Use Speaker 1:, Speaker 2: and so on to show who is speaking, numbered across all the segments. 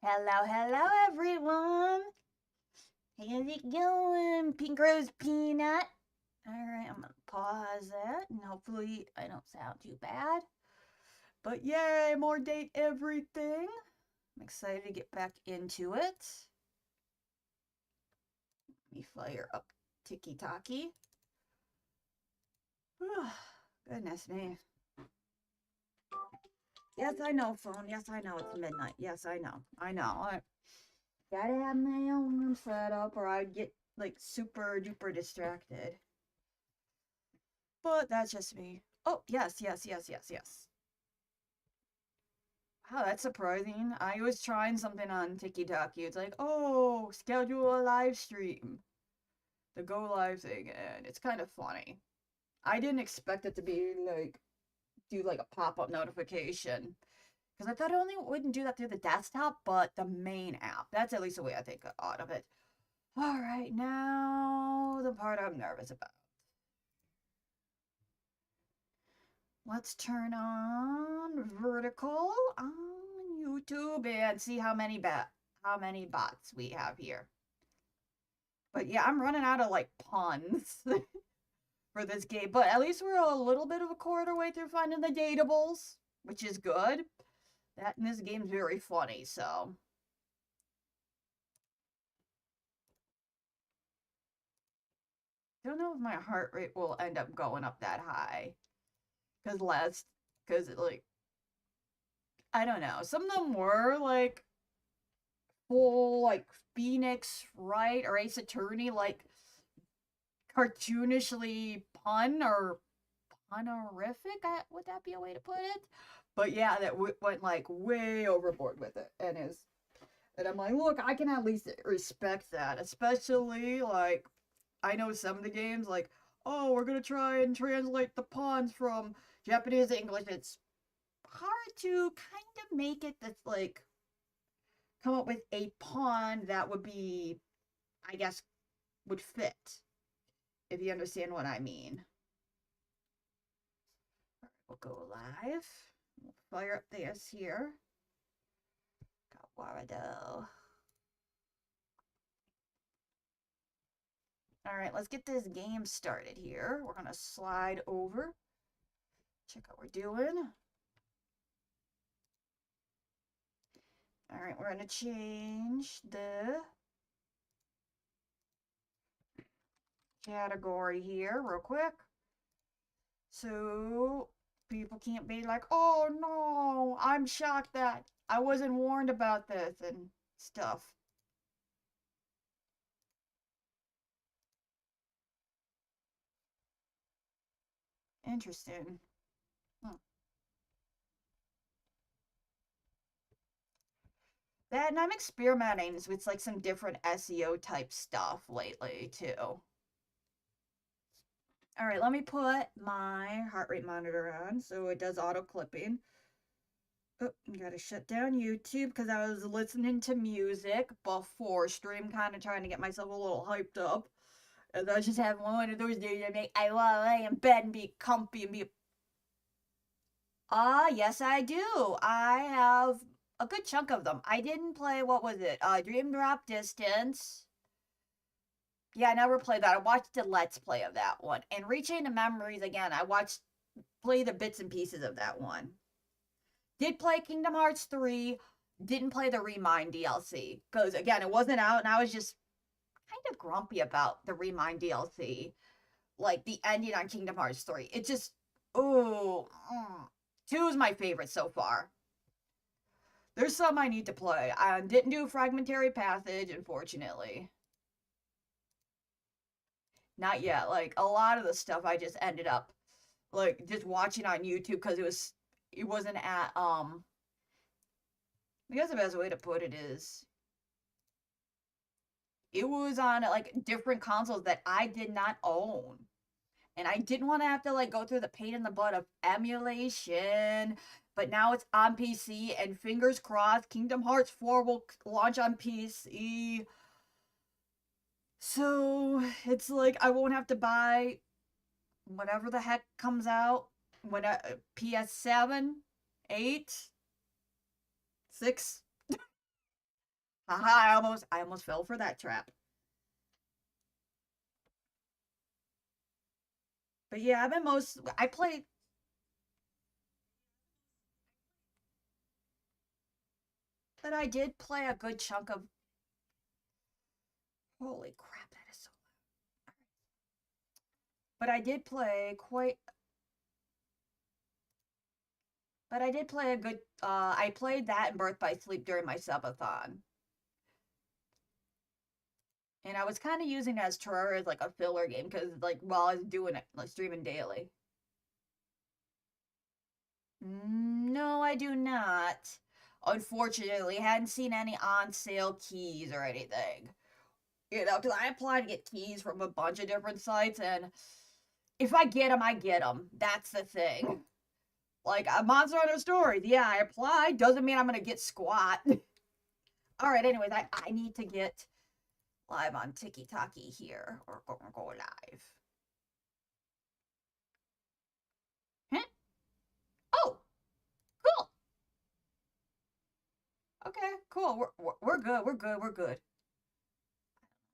Speaker 1: Hello, everyone. How's it going? Pink Rose Peanut. Alright, I'm gonna pause that and hopefully I don't sound too bad. But yay, more date everything. I'm excited to get back into it. Let me fire up Tiki Taki. Goodness me. Yes, I know, phone. Yes, I know it's midnight. Yes, I know. I gotta have my own room set up or I'd get like super duper distracted. But that's just me. Oh, yes. Wow, that's surprising. I was trying something on TikTok. It's like, oh, schedule a live stream. The go live thing, and it's kind of funny. I didn't expect it to be like, do like a pop-up notification. Because I thought it only wouldn't do that through the desktop, but the main app. That's at least the way I think out of it. Alright, now the part I'm nervous about. Let's turn on vertical on YouTube and see how many bots we have here. But yeah, I'm running out of like puns for this game. But at least we're a little bit of a quarter way through finding the datables, which is good. That in this game's very funny, so. Don't know if my heart rate will end up going up that high. Because like, I don't know. Some of them were like full like Phoenix Wright or Ace Attorney like cartoonishly pun or punerific. Would that be a way to put it? But yeah, that went like way overboard with it, and I'm like, look, I can at least respect that, especially like I know some of the games like, oh, we're gonna try and translate the puns from Japanese to English. It's hard to kind of make it that's like come up with a pun that would be, I guess, would fit, if you understand what I mean. We'll go live. We'll fire up this here. Got Warado. Alright, let's get this game started here. We're gonna slide over. Check out what we're doing. Alright, we're gonna change the category here real quick. So people can't be like, oh no, I'm shocked that I wasn't warned about this and stuff. Interesting. That and I'm experimenting with like some different SEO type stuff lately too. All right, let me put my heart rate monitor on so it does auto clipping. Oh, gotta shut down YouTube because I was listening to music before stream, kind of trying to get myself a little hyped up. And I just having one of those days I want to lay in bed and be comfy and be. Yes, I do. I have a good chunk of them. I didn't play, what was it? Dream Drop Distance. Yeah, I never played that. I watched the Let's Play of that one. And Reaching to Memories, again, I watched, play the bits and pieces of that one. Did play Kingdom Hearts 3. Didn't play the Remind DLC. Because, again, it wasn't out, and I was just kind of grumpy about the Remind DLC. Like, the ending on Kingdom Hearts 3. It just, ooh. 2 is my favorite so far. There's some I need to play. I didn't do Fragmentary Passage, unfortunately. Not yet. Like, a lot of the stuff I just ended up, like, just watching on YouTube because it wasn't at, I guess the best way to put it is, it was on, like, different consoles that I did not own. And I didn't want to have to, like, go through the pain in the butt of emulation. But now it's on PC, and fingers crossed, Kingdom Hearts 4 will launch on PC. So it's like I won't have to buy whatever the heck comes out when PS7, 8, 6. Haha, I almost fell for that trap. But yeah, I played. But I did play a good chunk of. Holy crap, that is so loud. But I did play quite. But I did play a good. I played that and Birth by Sleep during my subathon. And I was kind of using it as Terraria as like a filler game because like while I was doing it, like streaming daily. No, I do not. Unfortunately, hadn't seen any on sale keys or anything. You know, because I applied to get keys from a bunch of different sites, and if I get them, I get them. That's the thing. Like, Monster Hunter Stories, yeah, I applied. Doesn't mean I'm gonna get squat. Alright, anyways, I need to get live on Tiki-Taki here. We're gonna go live. Huh? Oh! Cool! Okay, cool. We're good, we're good, we're good.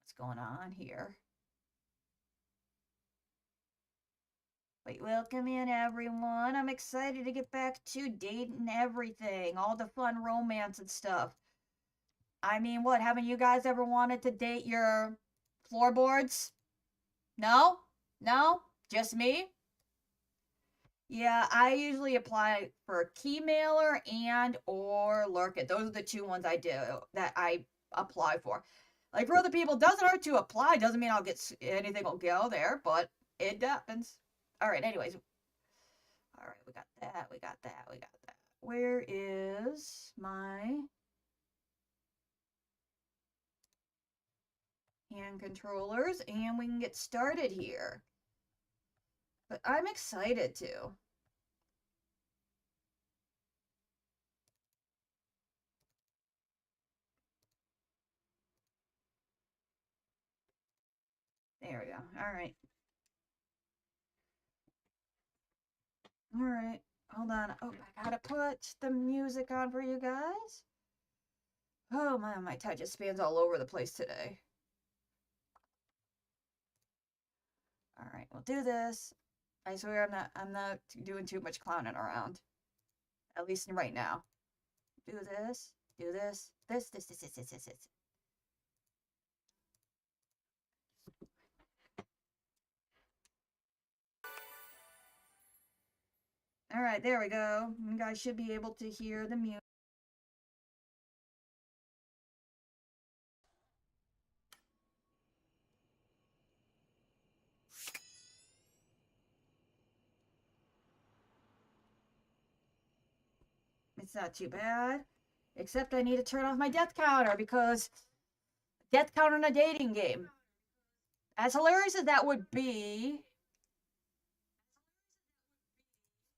Speaker 1: What's going on here? Wait, welcome in everyone. I'm excited to get back to dating everything, all the fun romance and stuff. I mean, what, haven't you guys ever wanted to date your floorboards? No? No? Just me? Yeah, I usually apply for Keymailer and or Lurkit. Those are the two ones I do that I apply for. Like for other people, doesn't hurt to apply. Doesn't mean I'll get anything will go there, but it happens. All right. Anyways, all right. We got that. We got that. We got that. Where is my hand controllers? And we can get started here. But I'm excited to. There we go. All right. All right. Hold on. Oh, I gotta put the music on for you guys. Oh my touch just spans all over the place today. All right, we'll do this. I swear I'm not doing too much clowning around. At least right now. Do this. Do this. This. All right, there we go. You guys should be able to hear the music. It's not too bad. Except I need to turn off my death counter because death counter in a dating game. As hilarious as that would be.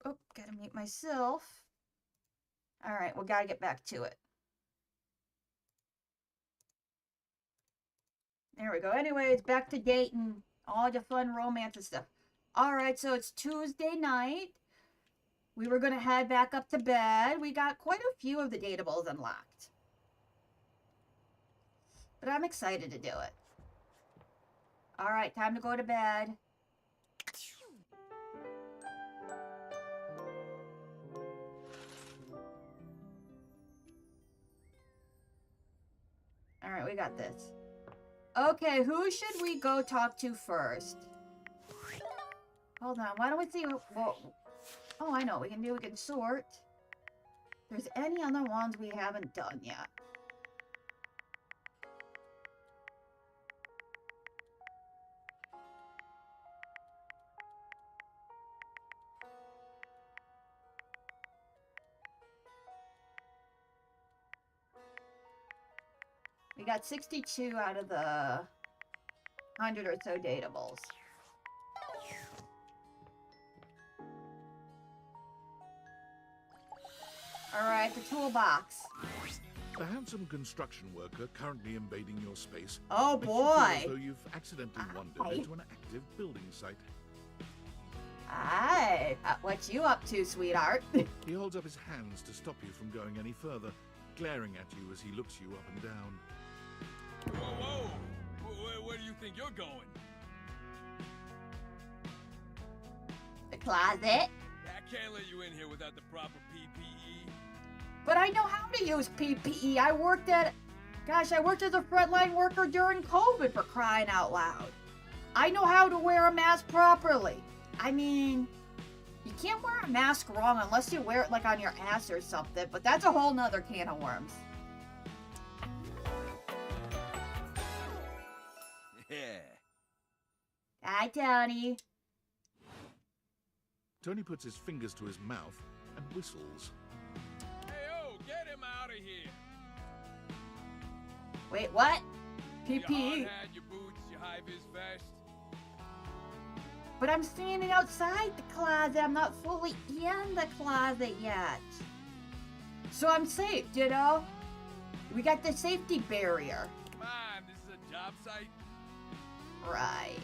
Speaker 1: Oh, gotta mute myself. All right, we gotta get back to it. There we go. Anyways, back to dating. All the fun romance and stuff. All right, so it's Tuesday night. We were going to head back up to bed. We got quite a few of the datables unlocked. But I'm excited to do it. All right, time to go to bed. All right, we got this. Okay, who should we go talk to first? Hold on, why don't we see... Whoa. Oh, I know, we can sort. If there's any other ones we haven't done yet. We got 62 out of the 100 or so datables. Alright, the toolbox.
Speaker 2: A handsome construction worker currently invading your space.
Speaker 1: Oh
Speaker 2: makes
Speaker 1: boy!
Speaker 2: you feel as though you've accidentally wandered into an active building site.
Speaker 1: Hi, what you up to, sweetheart?
Speaker 2: He holds up his hands to stop you from going any further. glaring at you as he looks you up and down.
Speaker 3: Whoa, whoa! Where do you think you're going?
Speaker 1: The closet.
Speaker 3: I can't let you in here without the proper PPE.
Speaker 1: But I know how to use PPE. I worked as a frontline worker during COVID, for crying out loud. I know how to wear a mask properly. I mean, you can't wear a mask wrong unless you wear it like on your ass or something, but that's a whole nother can of worms.
Speaker 3: Yeah.
Speaker 1: Hi, Tony.
Speaker 2: Tony puts his fingers to his mouth and whistles.
Speaker 3: Hey, oh, get him out of here.
Speaker 1: Wait, what?
Speaker 3: Your hard
Speaker 1: PPE?
Speaker 3: hat, your boots, your high-vis vest.
Speaker 1: But I'm standing outside the closet. I'm not fully in the closet yet. So I'm safe, you know? We got the safety barrier.
Speaker 3: Come on, this is a job site.
Speaker 1: Right.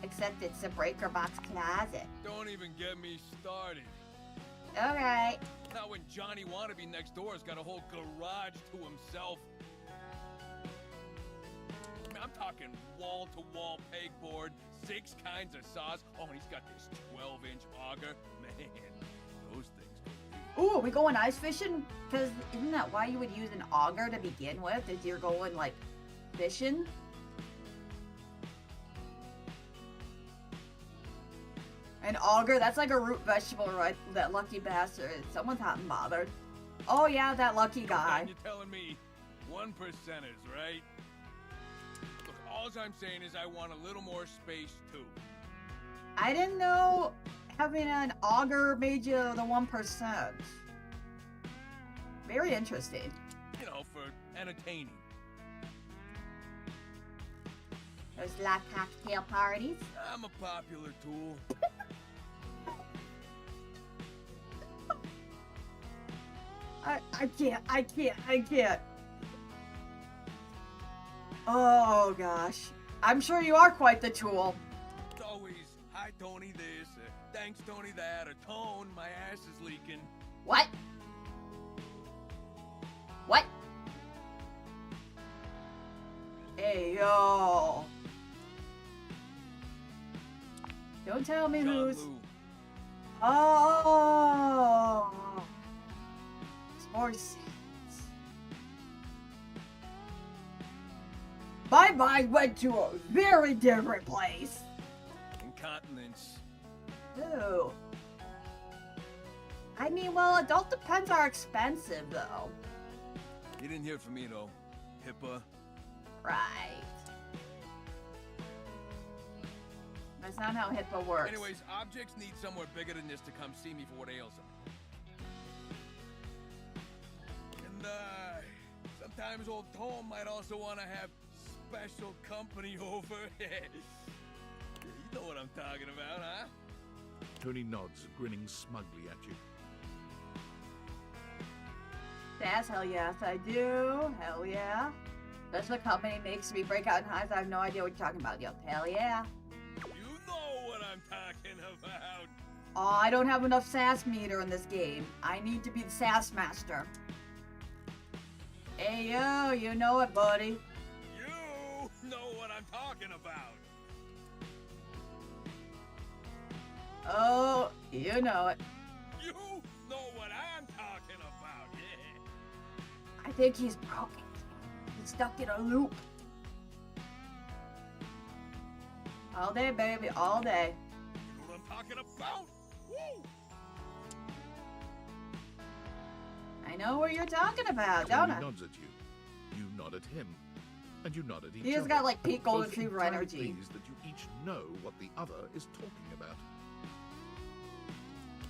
Speaker 1: Except it's a breaker box closet.
Speaker 3: Don't even get me started.
Speaker 1: Alright.
Speaker 3: Not when Johnny Wannabe next door has got a whole garage to himself. I mean, I'm talking wall-to-wall pegboard, 6 kinds of saws. Oh, and he's got this 12-inch auger. Man, those things go deep.
Speaker 1: Ooh, are we going ice fishing? Because isn't that why you would use an auger to begin with? If you're going, like, fishing? An auger? That's like a root vegetable, right? That lucky bastard. Someone's hot and bothered. Oh yeah, that lucky guy.
Speaker 3: And you're telling me 1%ers, right? Look, all I'm saying is I want a little more space, too.
Speaker 1: I didn't know having an auger made you the 1%. Very interesting.
Speaker 3: You know, for entertaining.
Speaker 1: Those like cocktail parties.
Speaker 3: I'm a popular tool.
Speaker 1: I can't. Oh gosh. I'm sure you are quite the tool.
Speaker 3: It's always, hi Tony this, thanks Tony that, or Tone, my ass is leaking.
Speaker 1: What? What? Hey yo. Don't tell me
Speaker 3: John
Speaker 1: who's.
Speaker 3: Lou.
Speaker 1: Oh. More sense. My mind went to a very different place.
Speaker 3: Incontinence.
Speaker 1: Ooh. I mean, well, adult depends are expensive, though.
Speaker 3: You didn't hear from me though, HIPAA.
Speaker 1: Right. That's not how HIPAA works.
Speaker 3: Anyways, objects need somewhere bigger than this to come see me for what ails them. And sometimes old Tom might also want to have special company over. You know what I'm talking about, huh?
Speaker 2: Tony nods, grinning smugly at you.
Speaker 1: Yes, hell yes, I do. Hell yeah. Special company makes me break out in hives. I have no idea what you're talking about, yo. Hell yeah.
Speaker 3: You know what I'm talking about.
Speaker 1: Oh, I don't have enough sass meter in this game. I need to be the sass master. Hey, yo, you know it, buddy.
Speaker 3: You know what I'm talking about.
Speaker 1: Oh, you know it.
Speaker 3: You know what I'm talking about, yeah.
Speaker 1: I think he's broken. He's stuck in a loop. All day, baby, all day.
Speaker 3: You know what I'm talking about? Woo!
Speaker 1: I know what you're talking about,
Speaker 2: Tony
Speaker 1: don't I?
Speaker 2: nods at you. You nod at him. And you nod at each
Speaker 1: He's
Speaker 2: other.
Speaker 1: got like peak golden
Speaker 2: both
Speaker 1: retriever
Speaker 2: entirely
Speaker 1: energy.
Speaker 2: pleased that you each know what the other is talking about.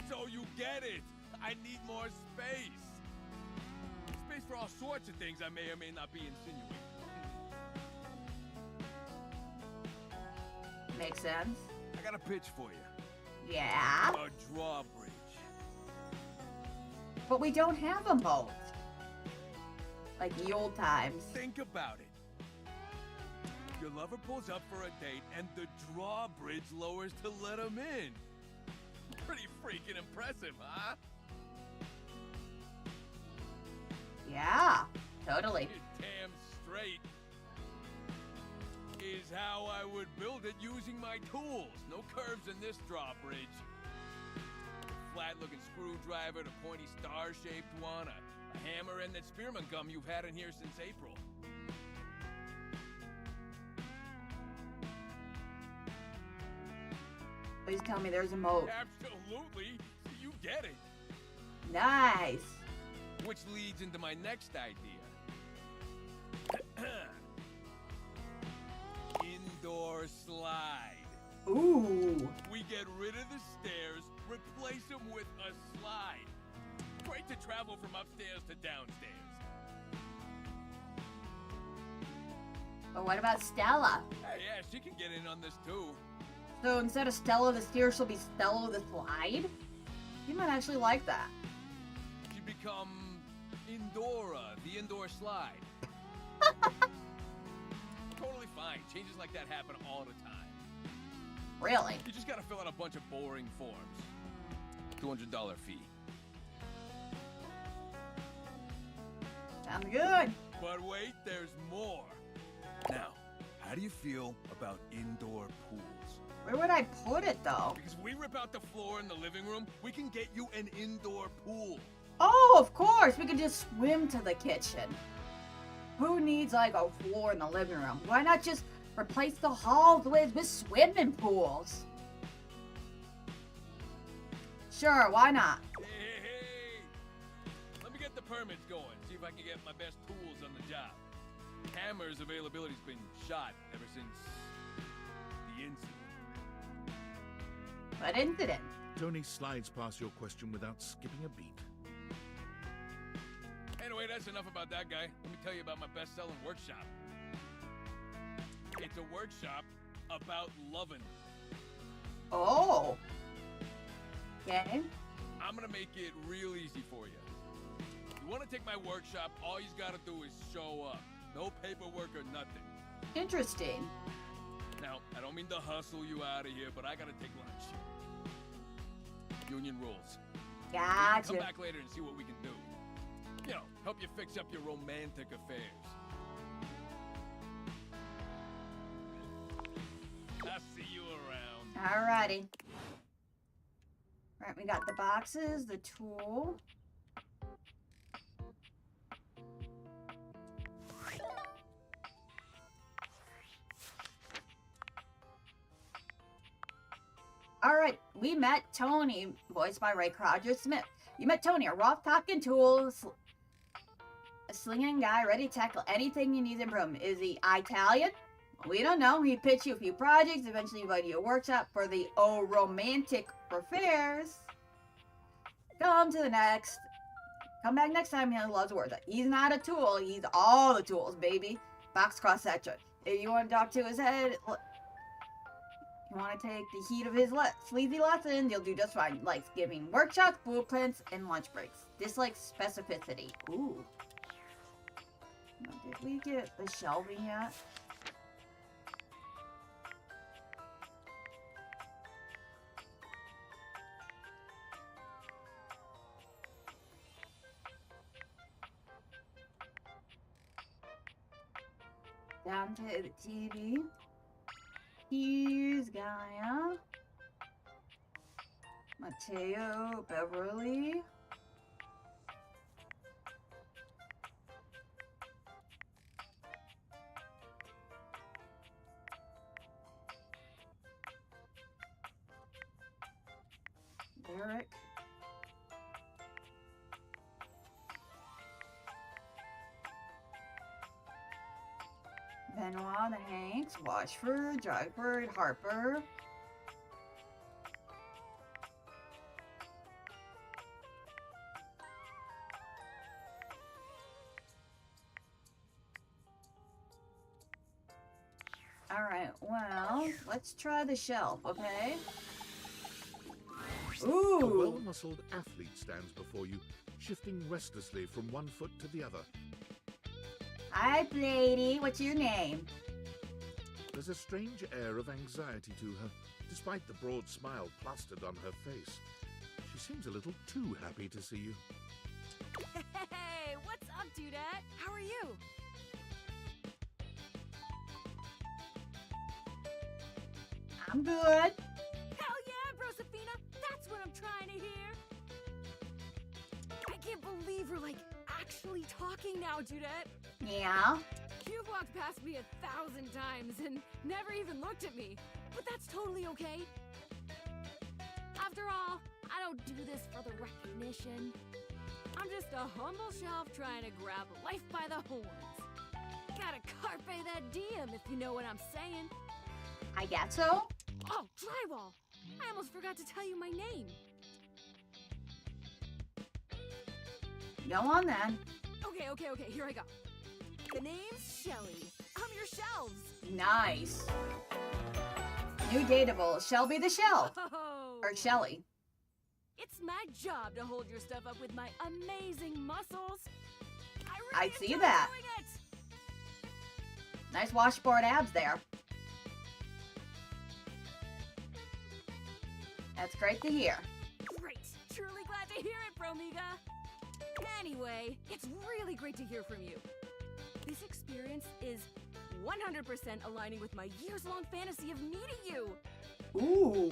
Speaker 3: So you get it. I need more space. Space for all sorts of things I may or may not be insinuating.
Speaker 1: Makes sense.
Speaker 3: I got a pitch for you.
Speaker 1: Yeah,
Speaker 3: A drawbridge.
Speaker 1: but we don't have a moat. Like the old times.
Speaker 3: Think about it. Your lover pulls up for a date and the drawbridge lowers to let him in. Pretty freaking impressive, huh?
Speaker 1: Yeah, totally.
Speaker 3: Damn straight. Is how I would build it using my tools. No curves in this drawbridge. Flat-looking screwdriver, the pointy star-shaped one, a hammer, and that spearman gum you've had in here since April.
Speaker 1: Please tell me there's a moat.
Speaker 3: Absolutely. You get it.
Speaker 1: Nice.
Speaker 3: Which leads into my next idea. Indoor slide.
Speaker 1: Ooh.
Speaker 3: We get rid of the stairs, replace them with a slide. Great to travel from upstairs to downstairs.
Speaker 1: But what about Stella?
Speaker 3: Hey, yeah, she can get in on this too.
Speaker 1: So instead of Stella the stairs, she'll be Stella the slide? You might actually like that.
Speaker 3: She become Indora, the indoor slide. Totally fine. Changes like that happen all the time.
Speaker 1: Really?
Speaker 3: You just gotta fill out a bunch of boring forms. $200 fee.
Speaker 1: Sounds good.
Speaker 3: But wait, there's more. Now, how do you feel about indoor pools?
Speaker 1: Where would I put it, though?
Speaker 3: Because we rip out the floor in the living room, we can get you an indoor pool.
Speaker 1: Oh, of course. We could just swim to the kitchen. Who needs, like, a floor in the living room? Why not just replace the halls with swimming pools? Sure, why not?
Speaker 3: Hey. Let me get the permits going, see if I can get my best tools on the job. Hammer's availability's been shot ever since the incident.
Speaker 1: What incident?
Speaker 2: Tony slides past your question without skipping a beat.
Speaker 3: Anyway, that's enough about that guy. Let me tell you about my best-selling workshop. It's a workshop about loving.
Speaker 1: Oh. Okay.
Speaker 3: I'm gonna make it real easy for you. You wanna take my workshop, all you gotta do is show up. No paperwork or nothing.
Speaker 1: Interesting.
Speaker 3: Now, I don't mean to hustle you out of here, but I gotta take lunch. Union rules.
Speaker 1: Gotcha.
Speaker 3: Come back later and see what we can do. You know, help you fix up your romantic affairs. I'll see you around.
Speaker 1: Alrighty. Alright, we got the boxes, the tool. Alright, we met Tony, voiced by Ray Roger Smith. You met Tony, a rough talking tool, a slinging guy ready to tackle anything you need in room. Is he Italian? We don't know. He pitched you a few projects, eventually invited you to a workshop for the romantic affairs. Come back next time. He has lots of words. He's not a tool. He's all the tools, baby. Box cross section. If you want to talk to his head, you want to take the heat of his sleazy lessons, you'll do just fine. Likes giving workshops, blueprints, and lunch breaks. Dislikes specificity. Ooh. Now, did we get the shelving yet? Down to the TV. Here's Gaia. Mateo, Beverly. Derek. Benoit, the Hanks, Washford, Dragford, Harper. Alright, well, let's try the shelf, okay?
Speaker 2: A
Speaker 1: Ooh!
Speaker 2: well-muscled athlete stands before you, shifting restlessly from one foot to the other.
Speaker 1: Hi, lady. What's your name?
Speaker 2: There's a strange air of anxiety to her, despite the broad smile plastered on her face. She seems a little too happy to see you.
Speaker 4: Hey, what's up, Dudette. How are you?
Speaker 1: I'm good.
Speaker 4: Hell yeah, Brosafina! That's what I'm trying to hear! I can't believe we're, like, actually talking now, Dudette.
Speaker 1: Yeah.
Speaker 4: You've walked past me 1,000 times and never even looked at me, but that's totally okay. After all, I don't do this for the recognition. I'm just a humble shelf trying to grab life by the horns. Gotta carpe that diem, if you know what I'm saying.
Speaker 1: I guess so.
Speaker 4: Oh, drywall! I almost forgot to tell you my name.
Speaker 1: Go on then.
Speaker 4: Okay, here I go. The name's Shelly. I'm your shelves.
Speaker 1: Nice. New dateable, Shelby the Shelf.
Speaker 4: Oh.
Speaker 1: Or Shelly.
Speaker 4: It's my job to hold your stuff up with my amazing muscles. I
Speaker 1: I'd see
Speaker 4: enjoy
Speaker 1: that.
Speaker 4: doing it.
Speaker 1: Nice washboard abs there. That's great to hear.
Speaker 4: Great. Truly glad to hear it, Bromiga. Anyway, it's really great to hear from you. This experience is 100% aligning with my years-long fantasy of meeting you.
Speaker 1: Ooh,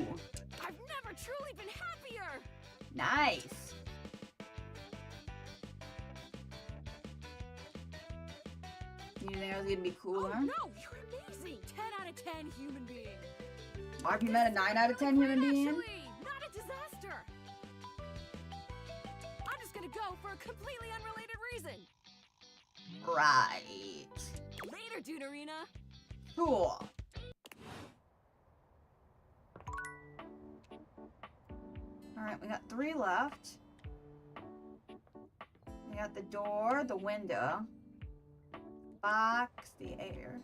Speaker 4: I've never truly been happier.
Speaker 1: nice. You think it was gonna be cooler?
Speaker 4: Oh no, you're amazing. 10 out of 10 human being.
Speaker 1: Why have you met a 9 out of 10 human being?
Speaker 4: Actually, not a disaster. I'm just gonna go for a completely unrelated reason.
Speaker 1: Right.
Speaker 4: Later, Duderina.
Speaker 1: Cool. Alright, we got 3 left. We got the door, the window, box, the air.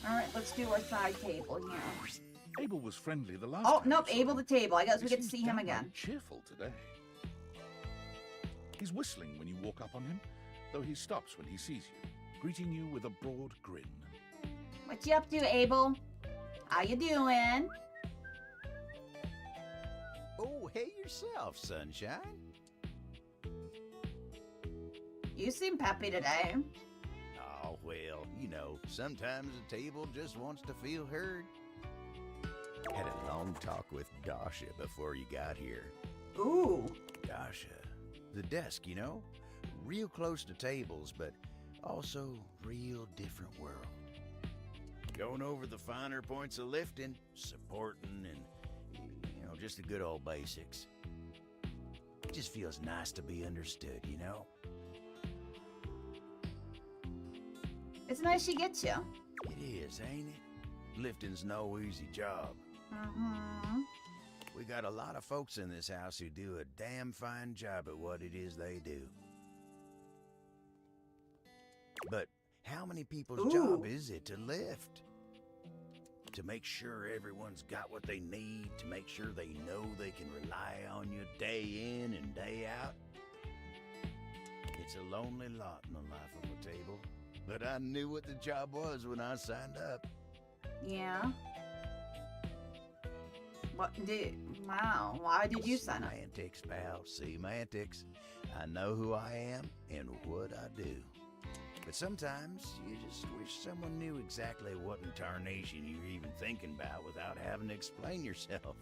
Speaker 1: Alright, let's do our side table here.
Speaker 2: Abel was friendly the last
Speaker 1: Oh,
Speaker 2: time.
Speaker 1: nope,
Speaker 2: we saw
Speaker 1: Abel
Speaker 2: him.
Speaker 1: the table. I guess
Speaker 2: He
Speaker 1: we get to
Speaker 2: seems
Speaker 1: see him
Speaker 2: downright
Speaker 1: again.
Speaker 2: cheerful today. He's whistling when you walk up on him, though he stops when he sees you, greeting you with a broad grin.
Speaker 1: What you up to, Abel? How you doing?
Speaker 5: Oh, hey yourself, Sunshine.
Speaker 1: You seem peppy today.
Speaker 5: Oh, well, you know, sometimes a table just wants to feel heard. Had a long talk with Dasha before you got here.
Speaker 1: Ooh.
Speaker 5: Dasha. The desk, you know? Real close to tables, but also real different world. Going over the finer points of lifting, supporting, and, you know, just the good old basics. It just feels nice to be understood, you know?
Speaker 1: It's nice she gets you.
Speaker 5: It is, ain't it? Lifting's no easy job.
Speaker 1: Mm-hmm.
Speaker 5: We got a lot of folks in this house who do a damn fine job at what it is they do. But how many people's job is it to lift? To make sure everyone's got what they need, to make sure they know they can rely on you day in and day out? It's a lonely lot in the life of a table, but I knew what the job was when I signed up.
Speaker 1: Yeah. Wow, why did you sign up?
Speaker 5: Semantics, pal, semantics. I know who I am and what I do. But sometimes you just wish someone knew exactly what in tarnation you're even thinking about without having to explain yourself.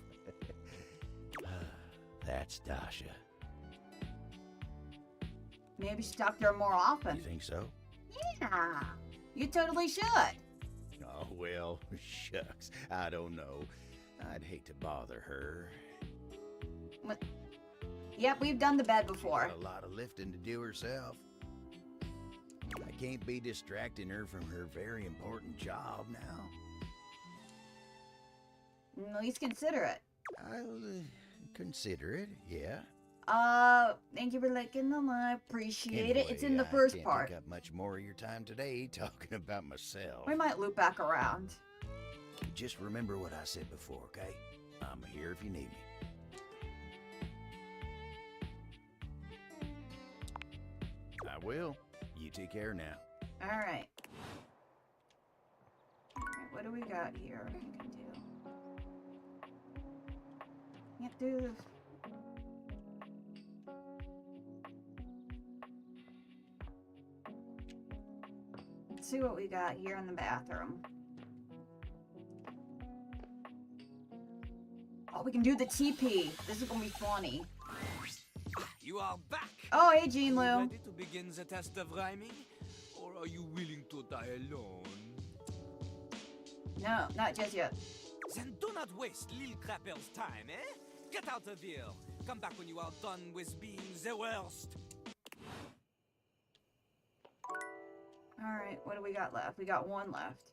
Speaker 5: That's Dasha.
Speaker 1: Maybe you should talk to her more often.
Speaker 5: You think so?
Speaker 1: Yeah. You totally should.
Speaker 5: Oh, well, shucks. I don't know. I'd hate to bother her.
Speaker 1: Yep, we've done the bed before.
Speaker 5: Got a lot of lifting to do herself. I can't be distracting her from her very important job now.
Speaker 1: At least consider it.
Speaker 5: I'll consider it, yeah.
Speaker 1: Thank you for liking the live. Appreciate
Speaker 5: Anyway,
Speaker 1: it. It's in the
Speaker 5: I
Speaker 1: first
Speaker 5: can't
Speaker 1: part.
Speaker 5: take up much more of your time today talking about myself.
Speaker 1: We might loop back around.
Speaker 5: Just remember what I said before, okay? I'm here if you need me. I will. You take care now.
Speaker 1: Alright. Alright, what do we got here? We can do. Can't do this. Let's see what we got here in the bathroom. Oh, we can do the TP. This is gonna be funny.
Speaker 6: You are back.
Speaker 1: Oh, hey, Jean
Speaker 6: Are you
Speaker 1: Lou.
Speaker 6: ready to begin the test of rhyming? Or are you willing to die alone?
Speaker 1: No, not just yet.
Speaker 6: Then do not waste Lil Crapper's time, eh? Get out of here. Come back when you are done with being the worst.
Speaker 1: Alright, what do we got left? We got one left.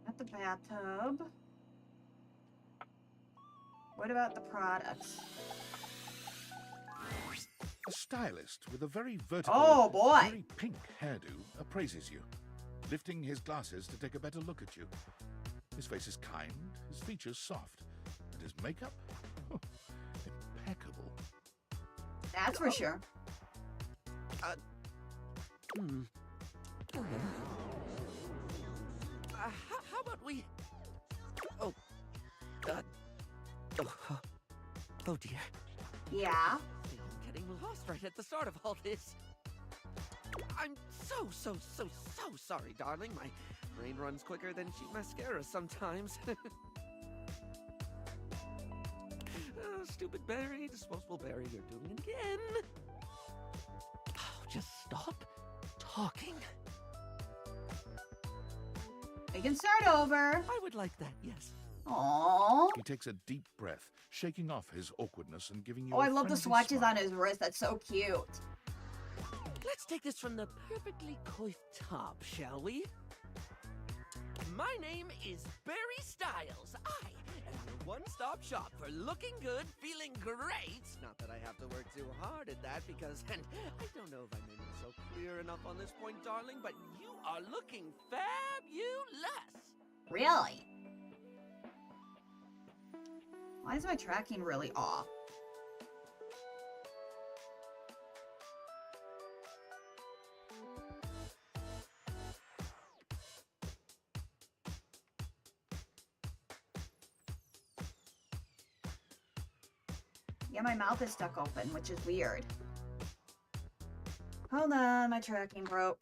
Speaker 1: At the bathtub. What about the products?
Speaker 2: A stylist with a very vertical,
Speaker 1: Oh, boy.
Speaker 2: very pink hairdo appraises you, lifting his glasses to take a better look at you. His face is kind, his features soft, and his makeup, impeccable.
Speaker 1: That's for sure.
Speaker 6: How about we... Oh dear.
Speaker 1: Yeah.
Speaker 6: I'm getting lost right at the start of all this. I'm so sorry, darling. My brain runs quicker than cheap mascara sometimes. Oh, stupid Barry, disposable Barry, you're doing it again. Oh, just stop talking.
Speaker 1: We can start over.
Speaker 6: I would like that, yes.
Speaker 1: Aww.
Speaker 2: He takes a deep breath, shaking off his awkwardness and giving you
Speaker 1: Oh,
Speaker 2: a
Speaker 1: I love the
Speaker 2: friendly
Speaker 1: swatches
Speaker 2: smile.
Speaker 1: on his wrist. That's so cute.
Speaker 6: Let's take this from the perfectly coiffed top, shall we? My name is Barry Styles. I am your one-stop shop for looking good, feeling great. Not that I have to work too hard at that because, and I don't know if I made it so clear enough on this point, darling, but you are looking fabulous.
Speaker 1: Really? Why is my tracking really off? Yeah, my mouth is stuck open, which is weird. Hold on, my tracking broke.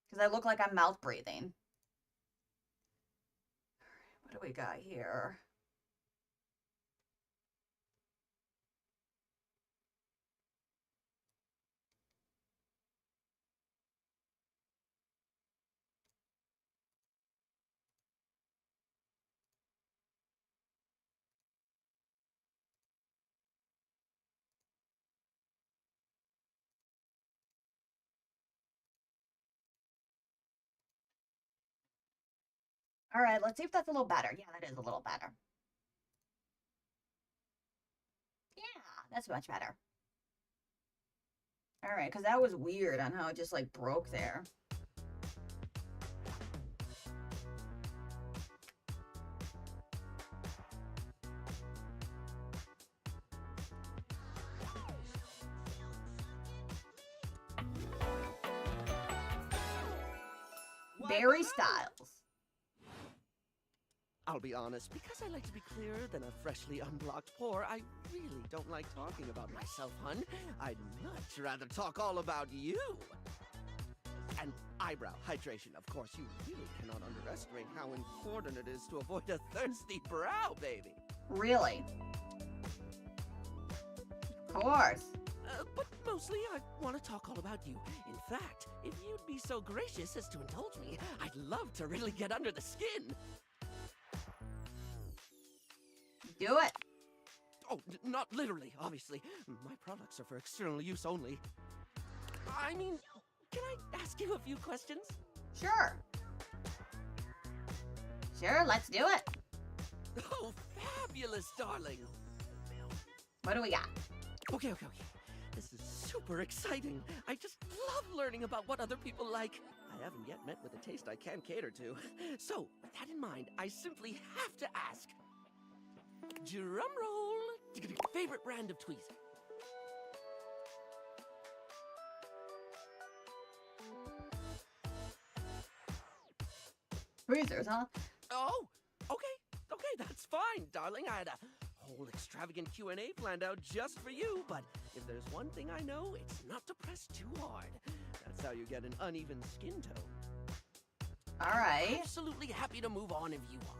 Speaker 1: Because I look like I'm mouth breathing. What do we got here? All right, let's see if that's a little better. Yeah, that is a little better. Yeah, that's much better. All right, because that was weird on how it just like broke there. Barry Styles.
Speaker 6: I'll be honest, because I like to be clearer than a freshly unblocked pore, I really don't like talking about myself, hun. I'd much rather talk all about you. And eyebrow hydration, of course. You really cannot underestimate how important it is to avoid a thirsty brow, baby.
Speaker 1: Really? Of course.
Speaker 6: But mostly, I want to talk all about you. In fact, if you'd be so gracious as to indulge me, I'd love to really get under the skin.
Speaker 1: Do it.
Speaker 6: Oh, not literally, obviously. My products are for external use only. I mean, can I ask you a few questions?
Speaker 1: Sure. Sure, let's do it.
Speaker 6: Oh, fabulous, darling.
Speaker 1: What do we got?
Speaker 6: Okay. This is super exciting. I just love learning about what other people like. I haven't yet met with a taste I can cater to. So, with that in mind, I simply have to ask. Drum roll. Favorite brand of tweezer?
Speaker 1: Tweezers, huh?
Speaker 6: Oh, okay, that's fine, darling. I had a whole extravagant Q&A planned out just for you, but if there's one thing I know, it's not to press too hard. That's how you get an uneven skin tone.
Speaker 1: All right.
Speaker 6: Absolutely happy to move on if you are.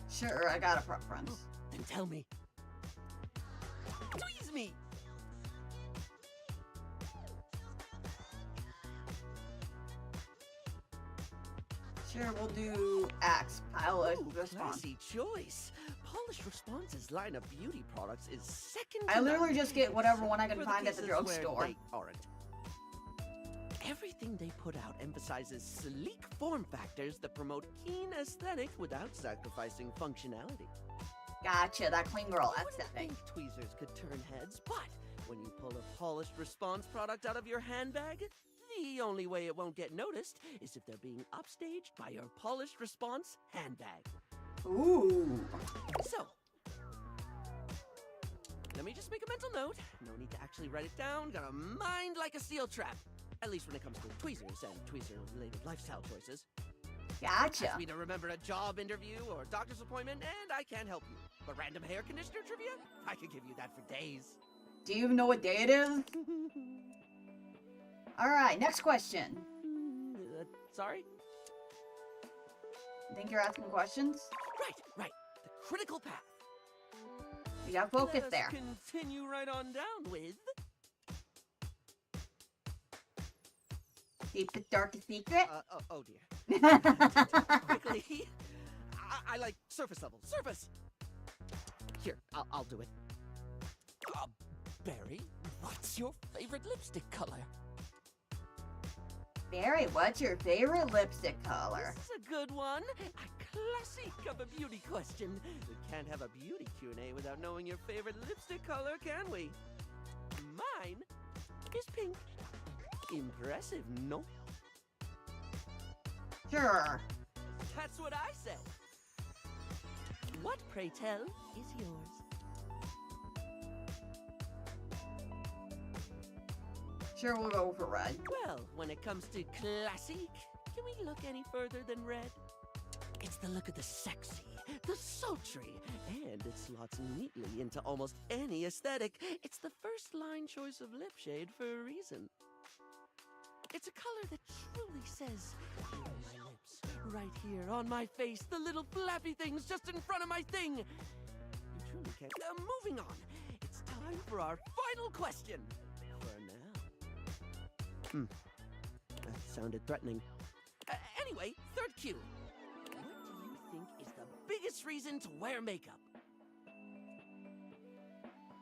Speaker 1: Sure, I got a preference.
Speaker 6: Then tell me. Tweeze me!
Speaker 1: Sure, we'll do Axe. Pilot response.
Speaker 6: Classy choice. Polished Response's line of beauty products is second to
Speaker 1: I literally
Speaker 6: none,
Speaker 1: just get whatever one I can
Speaker 6: except for
Speaker 1: find at the
Speaker 6: cases where
Speaker 1: drugstore.
Speaker 6: they aren't. Everything they put out emphasizes sleek form factors that promote keen aesthetic without sacrificing functionality.
Speaker 1: Gotcha, that clean girl
Speaker 6: You wouldn't
Speaker 1: aesthetic.
Speaker 6: think tweezers could turn heads, but when you pull a Polished Response product out of your handbag, the only way it won't get noticed is if they're being upstaged by your Polished Response handbag.
Speaker 1: Ooh.
Speaker 6: So, let me just make a mental note. No need to actually write it down. Got a mind like a steel trap. At least when it comes to tweezers and tweezer-related lifestyle choices.
Speaker 1: Gotcha.
Speaker 6: Ask me to remember a job interview or doctor's appointment, and I can't help you. But random hair conditioner trivia? I could give you that for days.
Speaker 1: Do you even know what day it is? All right, next question.
Speaker 6: Sorry?
Speaker 1: Think you're asking questions?
Speaker 6: Right. The critical path.
Speaker 1: You got focus
Speaker 6: Let us
Speaker 1: there.
Speaker 6: continue right on down with...
Speaker 1: Keep the darkest secret.
Speaker 6: Oh dear. Quickly. I like surface level. Surface! Here, I'll do it. Barry, what's your favorite lipstick color?
Speaker 1: Barry, what's your favorite lipstick color?
Speaker 6: This is a good one. A classic of a beauty question. We can't have a beauty Q&A without knowing your favorite lipstick color, can we? Mine is pink. Impressive, no?
Speaker 1: Sure.
Speaker 6: That's what I said. What, pray tell, is yours?
Speaker 1: Sure, we'll go for red.
Speaker 6: Well, when it comes to classic, can we look any further than red? It's the look of the sexy, the sultry, and it slots neatly into almost any aesthetic. It's the first line choice of lip shade for a reason. It's a color that truly says, here are my lips, right here on my face, the little flappy things just in front of my thing. You truly can't. Moving on. It's time for our final question. For now. That sounded threatening. Anyway, third cue. What do you think is the biggest reason to wear makeup?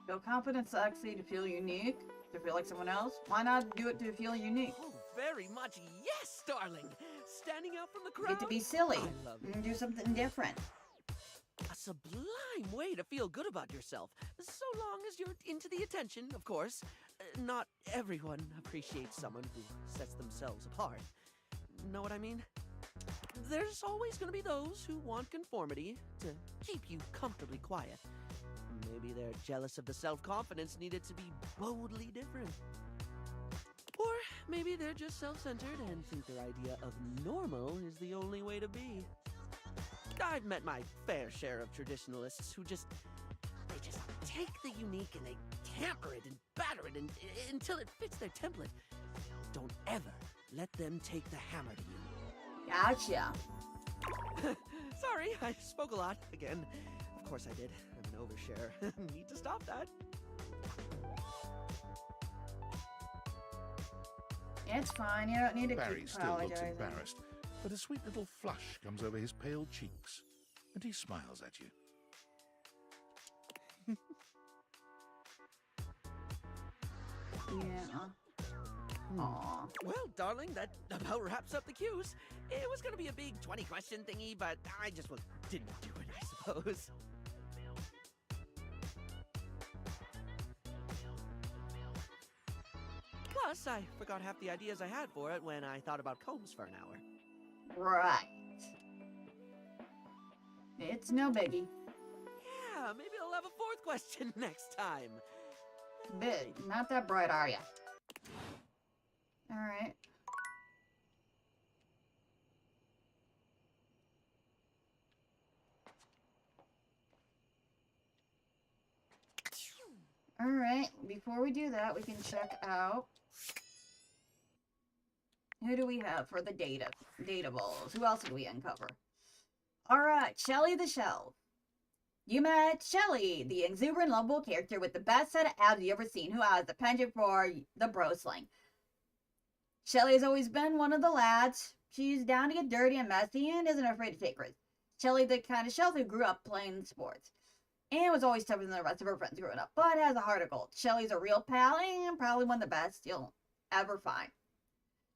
Speaker 1: Feel confident, sexy, to feel unique, to feel like someone else. Why not do it to feel unique?
Speaker 6: Oh, very much yes, darling. Standing out from the
Speaker 1: You
Speaker 6: crowd.
Speaker 1: get to be silly
Speaker 6: I love it.
Speaker 1: and do something different.
Speaker 6: A sublime way to feel good about yourself, so long as you're into the attention, of course. Not everyone appreciates someone who sets themselves apart. Know what I mean? There's always going to be those who want conformity to keep you comfortably quiet. Maybe they're jealous of the self-confidence needed to be boldly different. Or maybe they're just self-centered and think their idea of normal is the only way to be. I've met my fair share of traditionalists who just take the unique and they tamper it and batter it until it fits their template. Don't ever let them take the hammer to you.
Speaker 1: Gotcha.
Speaker 6: Sorry, I spoke a lot again. Of course I did. I'm an overshare. Need to stop that.
Speaker 1: It's fine. You don't need to
Speaker 2: Barry
Speaker 1: keep
Speaker 2: still looks
Speaker 1: apologizing.
Speaker 2: embarrassed, but a sweet little flush comes over his pale cheeks, and he smiles at you.
Speaker 1: Yeah. Aw.
Speaker 6: Well, darling, that about wraps up the cues. It was gonna be a big 20-question thingy, but I just didn't do it, I suppose. Plus, I forgot half the ideas I had for it when I thought about combs for an hour.
Speaker 1: Right. It's no biggie.
Speaker 6: Yeah, maybe I'll have a fourth question next time.
Speaker 1: Big. Not that bright, are ya? Alright. Alright, before we do that, we can check out... Who do we have for the datables? Who else did we uncover? Alright, Shelly the Shelf. You met Shelly, the exuberant, lovable character with the best set of abs you ever seen, who has the penchant for the bro slang. Shelly has always been one of the lads. She's down to get dirty and messy and isn't afraid to take risks. Shelly, the kind of shelf who grew up playing sports and was always tougher than the rest of her friends growing up, but has a heart of gold. Shelly's a real pal and probably one of the best you'll ever find.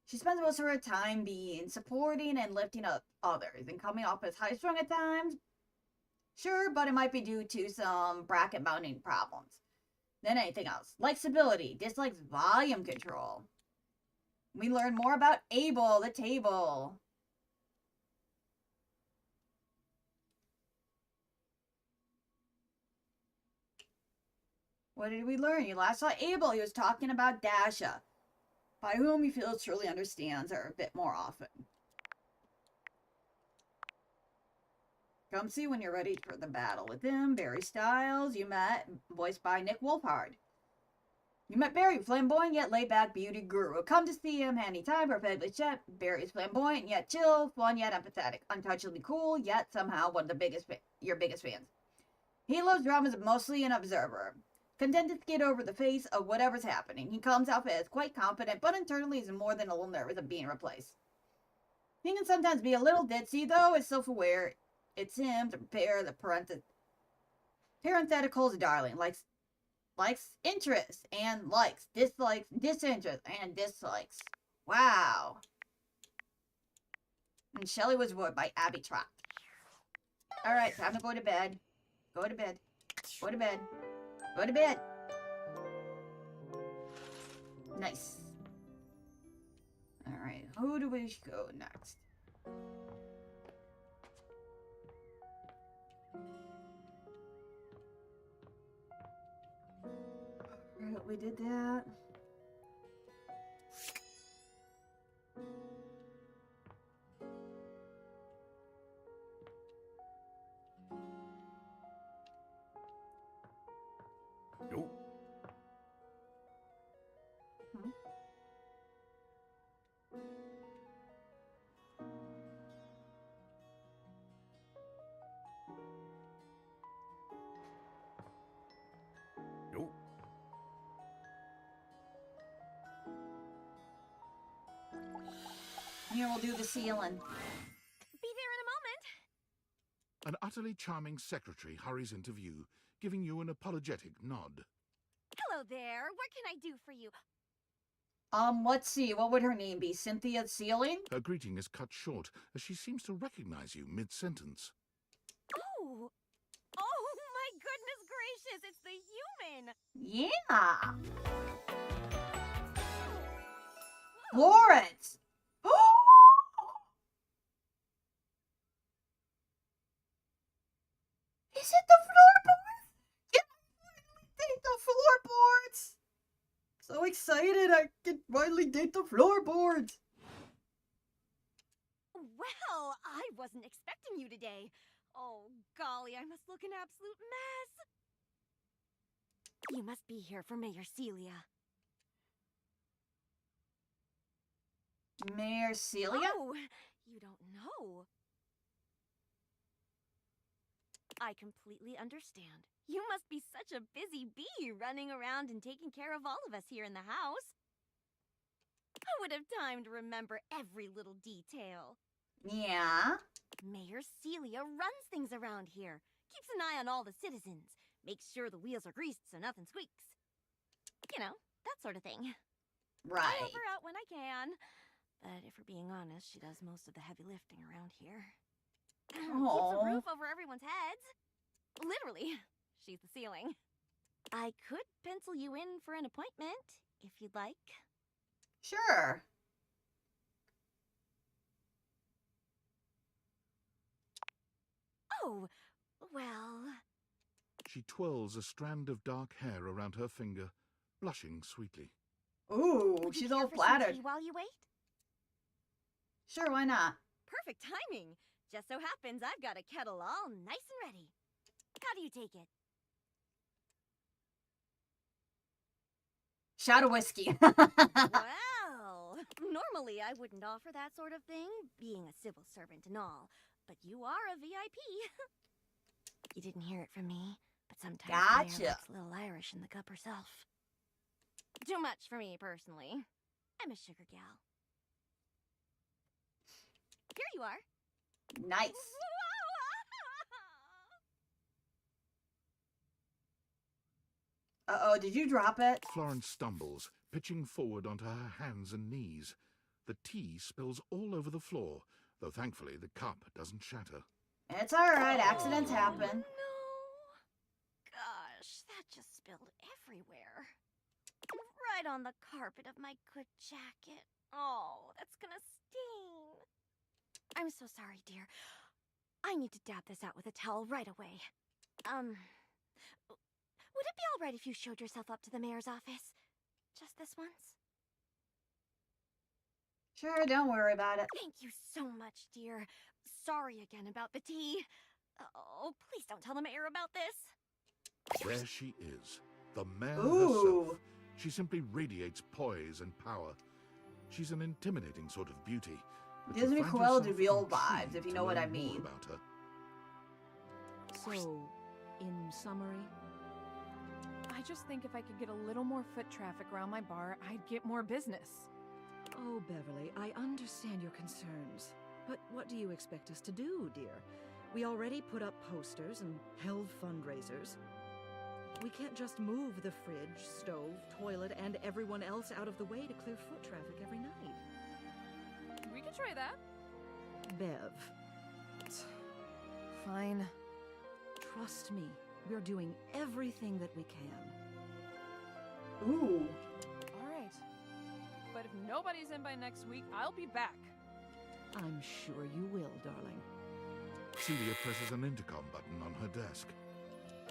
Speaker 1: She spends most of her time being supporting and lifting up others and coming off as high-strung at times. Sure, but it might be due to some bracket mounting problems than anything else. Likes stability, dislikes volume control. We learn more about Abel, the table. What did we learn? You last saw Abel. He was talking about Dasha, by whom he feels truly understands her a bit more often. Come see when you're ready for the battle with him. Barry Styles, you met, voiced by Nick Wolfhard. You met Barry, flamboyant yet laid-back beauty guru. Come to see him anytime, perfectly set. Barry's flamboyant yet chill, fun yet empathetic, untouchably cool yet somehow one of the your biggest fans. He loves dramas, mostly an observer, content to skid over the face of whatever's happening. He comes off as quite confident, but internally is more than a little nervous of being replaced. He can sometimes be a little ditzy, though, is self-aware. It's him to prepare the parentheticals, darling. Likes interest and likes, dislikes, disinterest and dislikes. Wow. And Shelly was voiced by Abby Trott. Alright, time to go to bed. Go to bed. Go to bed. Go to bed. Nice. Alright, who do we go next? Alright, we did that.
Speaker 5: Nope. Nope.
Speaker 1: Here, we'll do the ceiling.
Speaker 4: Be there in a moment.
Speaker 2: An utterly charming secretary hurries into view, giving you an apologetic nod.
Speaker 4: Hello there. What can I do for you?
Speaker 1: Let's see, what would her name be? Cynthia Ceiling?
Speaker 2: Her greeting is cut short, as she seems to recognize you mid-sentence.
Speaker 4: Oh. Oh my goodness gracious, it's the human.
Speaker 1: Yeah. Florence! Is it the floorboards? Yeah, the floorboards! So excited! I can finally date the floorboards!
Speaker 7: Well, I wasn't expecting you today. Oh, golly, I must look an absolute mess. You must be here for Mayor Celia.
Speaker 1: Mayor Celia?
Speaker 7: Oh, you don't know. I completely understand. You must be such a busy bee running around and taking care of all of us here in the house. I would have time to remember every little detail.
Speaker 1: Yeah?
Speaker 7: Mayor Celia runs things around here, keeps an eye on all the citizens, makes sure the wheels are greased so nothing squeaks. You know, that sort of thing. I
Speaker 1: Right.
Speaker 7: help her out when I can. But if we're being honest, she does most of the heavy lifting around here. Keeps a
Speaker 1: Aw.
Speaker 7: roof over everyone's heads. Literally, she's the ceiling. I could pencil you in for an appointment, if you'd like.
Speaker 1: Sure.
Speaker 7: Oh, well...
Speaker 2: She twirls a strand of dark hair around her finger, blushing sweetly.
Speaker 1: Ooh,
Speaker 7: would you
Speaker 1: she's
Speaker 7: care
Speaker 1: all
Speaker 7: for some
Speaker 1: flattered.
Speaker 7: tea while you wait?
Speaker 1: Sure, why not?
Speaker 7: Perfect timing. Just so happens I've got a kettle all nice and ready. How do you take it?
Speaker 1: Shot of whiskey.
Speaker 7: Well, normally I wouldn't offer that sort of thing, being a civil servant and all. But you are a VIP. You didn't hear it from me, but sometimes the mayor
Speaker 1: Gotcha.
Speaker 7: looks a little Irish in the cup herself. Too much for me, personally. I'm a sugar gal. Here you are.
Speaker 1: Nice. Uh-oh, did you drop it?
Speaker 2: Florence stumbles, pitching forward onto her hands and knees. The tea spills all over the floor, though thankfully the cup doesn't shatter.
Speaker 1: It's alright, accidents happen.
Speaker 7: No. Gosh, that just spilled everywhere. Right on the carpet of my good jacket. Oh, that's gonna stain. I'm so sorry, dear. I need to dab this out with a towel right away. Would it be all right if you showed yourself up to the mayor's office? Just this once?
Speaker 1: Sure, don't worry about it.
Speaker 7: Thank you so much, dear. Sorry again about the tea. Oh, please don't tell the mayor about this.
Speaker 2: There she is, the mayor
Speaker 1: Ooh.
Speaker 2: herself. She simply radiates poise and power. She's an intimidating sort of beauty. but you
Speaker 1: Gives me
Speaker 2: find
Speaker 1: Cruella de
Speaker 2: yourself
Speaker 1: Vil
Speaker 2: intrigued
Speaker 1: vibes, if you
Speaker 2: to
Speaker 1: know what I
Speaker 2: learn more
Speaker 1: mean.
Speaker 2: about her.
Speaker 8: So, in summary,
Speaker 9: I just think if I could get a little more foot traffic around my bar, I'd get more business.
Speaker 8: oh, Beverly, I understand your concerns. But what do you expect us to do, dear? We already put up posters and held fundraisers. We can't just move the fridge, stove, toilet, and everyone else out of the way to clear foot traffic every night.
Speaker 9: We could try that.
Speaker 8: Bev,
Speaker 9: Fine.
Speaker 8: trust me, we're doing everything that we can.
Speaker 1: Ooh.
Speaker 9: All right. But if nobody's in by next week, I'll be back.
Speaker 8: I'm sure you will, darling.
Speaker 2: Celia presses an intercom button on her desk.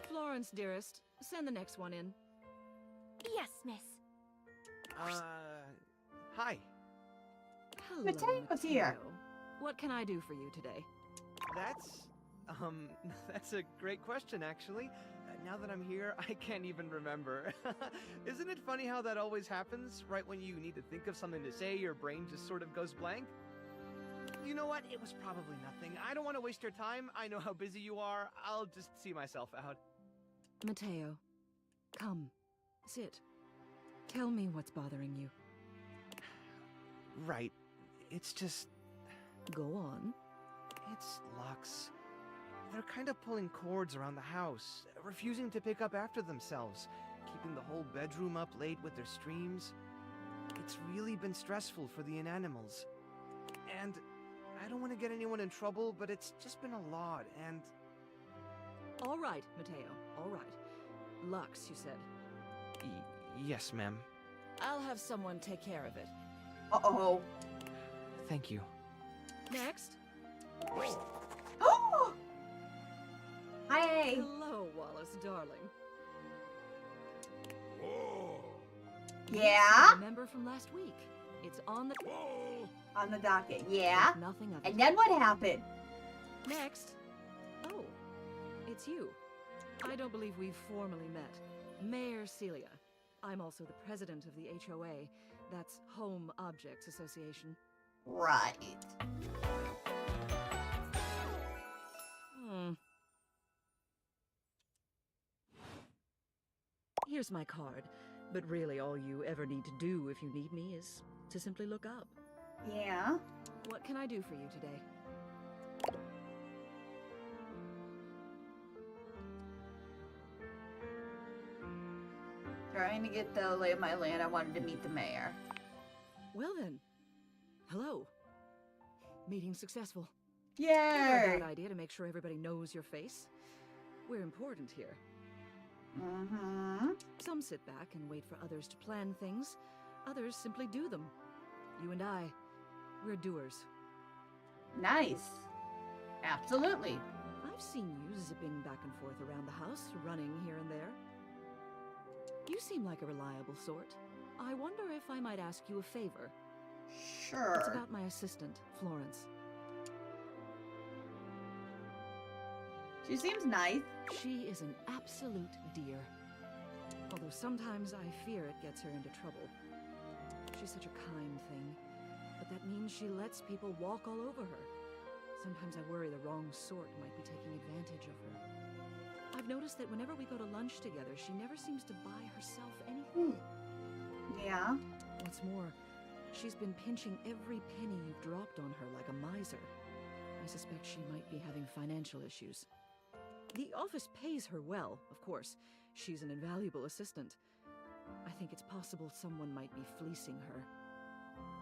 Speaker 8: Florence, dearest, send the next one in.
Speaker 7: Yes, miss.
Speaker 10: Hi.
Speaker 8: Hello,
Speaker 1: Mateo's here.
Speaker 8: Mateo. What can I do for you today?
Speaker 10: That's, that's a great question, actually. Now that I'm here, I can't even remember. Isn't it funny how that always happens? Right when you need to think of something to say, your brain just sort of goes blank? You know what? It was probably nothing. I don't want to waste your time. I know how busy you are. I'll just see myself out.
Speaker 8: Mateo, come, sit. Tell me what's bothering you.
Speaker 10: Right. It's just...
Speaker 8: Go on.
Speaker 10: It's Lux. They're kind of pulling cords around the house, refusing to pick up after themselves, keeping the whole bedroom up late with their streams. It's really been stressful for the inanimals. And I don't want to get anyone in trouble, but it's just been a lot, and...
Speaker 8: All right, Mateo, all right. Lux, you said.
Speaker 10: Yes, ma'am.
Speaker 8: I'll have someone take care of it.
Speaker 1: Uh-oh.
Speaker 10: Thank you.
Speaker 8: Next.
Speaker 1: Oh! Hi.
Speaker 8: Hello, Wallace, darling.
Speaker 1: Yeah?
Speaker 8: Remember from last week? It's on the
Speaker 1: On the docket. Yeah?
Speaker 8: nothing of it.
Speaker 1: And then what happened?
Speaker 8: Next. Oh, it's you. I don't believe we've formally met. Mayor Celia. I'm also the president of the HOA. That's Home Objects Association.
Speaker 1: Right.
Speaker 8: Here's my card. But really, all you ever need to do if you need me is to simply look up.
Speaker 1: Yeah?
Speaker 8: What can I do for you today?
Speaker 1: Trying to get the lay of my land. I wanted to meet the mayor.
Speaker 8: Well then. Hello. Meeting successful.
Speaker 1: Yay!
Speaker 8: Never a bad idea to make sure everybody knows your face. We're important here.
Speaker 1: Mm-hmm.
Speaker 8: Some sit back and wait for others to plan things. Others simply do them. You and I, we're doers.
Speaker 1: Nice. Absolutely.
Speaker 8: I've seen you zipping back and forth around the house, running here and there. You seem like a reliable sort. I wonder if I might ask you a favor.
Speaker 1: Sure.
Speaker 8: It's about my assistant, Florence.
Speaker 1: She seems nice.
Speaker 8: She is an absolute dear. Although sometimes I fear it gets her into trouble. She's such a kind thing, but that means she lets people walk all over her. Sometimes I worry the wrong sort might be taking advantage of her. I've noticed that whenever we go to lunch together, she never seems to buy herself anything.
Speaker 1: Yeah?
Speaker 8: What's more, she's been pinching every penny you've dropped on her like a miser. I suspect she might be having financial issues. The office pays her well, of course. She's an invaluable assistant. I think it's possible someone might be fleecing her.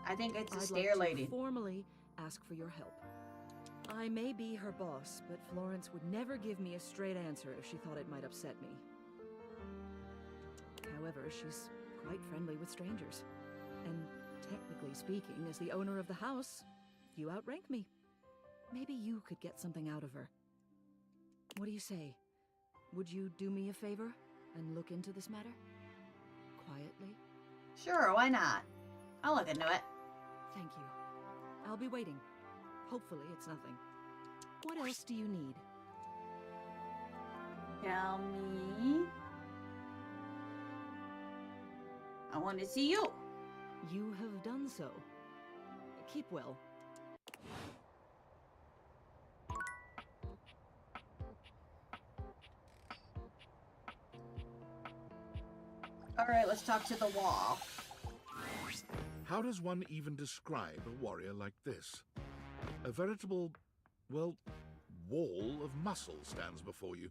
Speaker 1: I think it's a
Speaker 8: I'd
Speaker 1: stair
Speaker 8: like
Speaker 1: lady.
Speaker 8: to formally ask for your help. I may be her boss, but Florence would never give me a straight answer if she thought it might upset me. However, she's quite friendly with strangers. And technically speaking, as the owner of the house, you outrank me. Maybe you could get something out of her. What do you say? Would you do me a favor and look into this matter? Quietly?
Speaker 1: Sure, why not? I'll look into it.
Speaker 8: Thank you. I'll be waiting. Hopefully it's nothing. What else do you need?
Speaker 1: Tell me. I want to see you.
Speaker 8: You have done so. Keep well.
Speaker 1: Alright, let's talk to the wall.
Speaker 2: How does one even describe a warrior like this? A veritable, well, wall of muscle stands before you.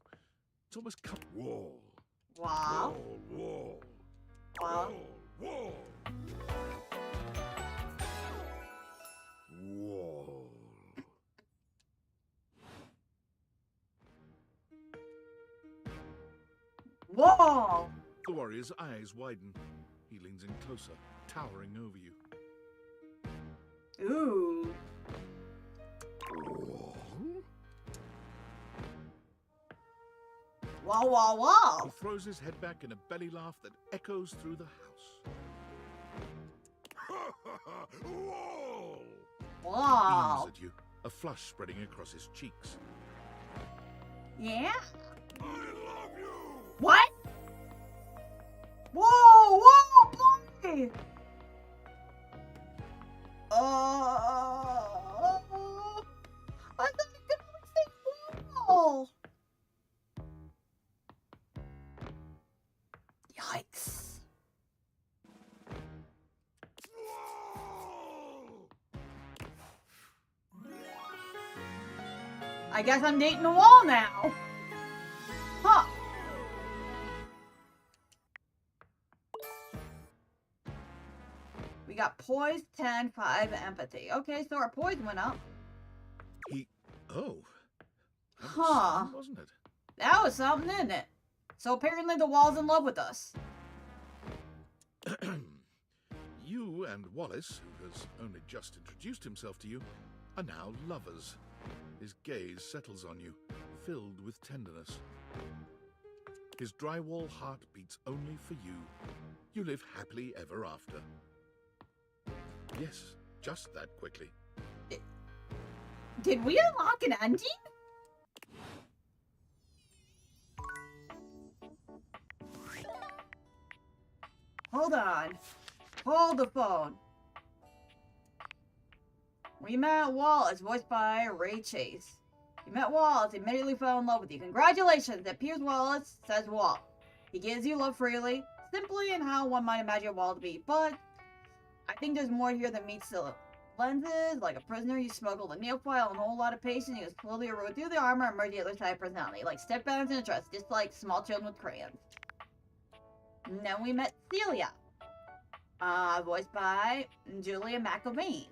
Speaker 2: It's almost wall.
Speaker 1: Wow.
Speaker 2: Wall.
Speaker 1: Wow.
Speaker 2: Wall. Wall.
Speaker 1: Wall!
Speaker 2: The warrior's eyes widen. He leans in closer, towering over you.
Speaker 1: Ooh. Wow, wow, wow.
Speaker 2: He throws his head back in a belly laugh that echoes through the house. Wall!
Speaker 1: Wow.
Speaker 2: Beams at you, a flush spreading across his cheeks.
Speaker 1: Yeah?
Speaker 2: I love you!
Speaker 1: What? Whoa, whoa, boy! I thought you could only say wall. Yikes. I guess I'm dating the wall now. Huh. We got poise, 10, 5, empathy. Okay, so our poise went up.
Speaker 2: Oh. That was
Speaker 1: Huh.
Speaker 2: something, wasn't it?
Speaker 1: That was something, isn't it? So apparently the wall's in love with us.
Speaker 2: You and Wallace, who has only just introduced himself to you, are now lovers. His gaze settles on you, filled with tenderness. His drywall heart beats only for you. you live happily ever after. Yes, just that quickly.
Speaker 1: Did we unlock an ending? Hold on. Hold the phone. We met Wallace, voiced by Ray Chase. You met Wallace, immediately fell in love with you. Congratulations, it appears Wallace, says Walt. He gives you love freely, simply in how one might imagine Walt to be, but I think there's more here than meets the lenses. Like a prisoner, you smuggled a nail file and a whole lot of patience. You slowly erode through the armor and merge the other side of personality. Like step balance and trust, just like small children with crayons. And then we met Celia, voiced by Julia McElvain.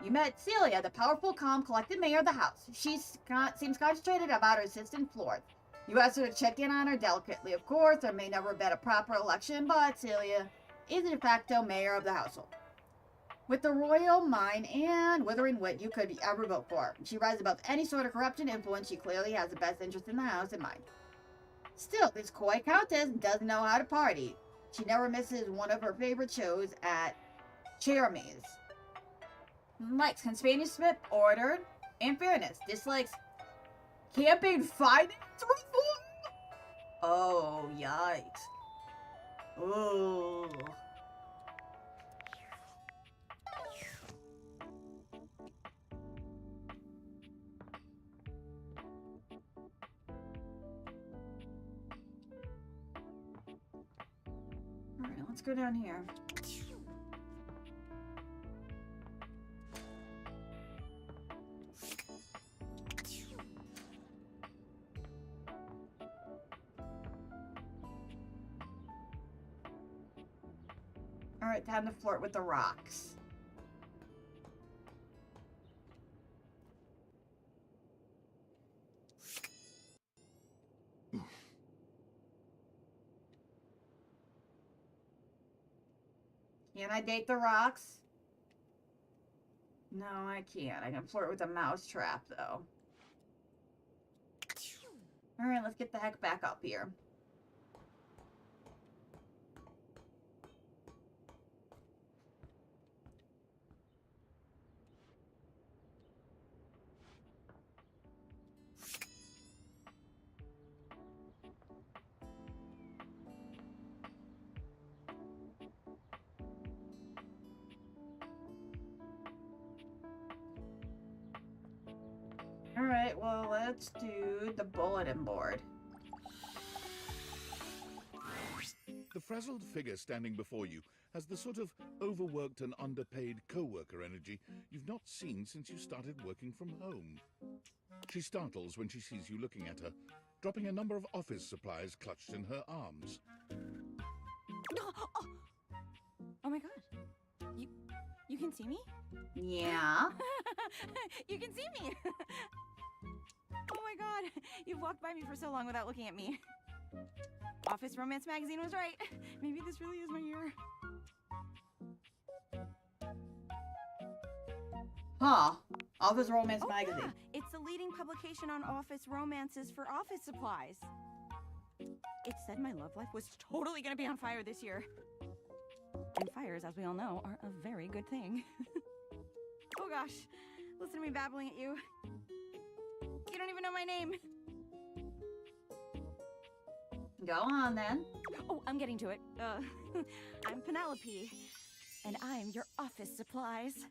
Speaker 1: You met Celia, the powerful, calm, collected mayor of the house. She seems concentrated about her assistant Florence. You asked her to check in on her delicately. Of course, there may never have been a proper election, but Celia is the de facto mayor of the household. With the royal mind and withering wit you could ever vote for. She rises above any sort of corruption influence. She clearly has the best interest in the house in mind. Still, this coy countess does know how to party. She never misses one of her favorite shows at Jeremy's. Likes Conspiracy Smith, ordered, and fairness. Dislikes campaign finance reform? Oh, yikes. Ooh. Alright, let's go down here. Alright, time to flirt with the rocks. Can I date the rocks? No, I can't. I can flirt with a mouse trap, though. Alright, let's get the heck back up here. Alright, well, let's do the bulletin board.
Speaker 2: The frazzled figure standing before you has the sort of overworked and underpaid co-worker energy you've not seen since you started working from home. She startles when she sees you looking at her, dropping a number of office supplies clutched in her arms.
Speaker 7: Oh my god. You can see me?
Speaker 1: Yeah?
Speaker 7: You can see me! Oh my god. You've walked by me for so long without looking at me. Office Romance Magazine was right. Maybe this really is my year.
Speaker 1: Huh. Office Romance Magazine.
Speaker 7: Yeah. It's the leading publication on office romances for office supplies. It said my love life was totally gonna be on fire this year. And fires, as we all know, are a very good thing. Oh gosh, listen to me babbling at you. You don't even know my name.
Speaker 1: Go on, then.
Speaker 7: Oh, I'm getting to it. I'm Penelope, and I'm your office supplies.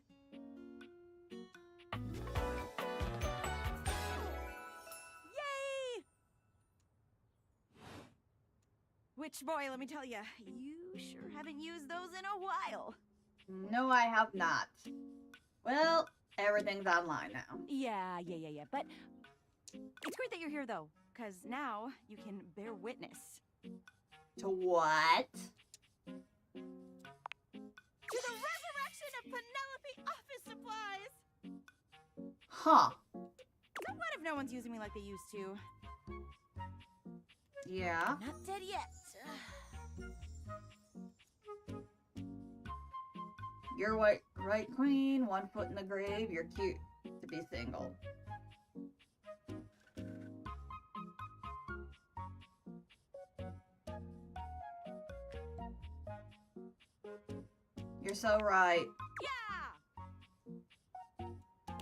Speaker 7: Yay! Which, boy, let me tell you, you sure haven't used those in a while.
Speaker 1: No, I have not. Well, everything's online now.
Speaker 7: Yeah. But it's great that you're here, though, because now you can bear witness.
Speaker 1: To what?
Speaker 7: To the resurrection of Penelope office supplies!
Speaker 1: Huh.
Speaker 7: So what if no one's using me like they used to?
Speaker 1: Yeah?
Speaker 7: Not dead yet.
Speaker 1: You're right, queen. 1 foot in the grave. You're cute to be single. You're so right.
Speaker 7: Yeah!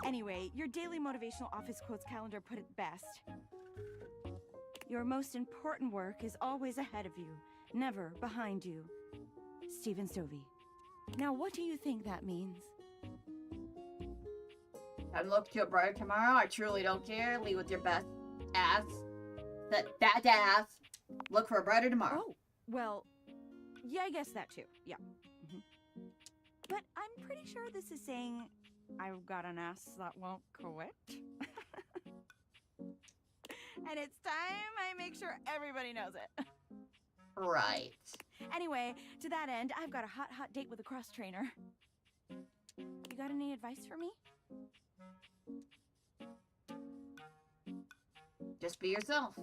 Speaker 7: Anyway, your daily motivational office quotes calendar put it best. Your most important work is always ahead of you, never behind you. Stephen Stovey. Now, what do you think that means?
Speaker 1: I look to a brighter tomorrow. I truly don't care. Lead with your best ass. That ass. Look for a brighter tomorrow.
Speaker 7: Oh, well, yeah, I guess that too. Yeah. But I'm pretty sure this is saying I've got an ass that won't quit. And it's time I make sure everybody knows it.
Speaker 1: Right.
Speaker 7: Anyway, to that end, I've got a hot date with a cross trainer. You got any advice for me?
Speaker 1: Just be yourself.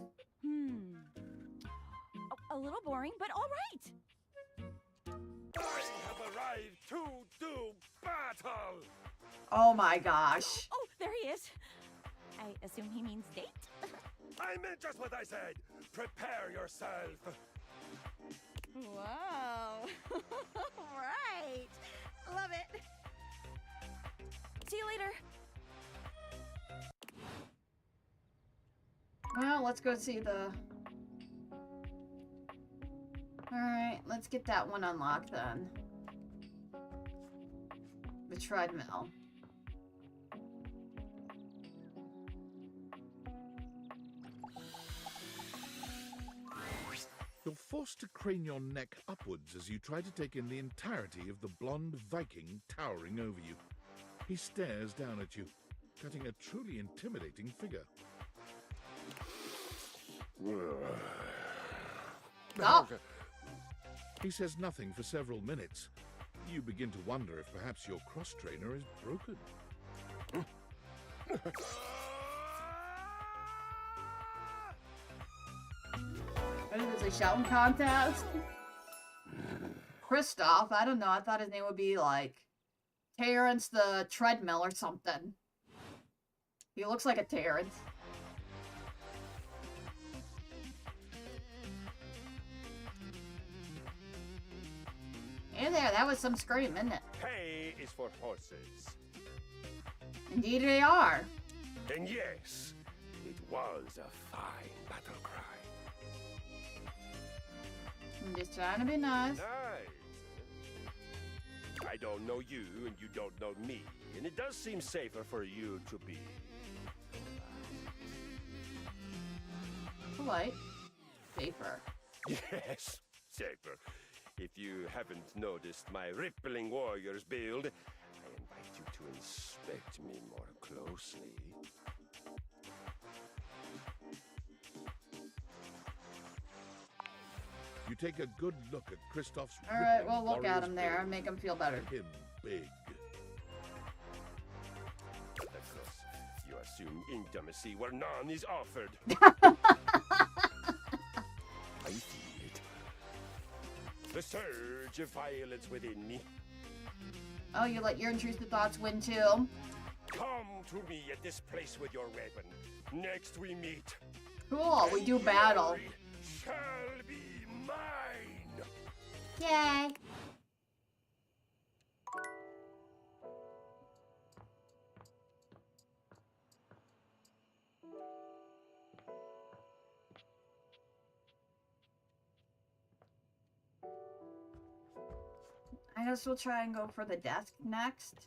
Speaker 7: A little boring, but all right.
Speaker 11: I have arrived to do battle!
Speaker 1: Oh my gosh.
Speaker 7: Oh, there he is. I assume he means date?
Speaker 11: I meant just what I said. Prepare yourself.
Speaker 7: Wow. Right. Love it. See you later.
Speaker 1: Well, let's go see the... Alright, let's get that one unlocked then. The treadmill.
Speaker 2: You're forced to crane your neck upwards as you try to take in the entirety of the blonde Viking towering over you. He stares down at you, cutting a truly intimidating figure.
Speaker 1: Oh.
Speaker 2: He says nothing for several minutes. You begin to wonder if perhaps your cross-trainer is broken.
Speaker 1: What is this, a shouting contest? Kristoff, I don't know, I thought his name would be like Terrence the Treadmill or something. He looks like a Terrence. Hey there, that was some scream, isn't it?
Speaker 11: Hay is for horses.
Speaker 1: Indeed they are.
Speaker 11: And yes, it was a fine battle cry.
Speaker 1: I'm just trying to be nice.
Speaker 11: Nice. I don't know you, and you don't know me, and it does seem safer for you to be.
Speaker 1: Polite. Safer.
Speaker 11: Yes, safer. If you haven't noticed my rippling warrior's build, I invite you to inspect me more closely.
Speaker 2: You take a good look at Kristoff's
Speaker 1: Alright, well,
Speaker 2: rippling
Speaker 1: look at him
Speaker 2: warrior's
Speaker 1: there
Speaker 2: build.
Speaker 1: and make him feel better.
Speaker 2: Him big.
Speaker 11: But of course, you assume intimacy where none is offered. I feel it. The surge of violence within me.
Speaker 1: Oh, you let your intrusive thoughts win too?
Speaker 11: Come to me at this place with your weapon. Next we meet.
Speaker 1: Cool, we do battle.
Speaker 11: Glory shall be mine.
Speaker 1: Yay. I guess we'll try and go for the desk next.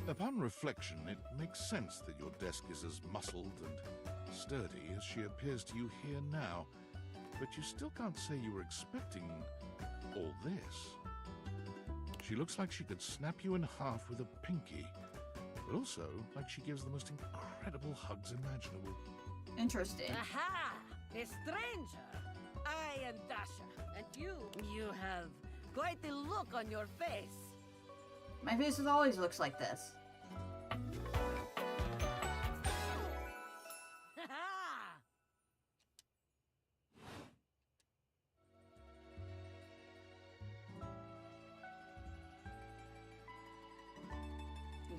Speaker 2: Upon reflection, it makes sense that your desk is as muscled and sturdy as she appears to you here now. But you still can't say you were expecting all this. She looks like she could snap you in half with a pinky, but also like she gives the most incredible hugs imaginable.
Speaker 1: Interesting.
Speaker 12: Aha! A stranger! I am Dasha, and you have quite the look on your face.
Speaker 1: My face always looks like this.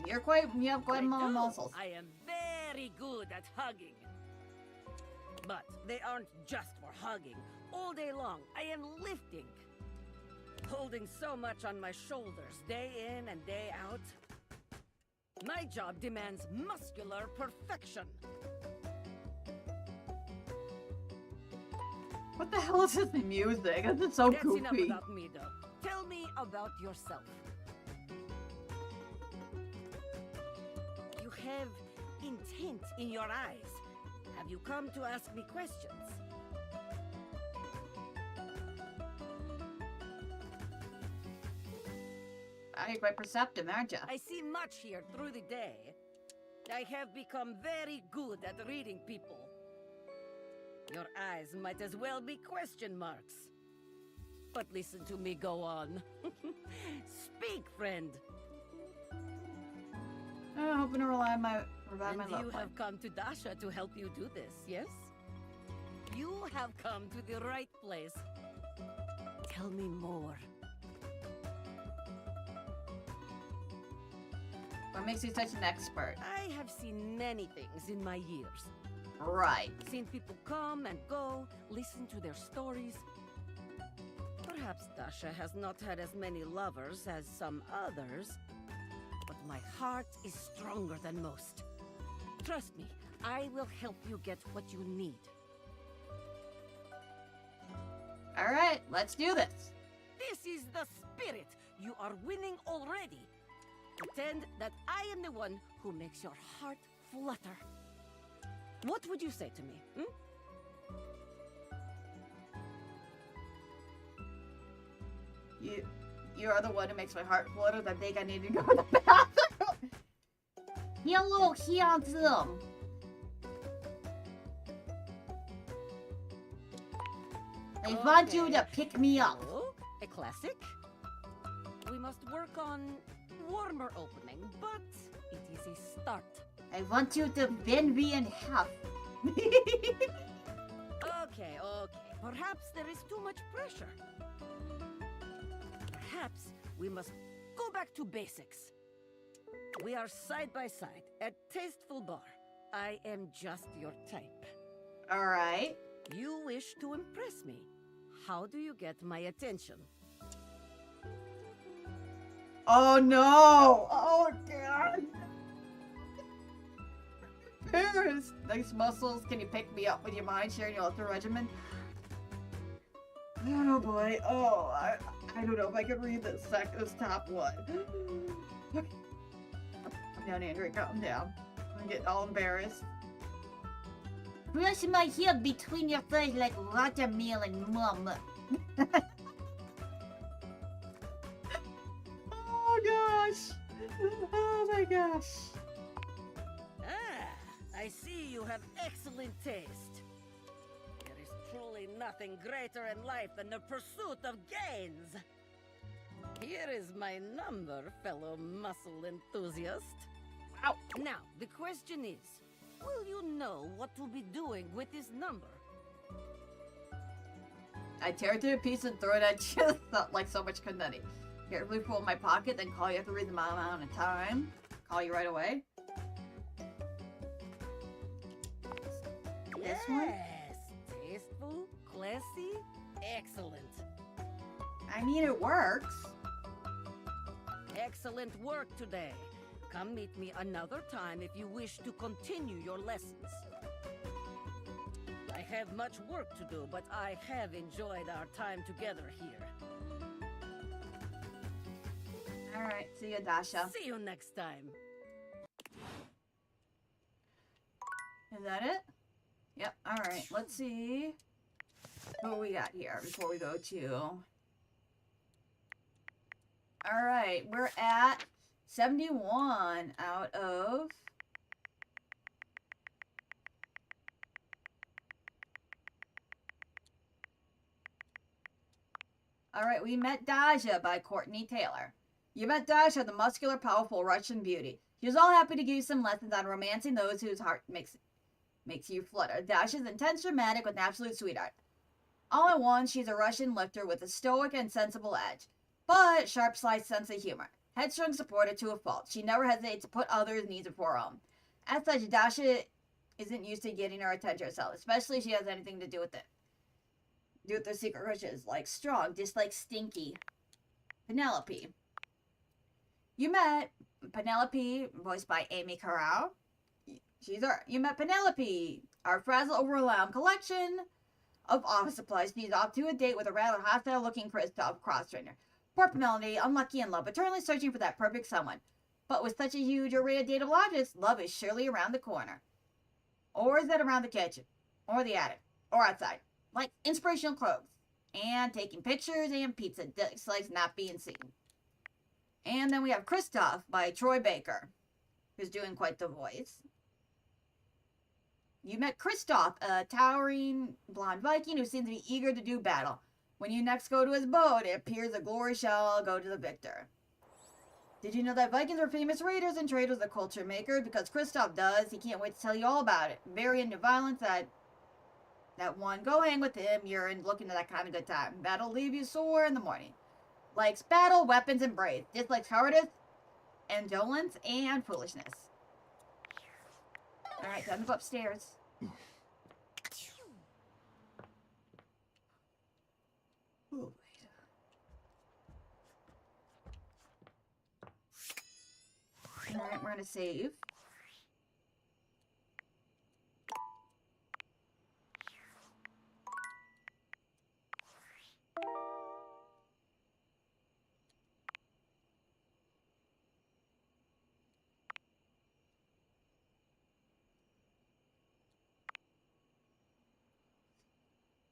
Speaker 1: You have quite
Speaker 12: I
Speaker 1: more
Speaker 12: do.
Speaker 1: muscles.
Speaker 12: I am very good at hugging. But they aren't just for hugging. All day long, I am lifting. Holding so much on my shoulders, day in and day out. My job demands muscular perfection.
Speaker 1: What the hell is this music? This is so
Speaker 12: That's enough
Speaker 1: goofy.
Speaker 12: about me, though. Tell me about yourself. You have intent in your eyes. Have you come to ask me questions?
Speaker 1: You're quite perceptive, aren't you?
Speaker 12: I see much here through the day. I have become very good at reading people. Your eyes might as well be question marks. But listen to me go on. Speak, friend.
Speaker 1: I'm hoping to revive my
Speaker 12: And
Speaker 1: loved
Speaker 12: you
Speaker 1: one.
Speaker 12: have come to Dasha to help you do this, yes? You have come to the right place. Tell me more.
Speaker 1: What makes you such an expert?
Speaker 12: I have seen many things in my years.
Speaker 1: Right.
Speaker 12: Seen people come and go, listen to their stories. Perhaps Dasha has not had as many lovers as some others, but my heart is stronger than most. Trust me, I will help you get what you need.
Speaker 1: All right, let's do this.
Speaker 12: This is the spirit. You are winning already. Pretend that I am the one who makes your heart flutter. What would you say to me?
Speaker 1: You are the one who makes my heart flutter. I think I need to go to the bathroom. Hello, handsome. I want you to pick me up.
Speaker 12: Oh, a classic. We must work on warmer opening, but it is a start.
Speaker 1: I want you to bend me in half.
Speaker 12: Okay. Perhaps there is too much pressure. Perhaps we must go back to basics. We are side by side at Tasteful Bar. I am just your type.
Speaker 1: All right.
Speaker 12: You wish to impress me. How do you get my attention?
Speaker 1: Oh no! Oh god! Paris! Nice muscles. Can you pick me up with your mind sharing your ultra regimen? Oh boy. Oh, I don't know if I can read this top one. Okay. Calm down, Andrew. Calm down. I'm getting all embarrassed. Brush my hair between your thighs like watermelon, mom. Oh gosh! Oh my gosh!
Speaker 12: I see you have excellent taste. There is truly nothing greater in life than the pursuit of gains. Here is my number, fellow muscle enthusiast.
Speaker 1: Ow.
Speaker 12: Now, the question is, will you know what to be doing with this number?
Speaker 1: I tear it to a piece and throw it at you like so much confetti. Carefully pull in my pocket, then call you after read the amount of time. Call you right away. This one?
Speaker 12: Yes, tasteful, classy, excellent.
Speaker 1: I mean, it works.
Speaker 12: Excellent work today. Come meet me another time if you wish to continue your lessons. I have much work to do, but I have enjoyed our time together here.
Speaker 1: Alright, see you, Dasha.
Speaker 12: See you next time.
Speaker 1: Is that it? Yep, alright, let's see what we got here before we go to... Alright, we're at 71 out of... Alright, we met Dasha by Courtney Taylor. You met Dasha, the muscular, powerful Russian beauty. She was all happy to give you some lessons on romancing those whose heart makes you flutter. Dasha's intense, dramatic, with an absolute sweetheart. All at once, she's a Russian lifter with a stoic and sensible edge, but sharp, sly sense of humor. Headstrong supporter to a fault. She never hesitates to put others' needs before her own. As such, Dasha isn't used to getting her attention herself, especially if she has anything to do with it. Do with their secret wishes, like strong, dislike stinky. Penelope. You met Penelope, voiced by Amy Carrao. You met Penelope, our frazzled, overwhelmed collection of office supplies. She's off to a date with a rather hostile-looking Kristoff cross-trainer. Poor Penelope, unlucky in love, eternally searching for that perfect someone. But with such a huge array of dateable objects, love is surely around the corner. Or is it around the kitchen? Or the attic? Or outside? Like inspirational clothes. And taking pictures and pizza dislikes not being seen. And then we have Kristoff by Troy Baker, who's doing quite the voice. You met Kristoff, a towering blonde Viking who seems to be eager to do battle. When you next go to his boat, it appears the glory shall go to the victor. Did you know that Vikings are famous raiders and traders of culture makers? Because Kristoff does. He can't wait to tell you all about it. Very into violence, that one. Go hang with him. You're looking at that kind of good time. That'll leave you sore in the morning. Likes battle, weapons, and brave. Dislikes cowardice, indolence, and foolishness. Alright, time to go upstairs. Oh, alright, we're gonna save.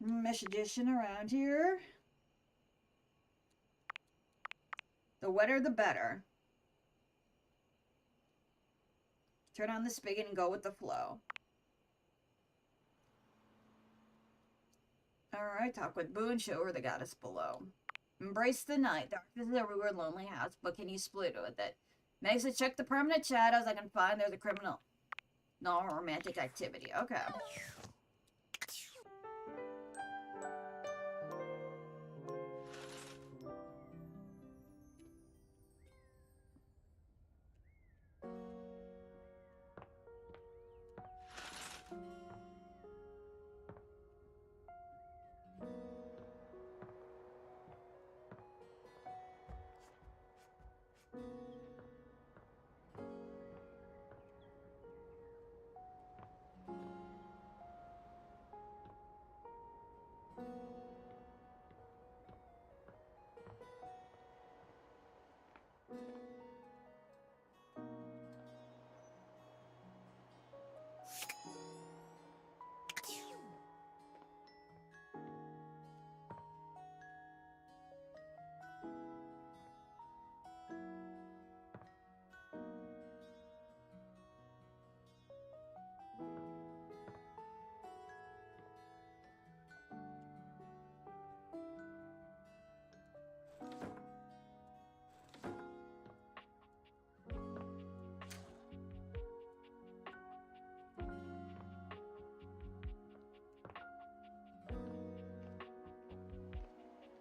Speaker 1: Mesh edition around here. The wetter the better. Turn on the spigot and go with the flow. Alright, talk with Boo and show her the goddess below. Embrace the night. Darkness is everywhere, lonely house, but can you split with it? Makes it check the permanent shadows I can find. There's a criminal. No romantic activity. Okay.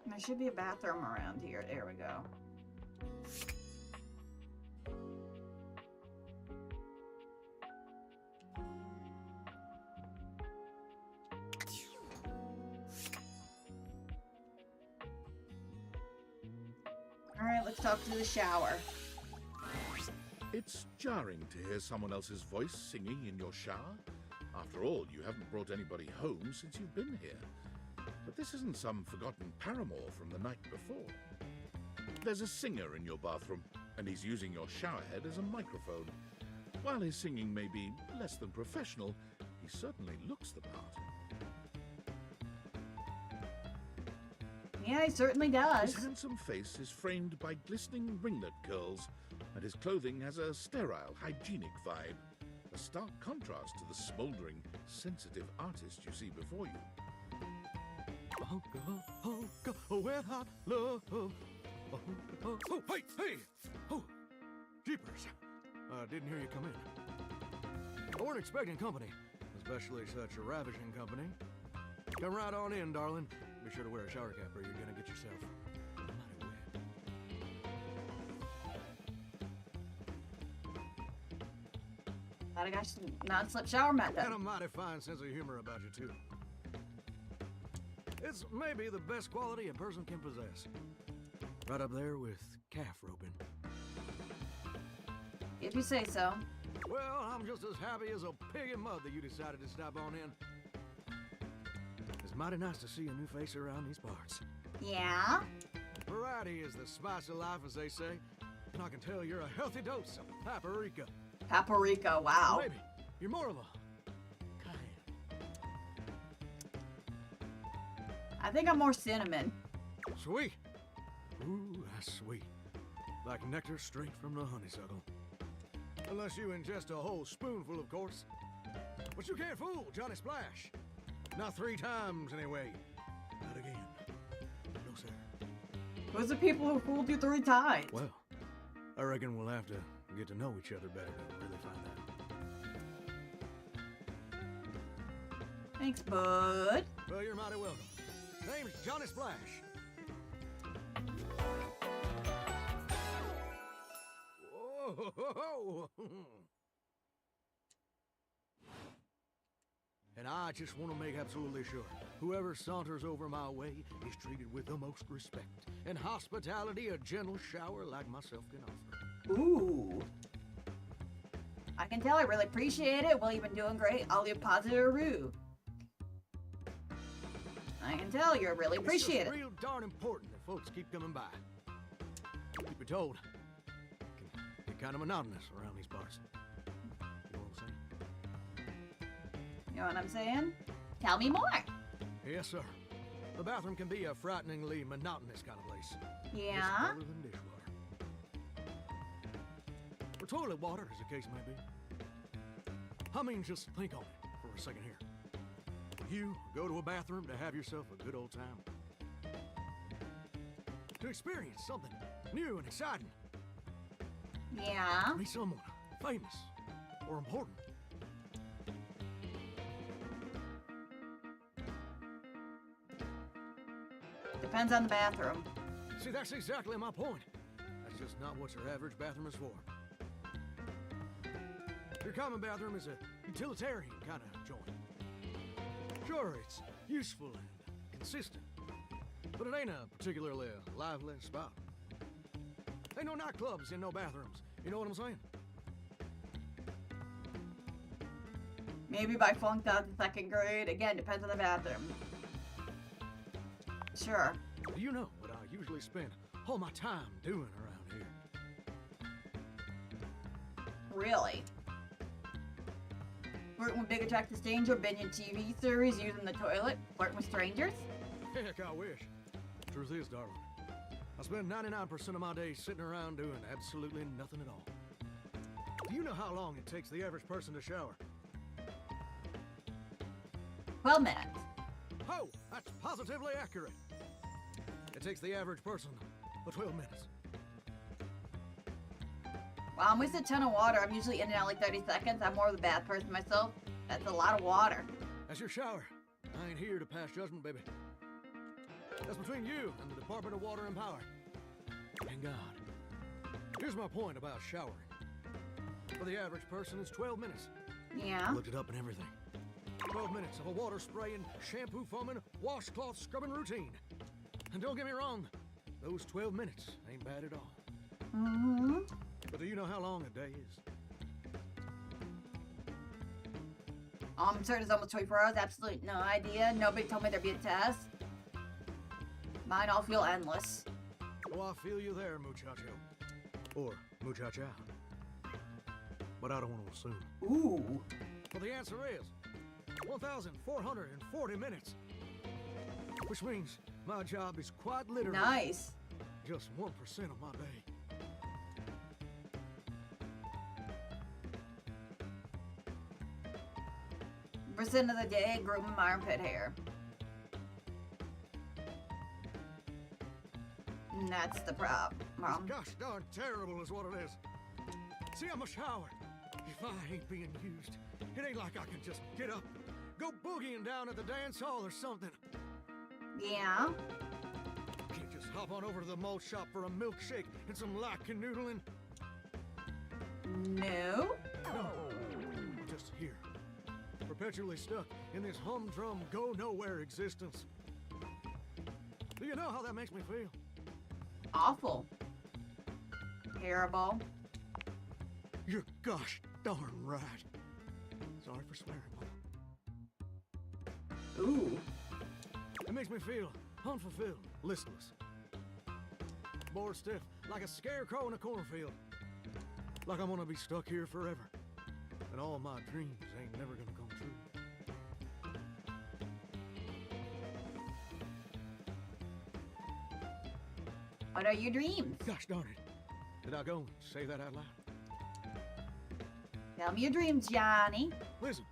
Speaker 1: There should be a bathroom around here. There we go. Alright, let's talk to the shower.
Speaker 2: It's jarring to hear someone else's voice singing in your shower. After all, you haven't brought anybody home since you've been here. But this isn't some forgotten paramour from the night before. There's a singer in your bathroom, and he's using your showerhead as a microphone. While his singing may be less than professional, he certainly looks the part.
Speaker 1: Yeah, he certainly does.
Speaker 2: His handsome face is framed by glistening ringlet curls, and his clothing has a sterile, hygienic vibe. A stark contrast to the smouldering, sensitive artist you see before you.
Speaker 13: Wet hot love. Oh, wait, hey! Oh, jeepers. Didn't hear you come in. I weren't expecting company, especially such a ravishing company. Come right on in, darling. Be sure to wear a shower cap or you're gonna get yourself mighty wet.
Speaker 1: Glad I got some non-slip shower method.
Speaker 13: And a mighty fine sense of humor about you, too. It's maybe the best quality a person can possess. Right up there with calf roping.
Speaker 1: If you say so.
Speaker 13: Well, I'm just as happy as a pig in mud that you decided to stop on in. It's mighty nice to see a new face around these parts.
Speaker 1: Yeah?
Speaker 13: Variety is the spice of life, as they say. And I can tell you're a healthy dose of paprika.
Speaker 1: Paprika, wow.
Speaker 13: Maybe you're more of a
Speaker 1: I think I'm more cinnamon.
Speaker 13: sweet. Ooh, that's sweet. Like nectar straight from the honeysuckle. Unless you ingest a whole spoonful, of course. But you can't fool Johnny Splash. Not 3 times, anyway. Not again. No, sir.
Speaker 1: Who's the people who fooled you 3 times?
Speaker 13: Well, I reckon we'll have to get to know each other better to really find out.
Speaker 1: Thanks, bud.
Speaker 13: Well, you're mighty welcome. Name's Johnny Splash. Whoa! And I just want to make absolutely sure whoever saunters over my way is treated with the most respect and hospitality a gentle shower like myself can offer.
Speaker 1: Ooh. I can tell I really appreciate it. Well, you've been doing great. I'll leave a positive review. I can tell you really appreciate
Speaker 13: It's
Speaker 1: it.
Speaker 13: real darn important that folks keep coming by. Truth be told, it can get kind of monotonous around these parts. You know what I'm saying?
Speaker 1: You know what I'm saying? Tell me more.
Speaker 13: Yes, sir. The bathroom can be a frighteningly monotonous kind of place.
Speaker 1: Yeah?
Speaker 13: It's colder than dishwater. Or toilet water, as the case may be. I mean, just think on it for a second here. You go to a bathroom to have yourself a good old time. To experience something new and exciting.
Speaker 1: Yeah?
Speaker 13: Meet someone famous or important.
Speaker 1: Depends on the bathroom.
Speaker 13: See, that's exactly my point. That's just not what your average bathroom is for. Your common bathroom is a utilitarian kind of joint. Sure, it's useful and consistent, but it ain't a particularly lively spot. Ain't no nightclubs in no bathrooms. You know what I'm saying?
Speaker 1: Maybe if I flunked out in 2nd grade. Again, depends on the bathroom. Sure.
Speaker 13: Do you know what I usually spend all my time doing around here?
Speaker 1: Really? Flirting with Big Attractive Stranger, binging TV series, using the toilet, flirting with strangers?
Speaker 13: Heck, I wish. Truth is, darling, I spend 99% of my day sitting around doing absolutely nothing at all. Do you know how long it takes the average person to shower?
Speaker 1: 12 minutes.
Speaker 13: Oh, that's positively accurate. It takes the average person 12 minutes.
Speaker 1: Wow, I'm wasting a ton of water. I'm usually in and out like 30 seconds. I'm more of the bath person myself. That's a lot of water.
Speaker 13: That's your shower. I ain't here to pass judgment, baby. That's between you and the Department of Water and Power. And God. Here's my point about showering. For the average person, it's 12 minutes.
Speaker 1: Yeah?
Speaker 13: I looked it up and everything. 12 minutes of a water spraying, shampoo foaming, washcloth scrubbing routine. And don't get me wrong, those 12 minutes ain't bad at all.
Speaker 1: Mm-hmm.
Speaker 13: But do you know how long a day is?
Speaker 1: I'm certain it's almost 24 hours. Absolutely no idea. Nobody told me there'd be a test. Mine all feel endless.
Speaker 13: Oh, I feel you there, muchacho. Or muchacha. But I don't want to assume.
Speaker 1: Ooh.
Speaker 13: Well, the answer is 1,440 minutes. Which means my job is quite literally
Speaker 1: Nice.
Speaker 13: just 1% of my day.
Speaker 1: Percent of the day grooming my armpit hair. And that's the problem.
Speaker 13: It's gosh darn terrible is what it is. See, I'm a shower. If I ain't being used, it ain't like I can just get up, go boogieing down at the dance hall or something.
Speaker 1: Yeah?
Speaker 13: Can't just hop on over to the malt shop for a milkshake and some light canoodling.
Speaker 1: No?
Speaker 13: No. just here, perpetually stuck in this humdrum, go-nowhere existence. Do you know how that makes me feel?
Speaker 1: Awful. Terrible.
Speaker 13: You're gosh darn right. Sorry for swearing, Mama.
Speaker 1: Ooh.
Speaker 13: It makes me feel unfulfilled, listless. Bored stiff, like a scarecrow in a cornfield. Like I'm gonna be stuck here forever. And all my dreams ain't never gonna come true.
Speaker 1: What are your dreams?
Speaker 13: Gosh darn it. Did I go and say that out loud?
Speaker 1: Tell me your dreams, Johnny.
Speaker 13: Listen,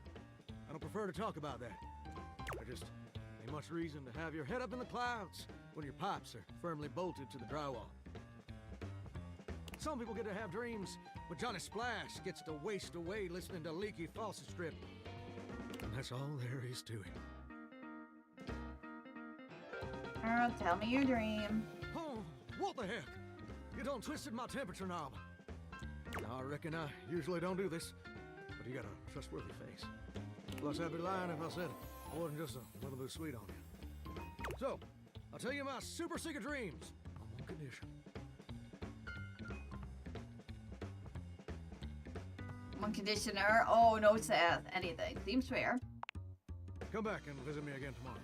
Speaker 13: I don't prefer to talk about that. There just ain't much reason to have your head up in the clouds when your pipes are firmly bolted to the drywall. Some people get to have dreams, but Johnny Splash gets to waste away listening to leaky faucet strip. And that's all there is to it.
Speaker 1: Oh, tell me your dream.
Speaker 13: Oh, what the heck? You done twisted my temperature knob. I reckon I usually don't do this, but you got a trustworthy face. Plus, I'd be lying if I said I wasn't just a little bit sweet on you. So, I'll tell you my super secret dreams on one condition.
Speaker 1: One conditioner. Oh, no Seth. Anything. Seems fair.
Speaker 13: Come back and visit me again tomorrow.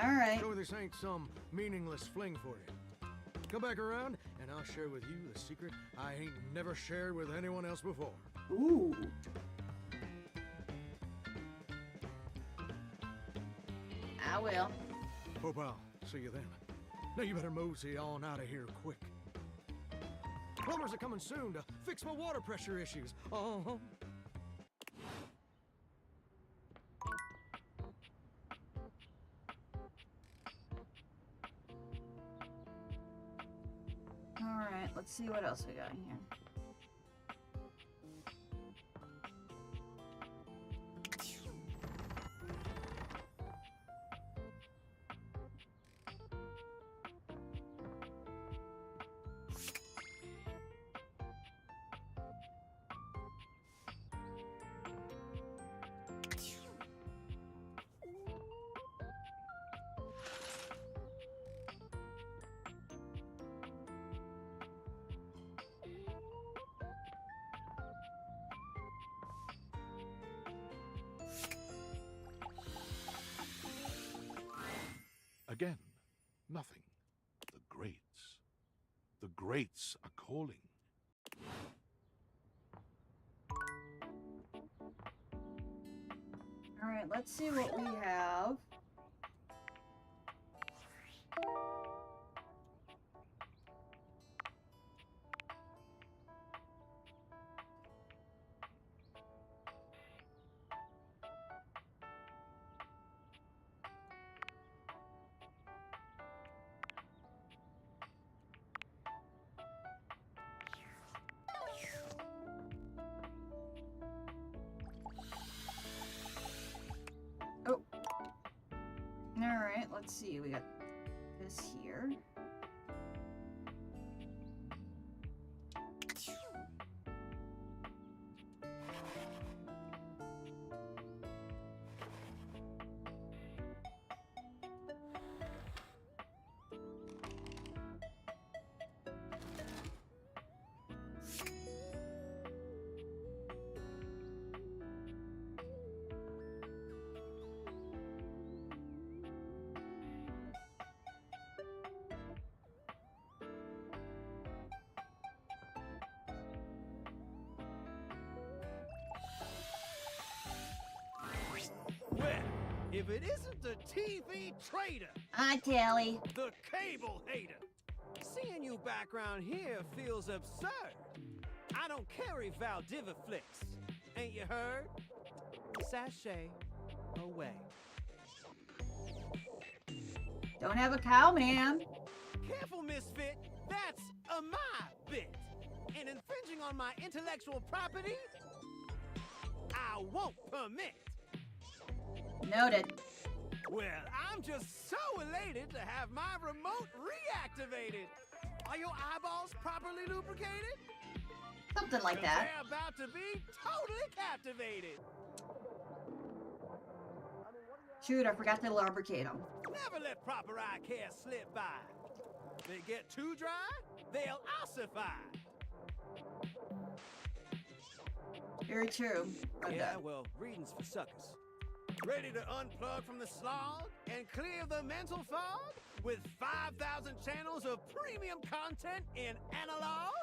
Speaker 1: All right.
Speaker 13: Show me this ain't some meaningless fling for you. Come back around, and I'll share with you the secret I ain't never shared with anyone else before.
Speaker 1: Ooh. I will.
Speaker 13: Hope I'll see you then. Now you better mosey on out of here quick. Plumbers are coming soon to fix my water pressure issues. Uh-huh.
Speaker 1: Alright, let's see what else we got here.
Speaker 2: Again, nothing. The greats. The greats are calling.
Speaker 1: Alright, let's see what we have. Oh. Alright, let's see. We got this here.
Speaker 10: Well, if it isn't the TV trader,
Speaker 1: Hi, Tally.
Speaker 10: the cable hater. Seeing you back around here feels absurd. I don't carry Valdiviflix. Ain't you heard? Sashay away.
Speaker 1: Don't have a cow, man.
Speaker 10: Careful, misfit. That's a my bit. And infringing on my intellectual property, I won't permit.
Speaker 1: Noted.
Speaker 10: Well, I'm just so elated to have my remote reactivated. Are your eyeballs properly lubricated?
Speaker 1: Something like that.
Speaker 10: They're about to be totally captivated.
Speaker 1: Shoot, I forgot to lubricate them.
Speaker 14: Never let proper eye care slip by. They get too dry, they'll ossify.
Speaker 1: Very true.
Speaker 14: Yeah, well, reading's for suckers. Ready to unplug from the slog and clear the mental fog with 5,000 channels of premium content in analog?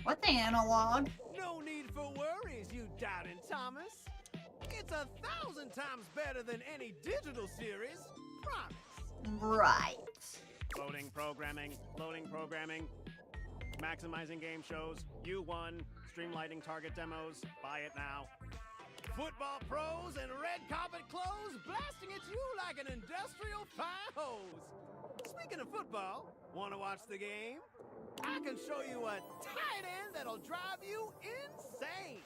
Speaker 1: What the analog?
Speaker 14: No need for worries, you doubting Thomas. It's 1,000 times better than any digital series. Promise.
Speaker 1: Right.
Speaker 14: Loading programming, maximizing game shows, U1, streamlining target demos, buy it now. Football pros and red carpet clothes blasting at you like an industrial fire hose. Speaking of football, want to watch the game? I can show you a tight end that'll drive you insane.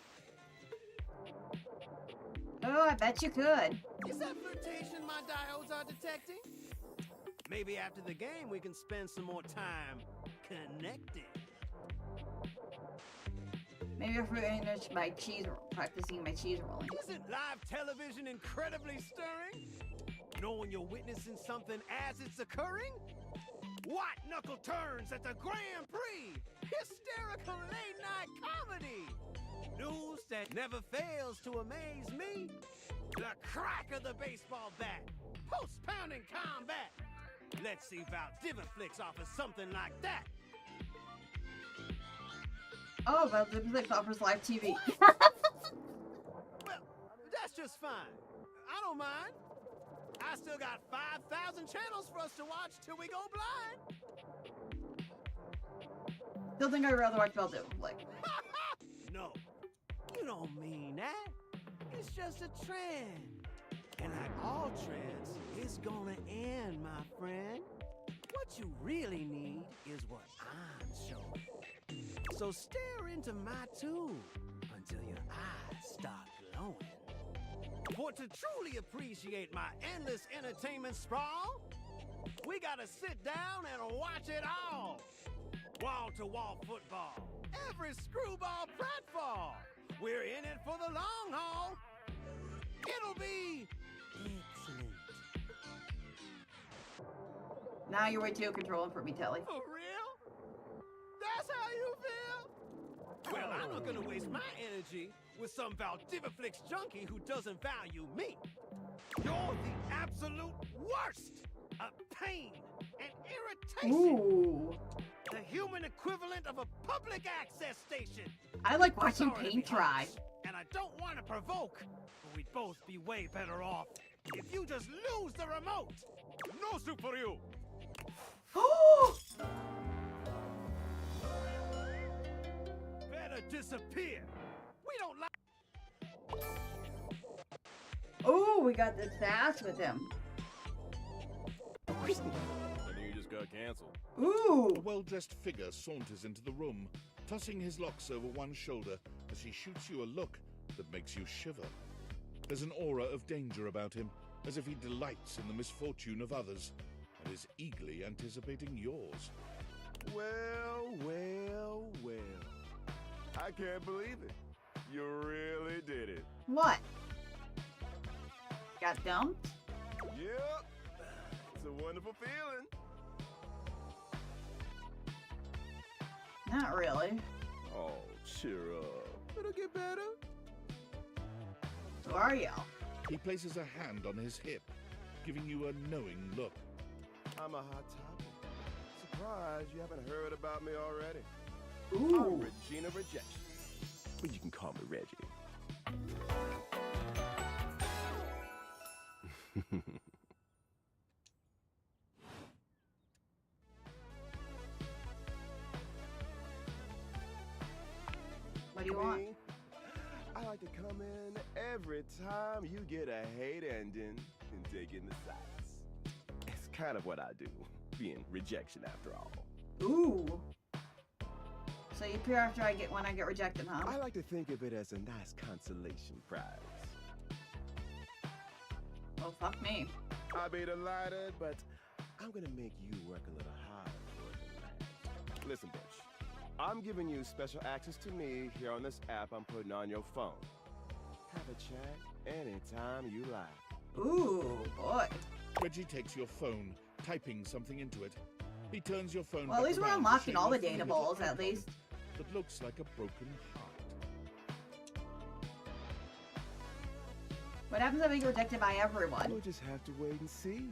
Speaker 1: Oh, I bet you could.
Speaker 14: Is that flirtation my diodes are detecting? Maybe after the game we can spend some more time connecting.
Speaker 1: Maybe if we're in practicing my cheese rolling.
Speaker 14: Isn't live television incredibly stirring? Knowing you're witnessing something as it's occurring? White knuckle turns at the Grand Prix! Hysterical late-night comedy! News that never fails to amaze me. The crack of the baseball bat. Post-pounding combat. Let's see if Diviflix offers something like that.
Speaker 1: Oh, well, Diviflix offers live TV.
Speaker 14: Well, that's just fine. I don't mind. I still got 5,000 channels for us to watch till we go blind.
Speaker 1: Still think I'd rather watch Diviflix.
Speaker 14: No, you don't mean that. It's just a trend. And like all trends, it's gonna end, my friend. What you really need is what I'm showing. So stare into my tube until your eyes start glowing. For to truly appreciate my endless entertainment sprawl, we gotta sit down and watch it all. Wall-to-wall football, every screwball pratfall. We're in it for the long haul. It'll be excellent.
Speaker 1: Now you're way too controlling for me, Telly.
Speaker 14: For real? That's how you feel? Well, I'm not gonna waste my energy with some Diviflix junkie who doesn't value me. You're the absolute worst! A pain and irritation!
Speaker 1: Ooh.
Speaker 14: The human equivalent of a public access station!
Speaker 1: I like watching
Speaker 14: Sorry to
Speaker 1: paint
Speaker 14: be
Speaker 1: dry.
Speaker 14: honest, and I don't want to provoke, but we'd both be way better off if you just lose the remote! No soup for you! Better disappear! We don't like...
Speaker 1: Oh, we got this fast with him.
Speaker 3: I think you just got canceled.
Speaker 1: Ooh.
Speaker 2: A well-dressed figure saunters into the room, tossing his locks over one shoulder as he shoots you a look that makes you shiver. There's an aura of danger about him, as if he delights in the misfortune of others, and is eagerly anticipating yours.
Speaker 11: Well, well, well. I can't believe it. You really did it.
Speaker 1: What? Got dumped?
Speaker 11: Yep. It's a wonderful feeling.
Speaker 1: Not really.
Speaker 11: Oh, cheer up. It'll get better.
Speaker 1: Who are y'all?
Speaker 2: He places a hand on his hip, giving you a knowing look.
Speaker 11: I'm a hot topic. Surprised you haven't heard about me already.
Speaker 1: Ooh.
Speaker 11: I'm Regina Rejection. But you can call me Reggie.
Speaker 1: What do you want?
Speaker 11: I like to come in every time you get a hate ending and dig in the sights. It's kind of what I do, being rejection after all.
Speaker 1: Ooh. So you appear after when I get rejected, huh?
Speaker 11: I like to think of it as a nice consolation prize.
Speaker 1: Well, fuck me.
Speaker 11: I'll be delighted, but I'm gonna make you work a little harder for it than that. Listen, bitch. I'm giving you special access to me here on this app I'm putting on your phone. Have a chat, anytime you like.
Speaker 1: Ooh, boy.
Speaker 2: Reggie takes your phone, typing something into it. He turns your phone
Speaker 1: Well, at
Speaker 2: back
Speaker 1: least we're
Speaker 2: around to
Speaker 1: unlocking
Speaker 2: show
Speaker 1: all
Speaker 2: you
Speaker 1: the
Speaker 2: a funny
Speaker 1: data
Speaker 2: little
Speaker 1: balls, at
Speaker 2: icon
Speaker 1: least.
Speaker 2: That looks like a broken heart.
Speaker 1: What happens if we get rejected by everyone?
Speaker 11: We'll just have to wait and see.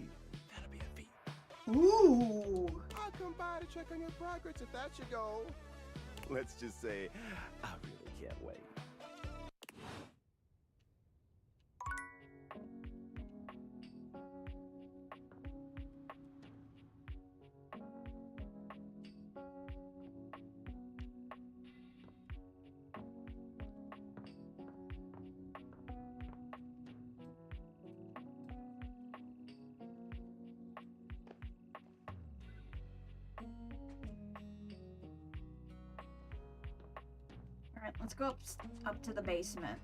Speaker 3: That'll be a feat.
Speaker 1: Ooh.
Speaker 11: I'll come by to check on your progress if that's your goal. Let's just say, I really can't wait.
Speaker 1: Alright, let's go up to the basement.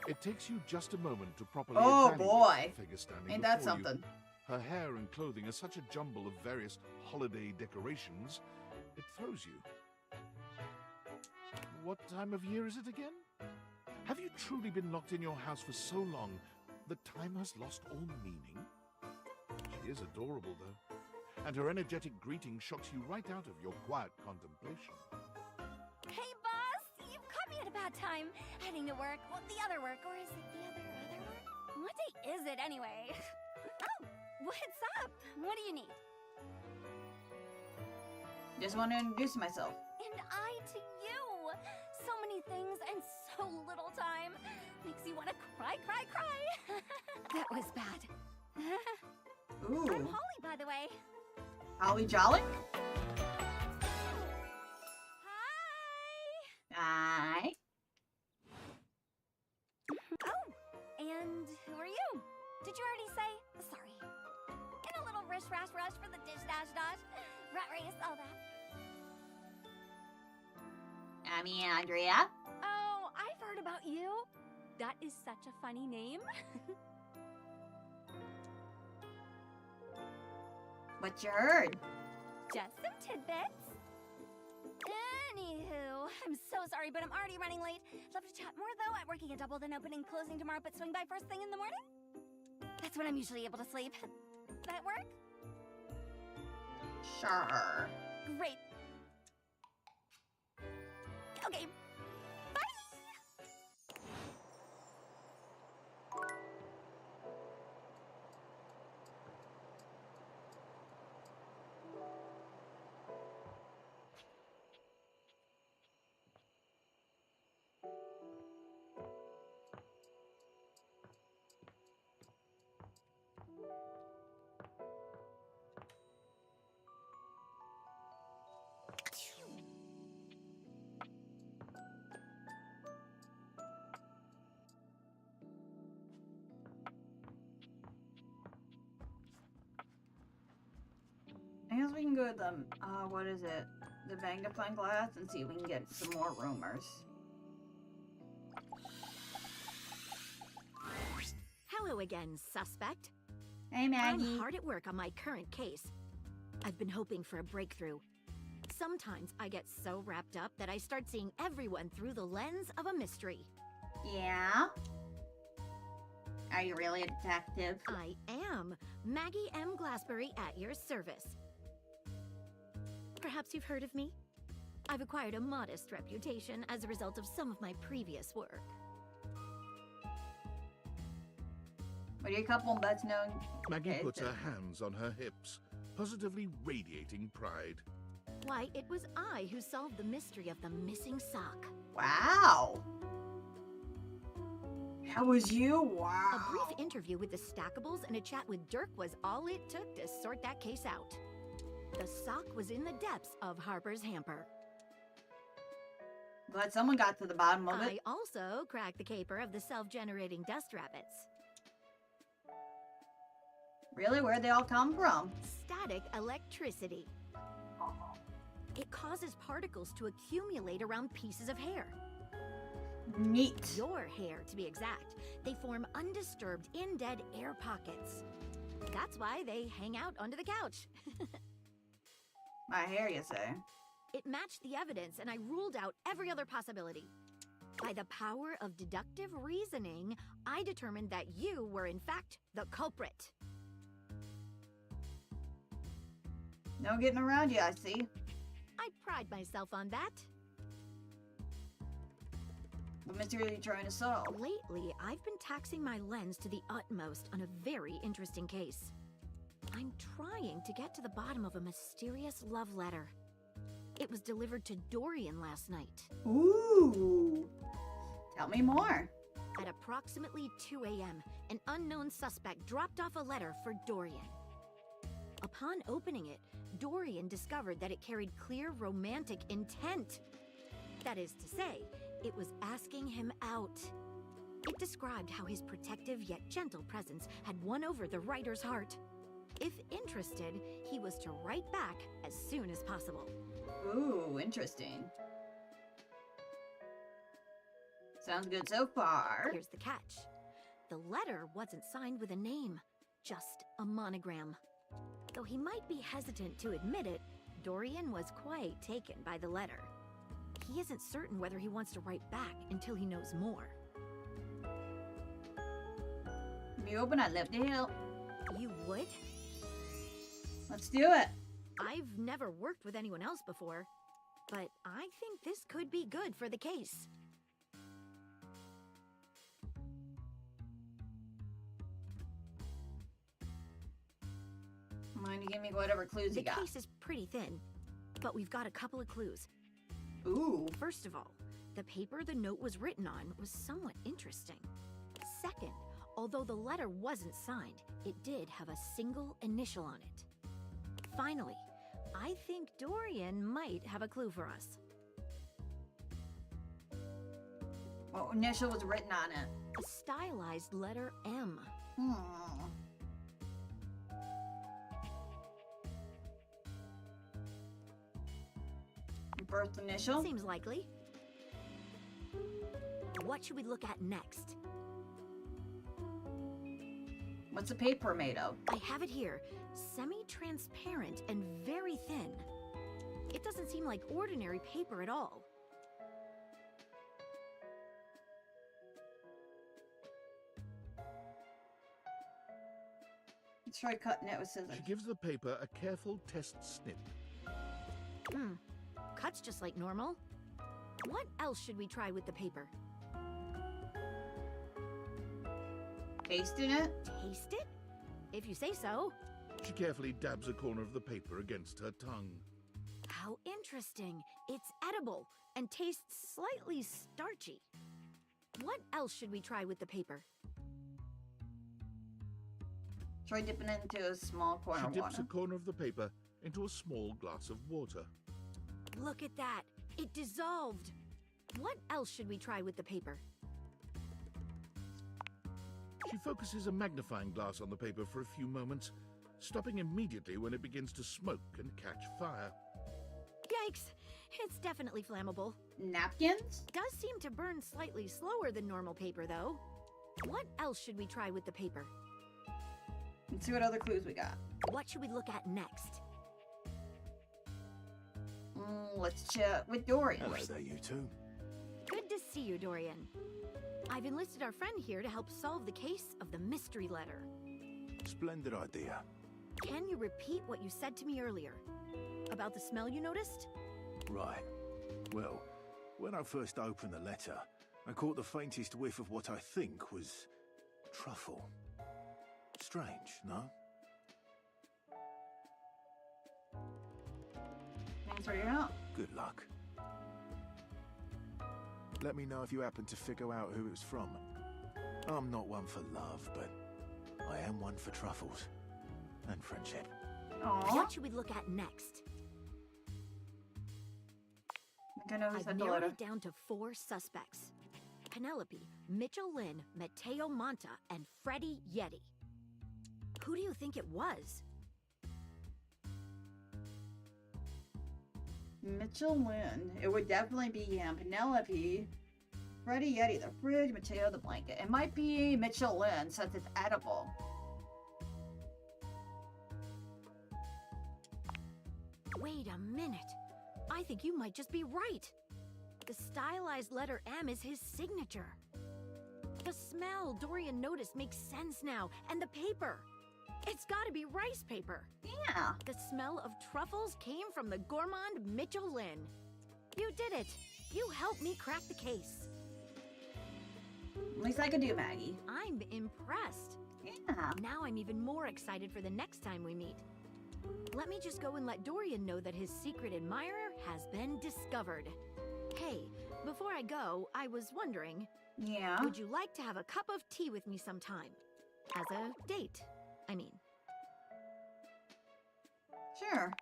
Speaker 2: It takes you just a moment to properly
Speaker 1: Oh,
Speaker 2: evaluate
Speaker 1: boy.
Speaker 2: the figure standing
Speaker 1: Ain't that
Speaker 2: before you.
Speaker 1: something?
Speaker 2: Her hair and clothing are such a jumble of various holiday decorations, it throws you. What time of year is it again? Have you truly been locked in your house for so long that time has lost all meaning? She is adorable, though, and her energetic greeting shocks you right out of your quiet contemplation.
Speaker 7: Hey, boss! You've caught me at a bad time. Heading to work. Well, the other work. Or is it the other work? What day is it, anyway? Oh, what's up? What do you need?
Speaker 1: Just want to introduce myself.
Speaker 7: And I to you! So many things and so little time. Makes you want to cry, cry, cry. That was bad.
Speaker 1: Ooh.
Speaker 7: I'm Holly, by the way.
Speaker 1: Holly Jolly?
Speaker 7: Hi!
Speaker 1: Hi.
Speaker 7: Oh, and who are you? Did you already say? Sorry. In a little rush for the dish dash dash. Rat race, all that.
Speaker 1: I'm Andrea.
Speaker 7: Oh, I've heard about you. That is such a funny name.
Speaker 1: What you heard?
Speaker 7: Just some tidbits. Anywho, I'm so sorry, but I'm already running late. Love to chat more, though. I'm working a double, then opening, closing tomorrow, but swing by first thing in the morning. That's when I'm usually able to sleep. That work?
Speaker 1: Sure.
Speaker 7: Great. Okay. Bye!
Speaker 1: I guess we can go to the, what is it? The magnifying glass and see if we can get some more rumors.
Speaker 15: Hello again, suspect.
Speaker 1: Hey, Maggie.
Speaker 15: I'm hard at work on my current case. I've been hoping for a breakthrough. Sometimes I get so wrapped up that I start seeing everyone through the lens of a mystery.
Speaker 1: Yeah? Are you really a detective?
Speaker 15: I am. Maggie M. Glassbury at your service. Perhaps you've heard of me? I've acquired a modest reputation as a result of some of my previous work.
Speaker 1: What are you a couple best known?
Speaker 2: Maggie
Speaker 1: Okay,
Speaker 2: puts
Speaker 1: so-
Speaker 2: her hands on her hips, positively radiating pride.
Speaker 15: Why, it was I who solved the mystery of the missing sock.
Speaker 1: Wow. That was you? Wow.
Speaker 15: A brief interview with the Stackables and a chat with Dirk was all it took to sort that case out. The sock was in the depths of Harper's hamper.
Speaker 1: Glad someone got to the bottom of
Speaker 15: I
Speaker 1: it.
Speaker 15: also cracked the caper of the self-generating dust rabbits.
Speaker 1: Really? Where'd they all come from?
Speaker 15: Static electricity. It causes particles to accumulate around pieces of hair.
Speaker 1: Neat.
Speaker 15: Your hair, to be exact. They form undisturbed, indead air pockets. That's why they hang out under the couch.
Speaker 1: My hair, you say?
Speaker 15: It matched the evidence, and I ruled out every other possibility. By the power of deductive reasoning, I determined that you were, in fact, the culprit.
Speaker 1: No getting around you, I see.
Speaker 15: I pride myself on that.
Speaker 1: What mystery are you trying to solve?
Speaker 15: Lately, I've been taxing my lens to the utmost on a very interesting case. I'm trying to get to the bottom of a mysterious love letter. It was delivered to Dorian last night.
Speaker 1: Ooh. Tell me more.
Speaker 15: At approximately 2 a.m., an unknown suspect dropped off a letter for Dorian. Upon opening it, Dorian discovered that it carried clear romantic intent. That is to say, it was asking him out. It described how his protective yet gentle presence had won over the writer's heart. If interested, he was to write back as soon as possible.
Speaker 1: Ooh, interesting. Sounds good so far.
Speaker 15: Here's the catch. The letter wasn't signed with a name, just a monogram. Though he might be hesitant to admit it, Dorian was quite taken by the letter. He isn't certain whether he wants to write back until he knows more.
Speaker 1: If you open, I'd love to help.
Speaker 15: You would?
Speaker 1: Let's do it.
Speaker 15: I've never worked with anyone else before, but I think this could be good for the case.
Speaker 1: Mind you give me whatever clues you got.
Speaker 15: The case is pretty thin, but we've got a couple of clues.
Speaker 1: Ooh.
Speaker 15: First of all, the paper the note was written on was somewhat interesting. Second, although the letter wasn't signed, it did have a single initial on it. Finally, I think Dorian might have a clue for us.
Speaker 1: What initial was written on it?
Speaker 15: A stylized letter M.
Speaker 1: Birth initial?
Speaker 15: Seems likely. What should we look at next?
Speaker 1: What's the paper made of?
Speaker 15: I have it here. Semi-transparent and very thin. It doesn't seem like ordinary paper at all.
Speaker 1: Let's try cutting it with scissors.
Speaker 2: She gives the paper a careful test snip.
Speaker 15: Cuts just like normal. What else should we try with the paper?
Speaker 1: Tasting it?
Speaker 15: Taste it? If you say so.
Speaker 2: She carefully dabs a corner of the paper against her tongue.
Speaker 15: How interesting. It's edible and tastes slightly starchy. What else should we try with the paper?
Speaker 1: Try dipping it into a small corner
Speaker 2: She
Speaker 1: of
Speaker 2: dips
Speaker 1: water.
Speaker 2: a corner of the paper into a small glass of water.
Speaker 15: Look at that. It dissolved. What else should we try with the paper?
Speaker 2: She focuses a magnifying glass on the paper for a few moments, stopping immediately when it begins to smoke and catch fire.
Speaker 15: Yikes. It's definitely flammable.
Speaker 1: Napkins?
Speaker 15: Does seem to burn slightly slower than normal paper, though. What else should we try with the paper?
Speaker 1: Let's see what other clues we got.
Speaker 15: What should we look at next?
Speaker 1: Let's chat with Dorian.
Speaker 11: Hello there, you two.
Speaker 15: Good to see you, Dorian. I've enlisted our friend here to help solve the case of the mystery letter.
Speaker 11: Splendid idea.
Speaker 15: Can you repeat what you said to me earlier? About the smell you noticed?
Speaker 11: Right. Well, when I first opened the letter, I caught the faintest whiff of what I think was truffle. Strange, no?
Speaker 1: Thanks for your help.
Speaker 11: Good luck. Let me know if you happen to figure out who it was from. I'm not one for love, but I am one for truffles and friendship.
Speaker 1: Aww.
Speaker 15: What should we look at next?
Speaker 1: I think I know who
Speaker 15: I've
Speaker 1: sent the
Speaker 15: narrowed
Speaker 1: letter.
Speaker 15: it down to 4 suspects. Penelope, Mitchell Lynn, Mateo Monta, and Freddie Yeti. Who do you think it was?
Speaker 1: Mitchell Lynn. It would definitely be him. Penelope. Freddy Yeti, the fridge, Mateo, the blanket. It might be Mitchell Lynn since it's edible.
Speaker 15: Wait a minute. I think you might just be right. The stylized letter M is his signature. The smell Dorian noticed makes sense now, and the paper. It's gotta be rice paper.
Speaker 1: Yeah.
Speaker 15: The smell of truffles came from the gourmand Mitchell Lynn. You did it. You helped me crack the case.
Speaker 1: At least I could do, Maggie.
Speaker 15: I'm impressed.
Speaker 1: Yeah.
Speaker 15: Now I'm even more excited for the next time we meet. Let me just go and let Dorian know that his secret admirer has been discovered. Hey, before I go, I was wondering...
Speaker 1: Yeah?
Speaker 15: Would you like to have a cup of tea with me sometime? As a date, I mean.
Speaker 1: Sure.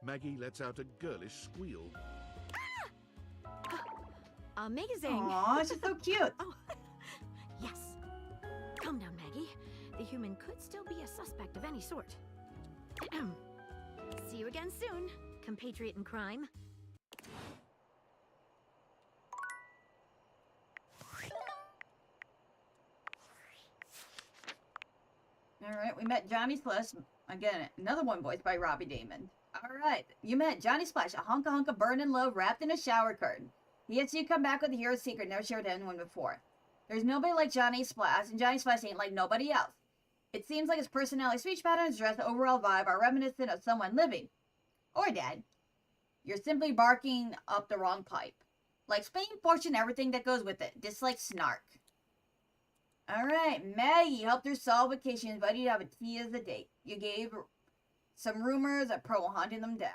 Speaker 2: Maggie lets out a girlish squeal.
Speaker 15: Amazing!
Speaker 1: Aw, she's so cute!
Speaker 15: Oh, yes. Calm down, Maggie. The human could still be a suspect of any sort. See you again soon, compatriot in crime.
Speaker 1: Alright, we met Johnny Splash. Again, another one voiced by Robbie Damon. Alright, you met Johnny Splash, a hunka burning love wrapped in a shower curtain. He gets you come back with a hero's secret never shared to anyone before. There's nobody like Johnny Splash, and Johnny Splash ain't like nobody else. It seems like his personality, speech patterns, dress, and overall vibe are reminiscent of someone living. Or dead. You're simply barking up the wrong pipe. Like Spain, fortune, everything that goes with it. Dislike snark. Alright, Maggie helped her solve a case. She invited you to have a tea as a date. You gave some rumors that Pro hunting them down.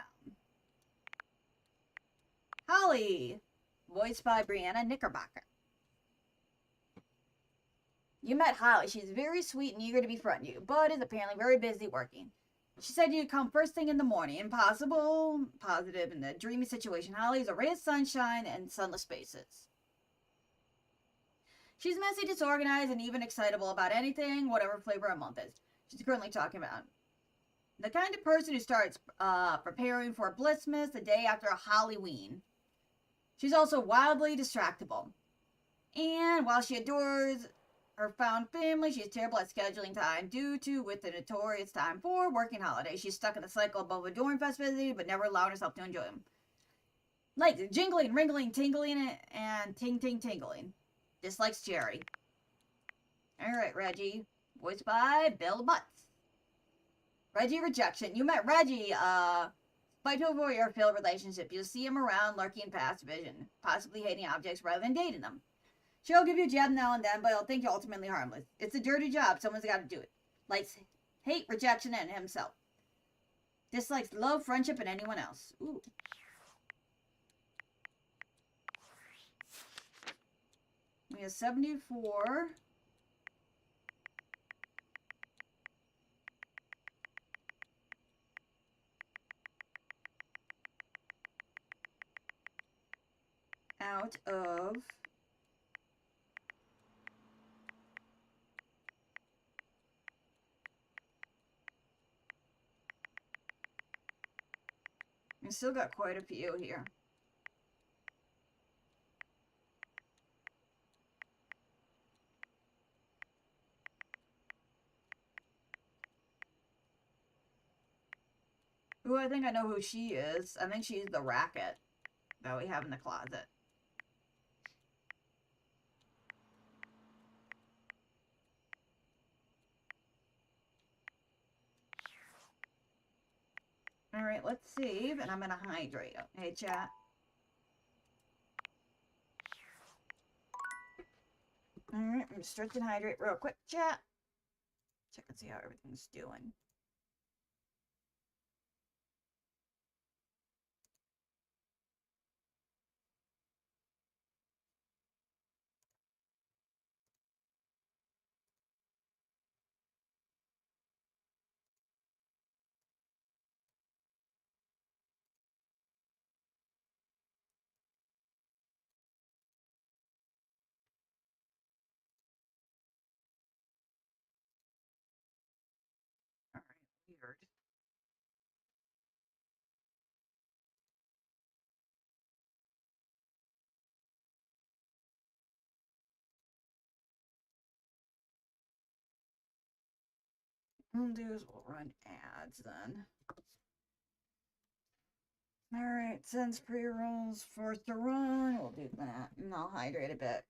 Speaker 1: Holly, voiced by Brianna Knickerbocker. You met Holly. She's very sweet and eager to befriend you, but is apparently very busy working. She said you'd come first thing in the morning. Impossible, positive, in the dreamy situation. Holly is a ray of sunshine and sunless spaces. She's messy, disorganized, and even excitable about anything, whatever flavor a month is. She's currently talking about. The kind of person who starts preparing for Blissmas the day after a Halloween. She's also wildly distractible. And while she adores her found family, she's terrible at scheduling time due to with the notorious time for working holidays. She's stuck in the cycle of both adoring festivity but never allowing herself to enjoy them. Like jingling, ringling, tingling, and ting-ting-tingling. Dislikes Jerry. Alright, Reggie. Voiced by Bill Butts. Reggie rejection. You met Reggie, fight over your failed relationship. You'll see him around, lurking past vision, possibly hating objects rather than dating them. She'll give you a jab now and then, but he'll think you're ultimately harmless. It's a dirty job. Someone's got to do it. Likes hate, rejection, and himself. Dislikes love, friendship, and anyone else. Ooh. We have 74. Out of... We still got quite a few here. Ooh, I think I know who she is. I think she's the racket that we have in the closet. Alright, let's save, and I'm gonna hydrate. Hey, chat. Alright, I'm gonna stretch and hydrate real quick, chat. Check and see how everything's doing. What we'll do is we'll run ads then. Alright, since pre-roll's forced to run, we'll do that. And I'll hydrate a bit.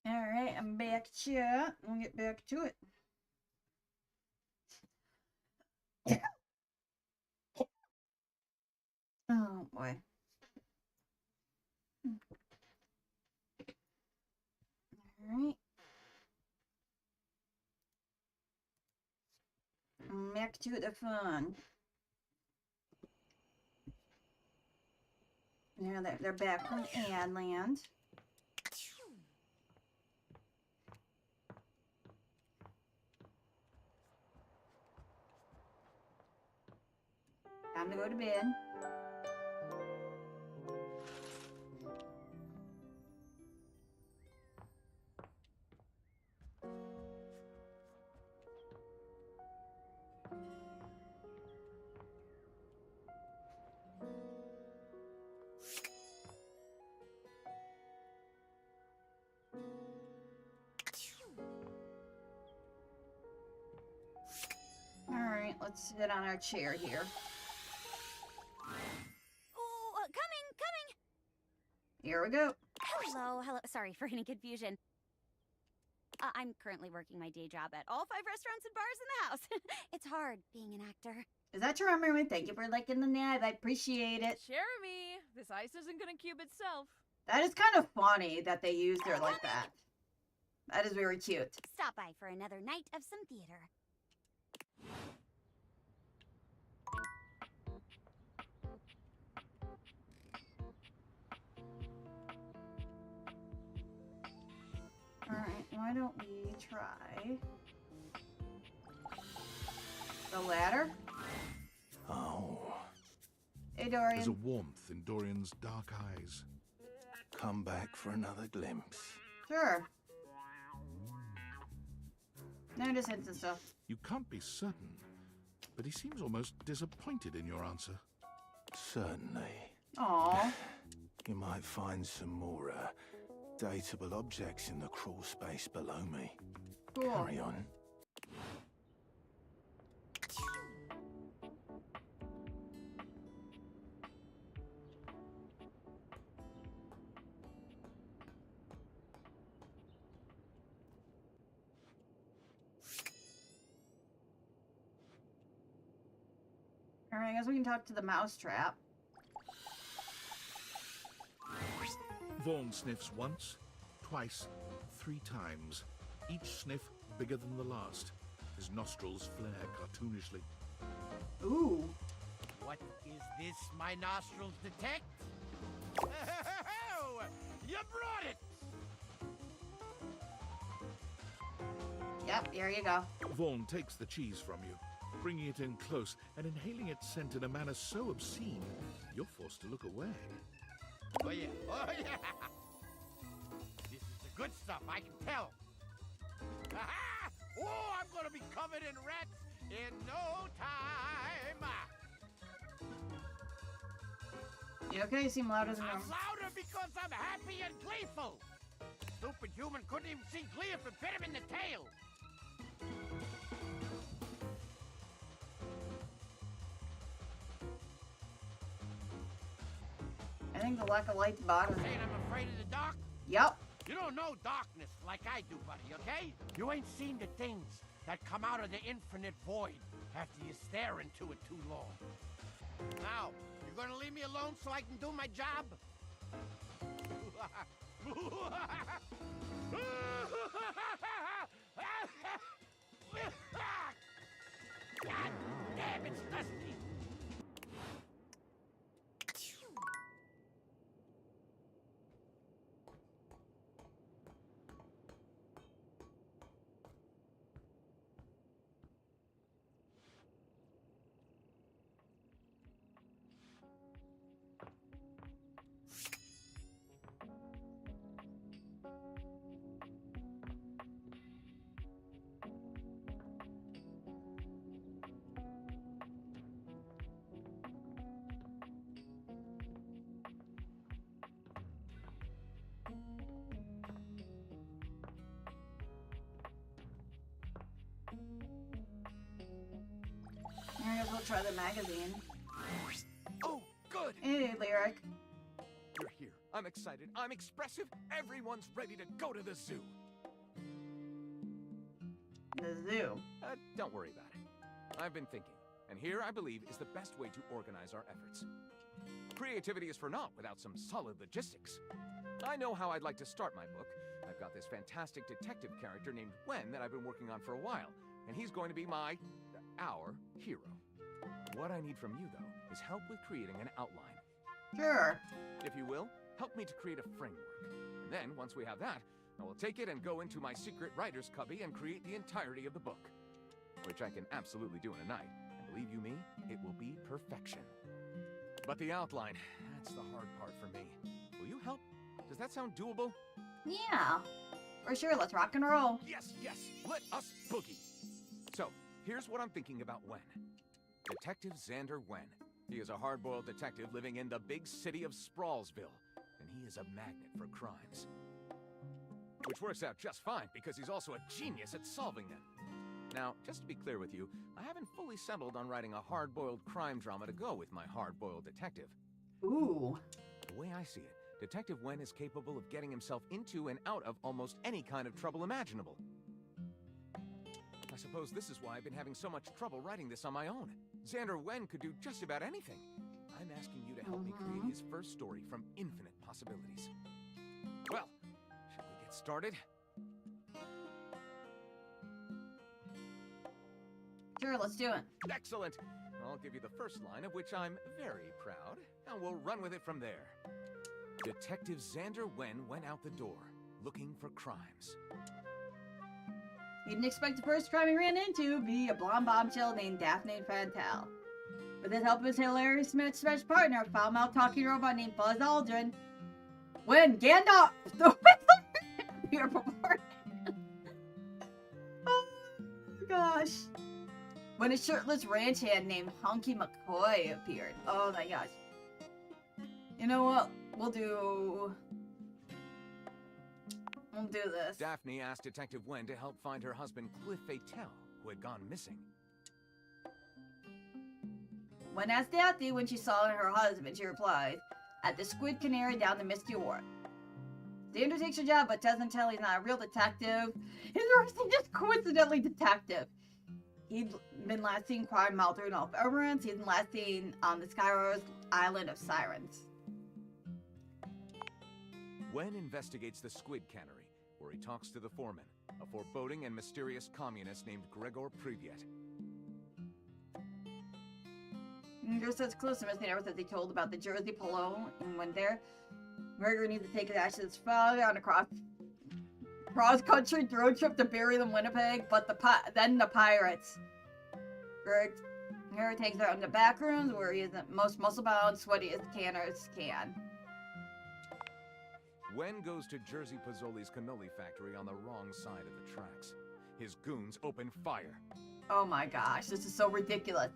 Speaker 1: Alright, I'm back here. We'll get back to it. Oh boy. Alright. Back to the fun. Now that they're back from ad land. Time to go to bed. Alright, let's sit on our chair here.
Speaker 7: Oh, coming!
Speaker 1: Here we go.
Speaker 7: Hello. Sorry for any confusion. I'm currently working my day job at all 5 restaurants and bars in the house. It's hard being an actor.
Speaker 1: Is that your memory? Thank you for liking the nav. I appreciate it.
Speaker 9: Jeremy, this ice isn't gonna cube itself.
Speaker 1: That is kind of funny that they used her like that. That is very cute.
Speaker 7: Stop by for another night of some theater.
Speaker 1: Alright, why don't we try the ladder?
Speaker 5: Oh.
Speaker 1: Hey,
Speaker 2: There's a
Speaker 1: Dorian.
Speaker 2: warmth in Dorian's dark eyes.
Speaker 5: Come back for another glimpse.
Speaker 1: Sure. No, just hints and stuff.
Speaker 2: You can't be certain, but he seems almost disappointed in your answer.
Speaker 5: Certainly.
Speaker 1: Aww.
Speaker 5: You might find some more, dateable objects in the crawl space below me.
Speaker 1: Cool.
Speaker 5: Carry on.
Speaker 1: Alright, I guess we can talk to the mousetrap.
Speaker 2: Vaughn sniffs once, twice, 3 times. Each sniff bigger than the last. His nostrils flare cartoonishly.
Speaker 1: Ooh.
Speaker 14: What is this my nostrils detect? Oh, you brought it!
Speaker 1: Yep, here you go.
Speaker 2: Vaughn takes the cheese from you. bringing it in close and inhaling its scent in a manner so obscene, you're forced to look away.
Speaker 16: Oh yeah, oh yeah! This is the good stuff, I can tell. Aha! Oh, I'm gonna be covered in rats in no time!
Speaker 1: You okay? You seem louder than
Speaker 16: I'm
Speaker 1: normal.
Speaker 16: louder because I'm happy and gleeful! Stupid human couldn't even see Glee if it bit him in the tail!
Speaker 1: I think the lack of light's bothering me.
Speaker 16: Saying I'm afraid of the dark?
Speaker 1: Yep.
Speaker 16: You don't know darkness like I do, buddy, okay? You ain't seen the things that come out of the infinite void after you stare into it too long. Now, you're gonna leave me alone so I can do my job? God damn, it's dusty!
Speaker 1: I guess we'll try the magazine.
Speaker 17: Oh, good!
Speaker 1: Hey, Lyric.
Speaker 17: You're here. I'm excited. I'm expressive. Everyone's ready to go to the zoo.
Speaker 1: The zoo?
Speaker 17: Don't worry about it. I've been thinking, and here I believe is the best way to organize our efforts. Creativity is for naught without some solid logistics. I know how I'd like to start my book. I've got this fantastic detective character named Wen that I've been working on for a while, and he's going to be our hero. What I need from you, though, is help with creating an outline.
Speaker 1: Sure.
Speaker 17: If you will, help me to create a framework. And then, once we have that, I will take it and go into my secret writer's cubby and create the entirety of the book. Which I can absolutely do in a night. And believe you me, it will be perfection. But the outline, that's the hard part for me. Will you help? Does that sound doable?
Speaker 1: Yeah. For sure, let's rock and roll.
Speaker 17: Yes, yes, let us boogie. So, here's what I'm thinking about Wen. Detective Xander Wen. He is a hard-boiled detective living in the big city of Sprawlsville, and he is a magnet for crimes. Which works out just fine, because he's also a genius at solving them. Now, just to be clear with you, I haven't fully settled on writing a hard-boiled crime drama to go with my hard-boiled detective.
Speaker 1: Ooh.
Speaker 17: The way I see it, Detective Wen is capable of getting himself into and out of almost any kind of trouble imaginable. I suppose this is why I've been having so much trouble writing this on my own. Xander Wen could do just about anything. I'm asking you to help me create his first story from infinite possibilities. Well, shall we get started?
Speaker 1: Sure, let's do it.
Speaker 17: Excellent! I'll give you the first line, of which I'm very proud, and we'll run with it from there. Detective Xander Wen went out the door, looking for crimes.
Speaker 1: He didn't expect the first crime he ran into would be a blonde bombshell named Daphne Fantal. With the help of his hilarious mismatched partner, a foul-mouthed talking robot named Buzz Aldrin, when Gandalf appeared before oh gosh. When a shirtless ranch hand named Honky McCoy appeared. Oh my gosh. You know what? We'll do this.
Speaker 17: Daphne asked Detective Wen to help find her husband Cliff Fatel, who had gone missing.
Speaker 1: When asked Daphne when she saw her husband, she replied, "At the Squid Canary down the Misty Wharf." Xander takes her job, but doesn't tell he's not a real detective. He's just coincidentally detective. He'd been last seen crime Malter and off Oberon. He's been last seen on the Skyrose Island of Sirens.
Speaker 17: Wen investigates the Squid Cannery, where he talks to the foreman, a foreboding and mysterious communist named Gregor Privyet.
Speaker 1: Just as close to missing ever since he told about the Jersey Polo and went there. Gregor needs to take his ashes to his father on a cross-country road trip to bury them in Winnipeg, but then the pirates Harry takes her in the back rooms where he is the most muscle-bound, sweatiest canners can.
Speaker 17: Wen goes to Jersey Pozzoli's cannoli factory on the wrong side of the tracks. His goons open fire.
Speaker 1: Oh my gosh, this is so ridiculous.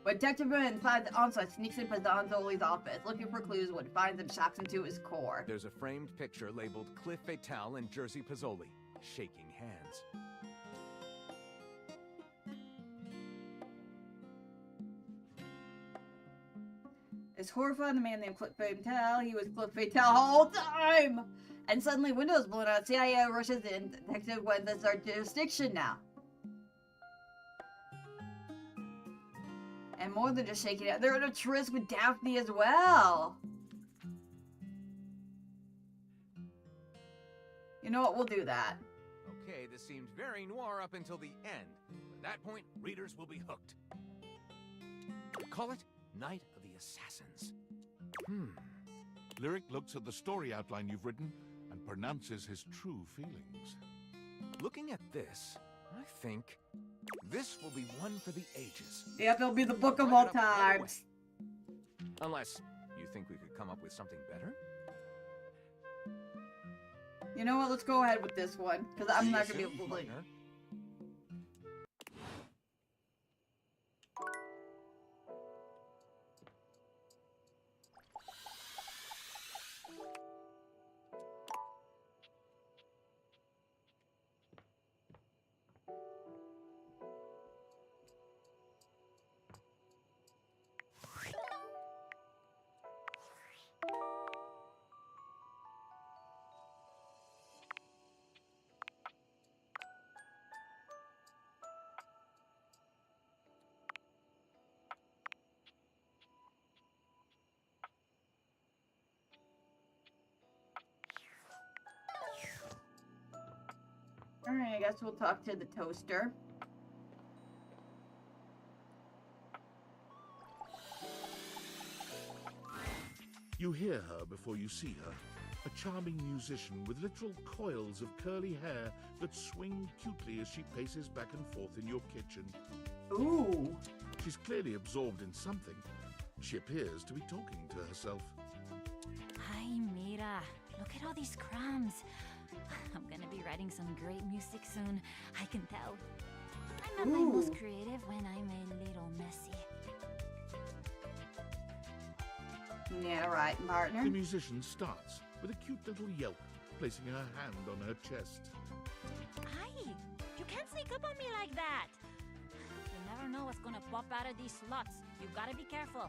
Speaker 1: When Detective Wen finds the onslaught, sneaks in Pozzoli's office, looking for clues. When he finds them, shocks him to his core.
Speaker 17: There's a framed picture labeled Cliff Fatale and Jersey Pozzoli, shaking hands.
Speaker 1: It's horrifying. The man named Cliff Fatale. He was Cliff Fatale the whole time! And suddenly, windows blown out. CIA rushes in. Detective Wen, that's our jurisdiction now. And more than just shaking it, they're in a tryst with Daphne as well. You know what? We'll do that.
Speaker 17: Okay, this seemed very noir up until the end. At that point, readers will be hooked. Call it Night of the Assassins.
Speaker 2: Lyric looks at the story outline you've written and pronounces his true feelings.
Speaker 17: Looking at this, I think this will be one for the ages.
Speaker 1: Yeah, it'll be the book of all times.
Speaker 17: Unless you think we could come up with something better?
Speaker 1: You know what? Let's go ahead with this one, because I'm not going to be able to believe. Alright, I guess we'll talk to the toaster.
Speaker 2: You hear her before you see her. A charming musician with literal coils of curly hair that swing cutely as she paces back and forth in your kitchen.
Speaker 1: Ooh.
Speaker 2: She's clearly absorbed in something. She appears to be talking to herself.
Speaker 18: Ay, mira. Look at all these crumbs. I'm gonna be writing some great music soon. I can tell. I'm at my most creative when I'm a little messy.
Speaker 1: Yeah, right, partner.
Speaker 2: The musician starts with a cute little yelp, placing her hand on her chest.
Speaker 18: Ay, you can't sneak up on me like that. You never know what's gonna pop out of these slots. You gotta be careful.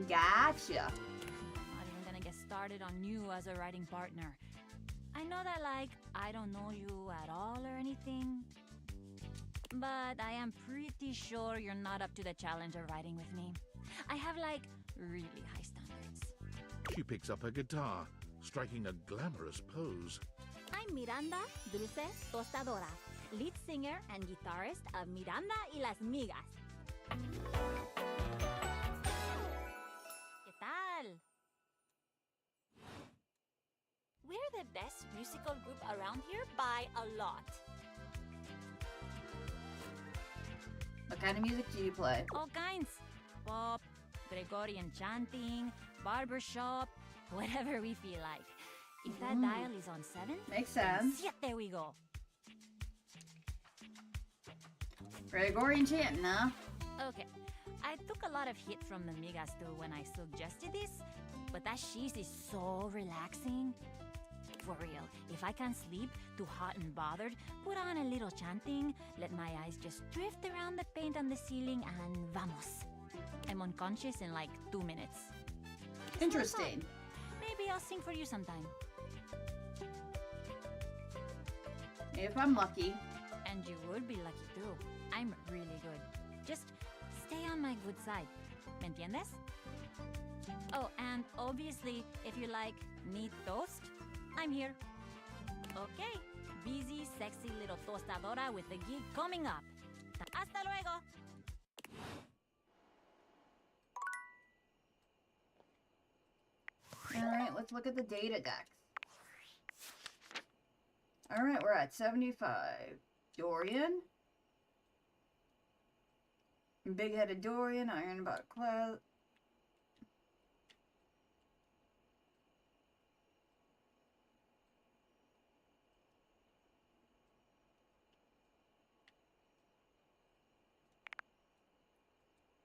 Speaker 1: Gotcha.
Speaker 18: I'm not even gonna get started on you as a writing partner. I know that, like, I don't know you at all or anything, but I am pretty sure you're not up to the challenge of writing with me. I have, like, really high standards.
Speaker 2: She picks up her guitar, striking a glamorous pose.
Speaker 18: I'm Miranda Dulce Tostadora, lead singer and guitarist of Miranda y las Migas. ¿Qué tal? We're the best musical group around here by a lot.
Speaker 1: What kind of music do you play?
Speaker 18: All kinds. Pop, Gregorian chanting, barbershop, whatever we feel like. If that dial is on 7,
Speaker 1: makes sense.
Speaker 18: There we go.
Speaker 1: Gregorian chanting, huh?
Speaker 18: Okay, I took a lot of hit from the Migas too when I suggested this, but that cheese is so relaxing. For real, if I can't sleep, too hot and bothered, put on a little chanting, let my eyes just drift around the paint on the ceiling, and vamos. I'm unconscious in like 2 minutes.
Speaker 1: Interesting.
Speaker 18: Maybe I'll sing for you sometime.
Speaker 1: If I'm lucky.
Speaker 18: And you would be lucky too. I'm really good. Just stay on my good side. ¿Me entiendes? Oh, and obviously, if you like meat toast, I'm here. Okay, busy, sexy little tostadora with a gig coming up. Hasta luego!
Speaker 1: Alright, let's look at the data deck. Alright, we're at 75. Dorian. Big-headed Dorian, iron about cloud.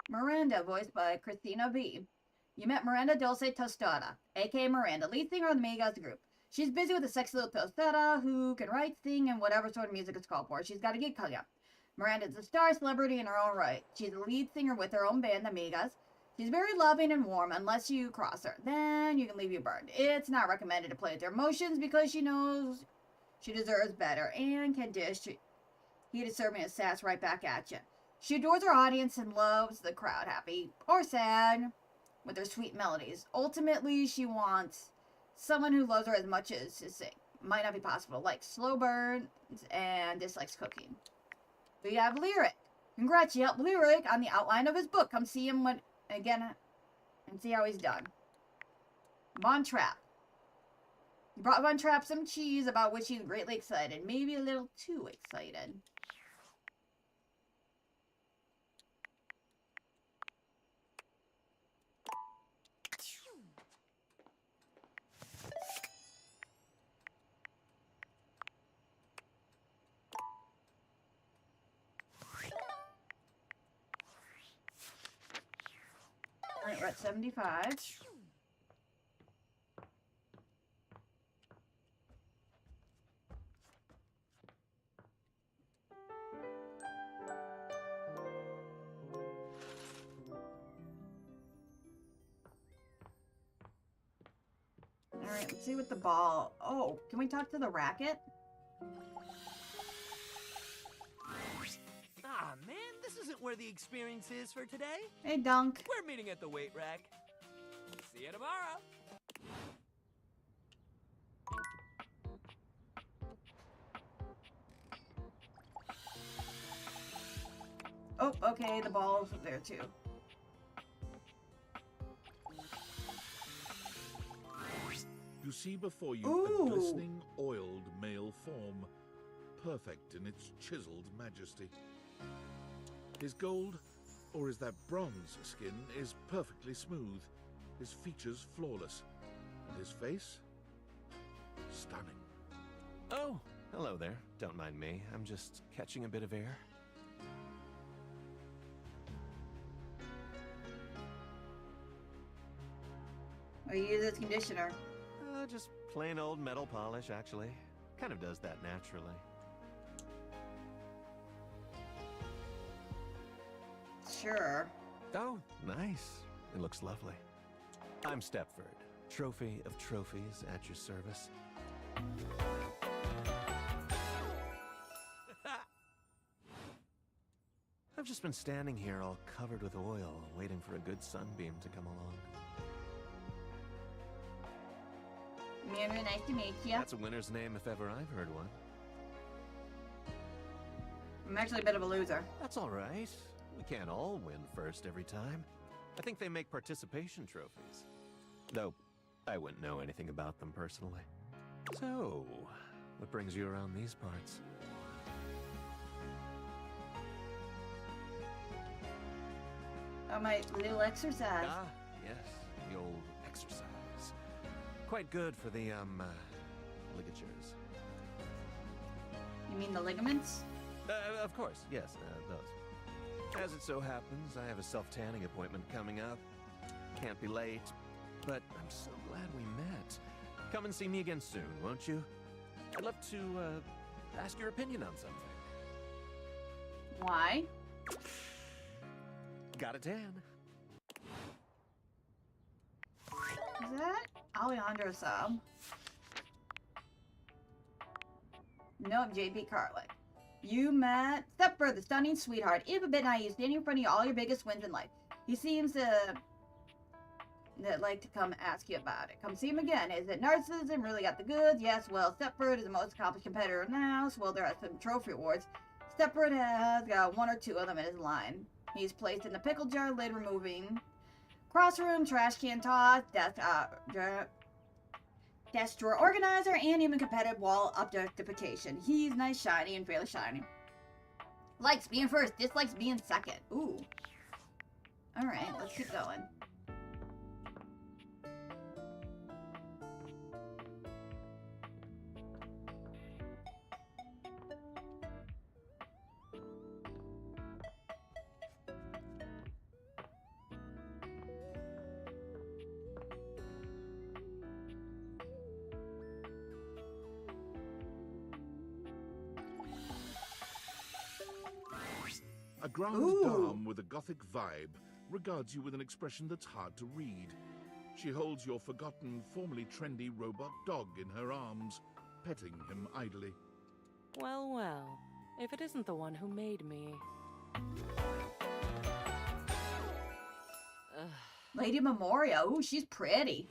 Speaker 1: Miranda, voiced by Christina B. You met Miranda Dulce Tostada, aka Miranda, lead singer of the Megas group. She's busy with a sexy little tostada who can write, sing, and whatever sort of music it's called for. She's got a gig coming up. Miranda's a star celebrity in her own right. She's a lead singer with her own band, the Megas. She's very loving and warm unless you cross her. Then you can leave you burned. It's not recommended to play with her emotions because she knows she deserves better and can dish he deserving a sass right back at you. She adores her audience and loves the crowd, happy or sad, with her sweet melodies. Ultimately, she wants someone who loves her as much as to sing. Might not be possible, like slow burns and dislikes cooking. We have Lyric. Congrats, you helped Lyric on the outline of his book. Come see him again and see how he's done. Von Trapp. He brought Von Trapp some cheese about which he's greatly excited. Maybe a little too excited. Alright, we're at 75. Alright, let's see what the ball... Oh, can we talk to the racket?
Speaker 14: Ah, man, this isn't where the experience is for today.
Speaker 1: Hey, Dunk.
Speaker 6: We're meeting at the weight rack. See you tomorrow.
Speaker 1: Oh, okay, the ball's there too.
Speaker 2: You see before you
Speaker 1: Ooh.
Speaker 2: a glistening, oiled male form, perfect in its chiseled majesty. His gold, or is that bronze skin, is perfectly smooth, his features flawless, and his face, stunning.
Speaker 19: Oh, hello there. Don't mind me. I'm just catching a bit of air.
Speaker 1: I use this conditioner.
Speaker 19: Just plain old metal polish, actually. Kind of does that naturally.
Speaker 1: Sure.
Speaker 19: Oh, nice. It looks lovely. I'm Stepford, trophy of trophies at your service. I've just been standing here all covered with oil, waiting for a good sunbeam to come along.
Speaker 1: Mary, nice to meet you.
Speaker 19: That's a winner's name if ever I've heard one.
Speaker 1: I'm actually a bit of a loser.
Speaker 19: That's all right. We can't all win first every time. I think they make participation trophies. Though, I wouldn't know anything about them personally. So, what brings you around these parts?
Speaker 1: Oh, my little exercise.
Speaker 19: Ah, yes, the old exercise. Quite good for the, ligatures.
Speaker 1: You mean the ligaments?
Speaker 19: Of course, yes, those. As it so happens, I have a self-tanning appointment coming up. Can't be late, but I'm so glad we met. Come and see me again soon, won't you? I'd love to, ask your opinion on something.
Speaker 1: Why?
Speaker 19: Got a tan.
Speaker 1: Is that Alejandro sub? Nope, JP Carlick. You met Stepford, the stunning sweetheart. If a bit naive, standing in front of you, all your biggest wins in life. He seems to like to come ask you about it. Come see him again. Is it narcissism? Really got the goods? Yes, well, Stepford is the most accomplished competitor now, so well, there are some trophy awards. Stepford has got one or two of them in his line. He's placed in the pickle jar, lid removing, crossroom, trash can toss, desk drawer organizer, and even competitive wall objectification. He's nice, shiny, and fairly shiny. Likes being first, dislikes being second. Ooh. Alright, let's keep going.
Speaker 2: A grand dame with a gothic vibe regards you with an expression that's hard to read. She holds your forgotten, formerly trendy robot dog in her arms, petting him idly.
Speaker 20: Well, well, if it isn't the one who made me.
Speaker 1: Lady Memoria. Ooh, she's pretty.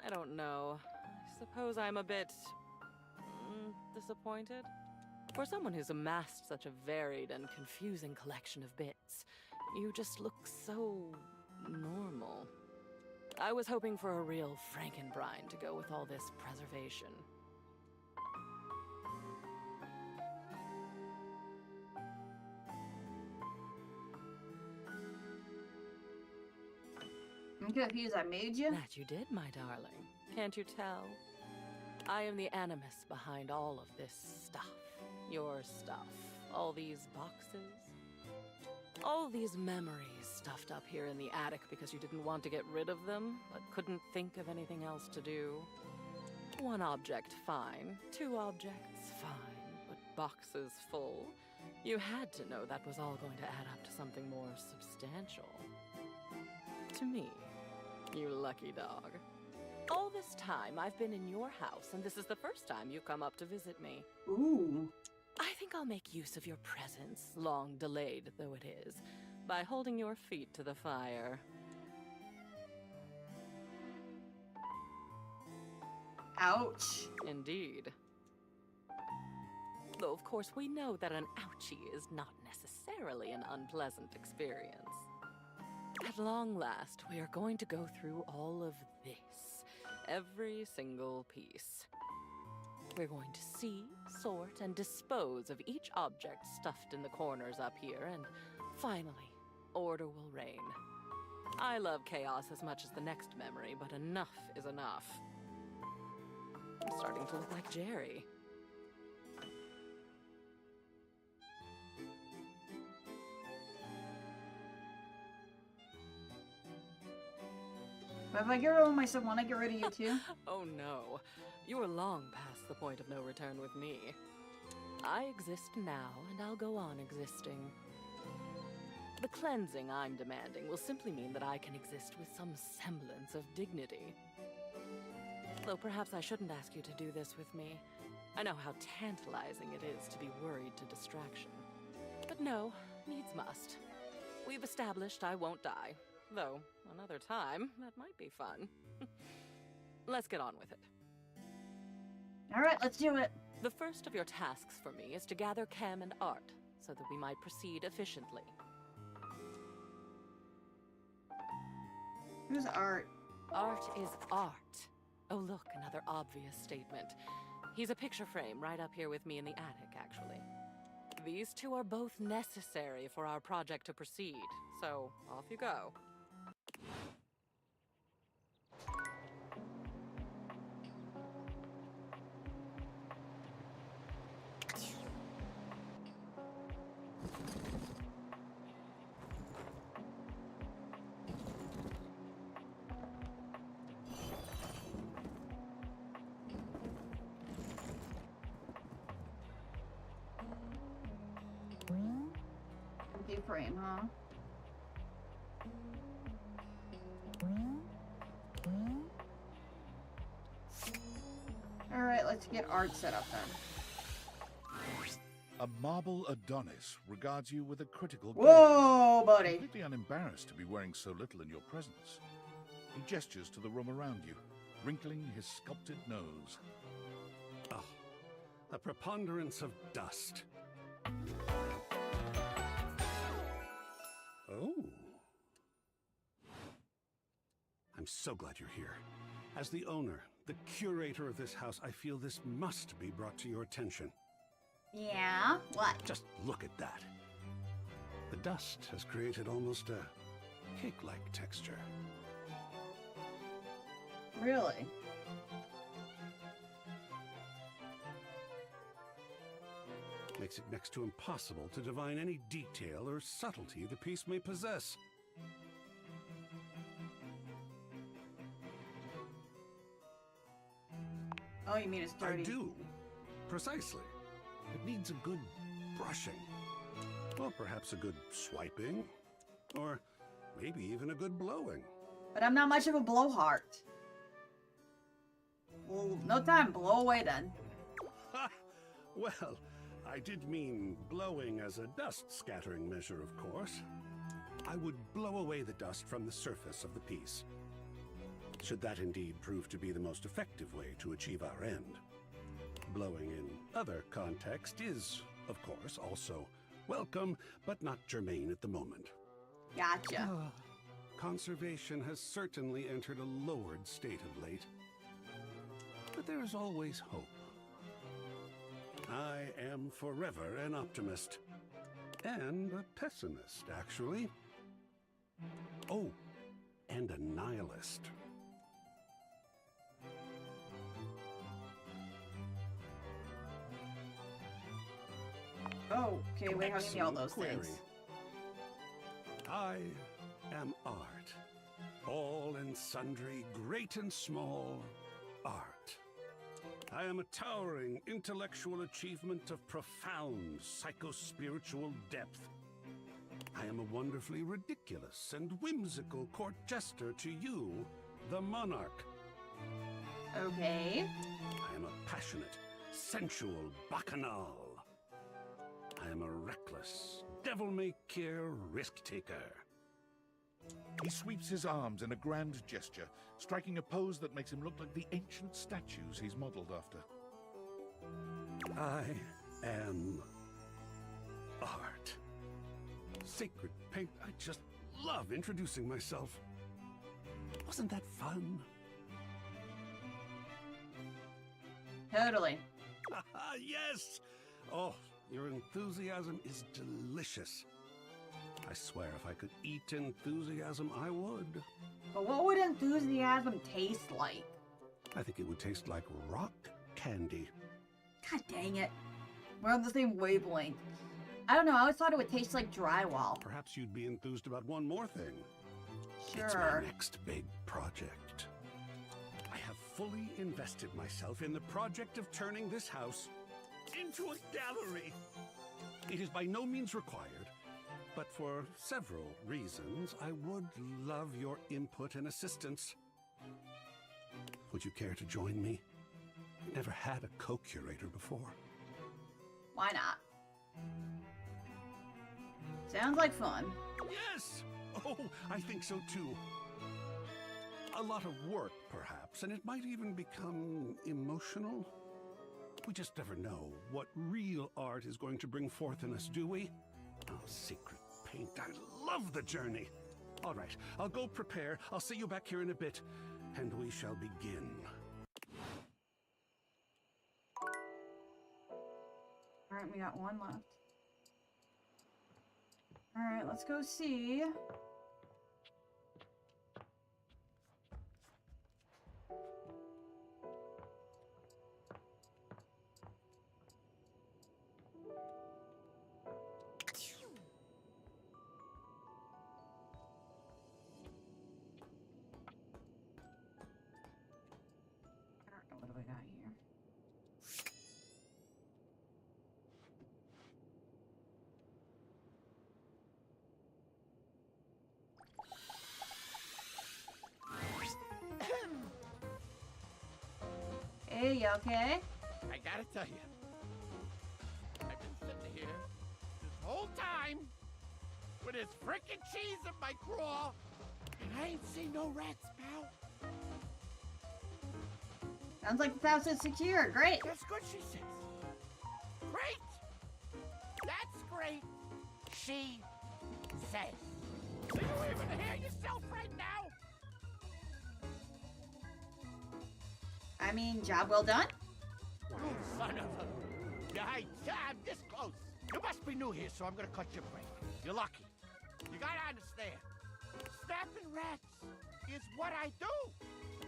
Speaker 20: I don't know. I suppose I'm a bit disappointed. For someone who's amassed such a varied and confusing collection of bits, you just look so normal. I was hoping for a real Frankenbrine to go with all this preservation.
Speaker 1: I'm confused. I made you?
Speaker 20: That you did, my darling. Can't you tell? I am the animus behind all of this stuff. Your stuff. All these boxes. All these memories stuffed up here in the attic because you didn't want to get rid of them, but couldn't think of anything else to do. One object, fine. Two objects, fine. But boxes full? You had to know that was all going to add up to something more substantial. To me, you lucky dog. All this time I've been in your house, and this is the first time you've come up to visit me.
Speaker 1: Ooh.
Speaker 20: I think I'll make use of your presence, long delayed though it is, by holding your feet to the fire.
Speaker 1: Ouch.
Speaker 20: Indeed. Though of course we know that an ouchie is not necessarily an unpleasant experience. At long last, we are going to go through all of this. Every single piece. We're going to see, sort, and dispose of each object stuffed in the corners up here, and finally, order will reign. I love chaos as much as the next memory, but enough is enough. I'm starting to look like Jerry.
Speaker 1: But if I get rid of myself, won't I get rid of you too?
Speaker 20: Oh no. You are long past the point of no return with me. I exist now, and I'll go on existing. The cleansing I'm demanding will simply mean that I can exist with some semblance of dignity. Though perhaps I shouldn't ask you to do this with me. I know how tantalizing it is to be worried to distraction. But no, needs must. We've established I won't die. Though, another time, that might be fun. Let's get on with it.
Speaker 1: Alright, let's do it.
Speaker 20: The first of your tasks for me is to gather Chem and Art, so that we might proceed efficiently.
Speaker 1: Who's Art?
Speaker 20: Art is art. Oh look, another obvious statement. He's a picture frame right up here with me in the attic, actually. These two are both necessary for our project to proceed, so off you go.
Speaker 1: Big frame, huh? Alright, let's get Art set up then.
Speaker 2: A marble Adonis regards you with a critical
Speaker 1: Whoa,
Speaker 2: gaze.
Speaker 1: buddy.
Speaker 2: Completely unembarrassed to be wearing so little in your presence. He gestures to the room around you, wrinkling his sculpted nose.
Speaker 21: Oh, a preponderance of dust. Oh. I'm so glad you're here. As the owner, the curator of this house, I feel this must be brought to your attention.
Speaker 1: Yeah? What?
Speaker 21: Just look at that. The dust has created almost a cake-like texture.
Speaker 1: Really?
Speaker 21: Makes it next to impossible to divine any detail or subtlety the piece may possess.
Speaker 1: Oh, you mean it's dirty?
Speaker 21: I do. Precisely. It needs a good brushing. Well, perhaps a good swiping. Or maybe even a good blowing.
Speaker 1: But I'm not much of a blowhard. Well, no time. Blow away then.
Speaker 21: Ha! Well, I did mean blowing as a dust scattering measure, of course. I would blow away the dust from the surface of the piece. Should that indeed prove to be the most effective way to achieve our end. Blowing in other context is, of course, also welcome, but not germane at the moment.
Speaker 1: Gotcha.
Speaker 21: Conservation has certainly entered a lowered state of late. But there is always hope. I am forever an optimist. And a pessimist, actually. Oh, and a nihilist.
Speaker 1: Oh, okay, wait, how do you mean all those
Speaker 21: Query.
Speaker 1: things?
Speaker 21: I am art. All and sundry, great and small, art. I am a towering intellectual achievement of profound psycho-spiritual depth. I am a wonderfully ridiculous and whimsical court jester to you, the monarch.
Speaker 1: Okay.
Speaker 21: I am a passionate, sensual bacchanal. I am a reckless, devil-may-care risk-taker.
Speaker 2: He sweeps his arms in a grand gesture, striking a pose that makes him look like the ancient statues he's modeled after.
Speaker 21: I am art. Sacred paint, I just love introducing myself. Wasn't that fun?
Speaker 1: Totally.
Speaker 21: Yes! Oh, your enthusiasm is delicious. I swear if I could eat enthusiasm, I would.
Speaker 1: But what would enthusiasm taste like?
Speaker 21: I think it would taste like rock candy.
Speaker 1: God dang it. We're on the same wavelength. I don't know, I always thought it would taste like drywall.
Speaker 21: Perhaps you'd be enthused about one more thing.
Speaker 1: Sure.
Speaker 21: It's my next big project. I have fully invested myself in the project of turning this house into a gallery. It is by no means required, but for several reasons, I would love your input and assistance. Would you care to join me? I've never had a co-curator before.
Speaker 1: Why not? Sounds like fun.
Speaker 21: Yes! Oh, I think so too. A lot of work, perhaps, and it might even become emotional. We just never know what real art is going to bring forth in us, do we? Oh, secret paint, I love the journey. All right, I'll go prepare. I'll see you back here in a bit, and we shall begin.
Speaker 1: All right, we got one left. All right, let's go see. What do we got here? Hey, you okay?
Speaker 16: I gotta tell you, I've been sitting here this whole time with this frickin' cheese in my craw, and I ain't seen no rats, pal.
Speaker 1: Sounds like the house is secure. Great.
Speaker 16: That's good, she says. Great! That's great, she says. Do you even hear yourself right now?
Speaker 1: I mean, job well done.
Speaker 16: Oh, son of a... Yeah, Hey, I'm this close. You must be new here, so I'm gonna cut your break. You're lucky. You gotta understand. Snapping rats is what I do.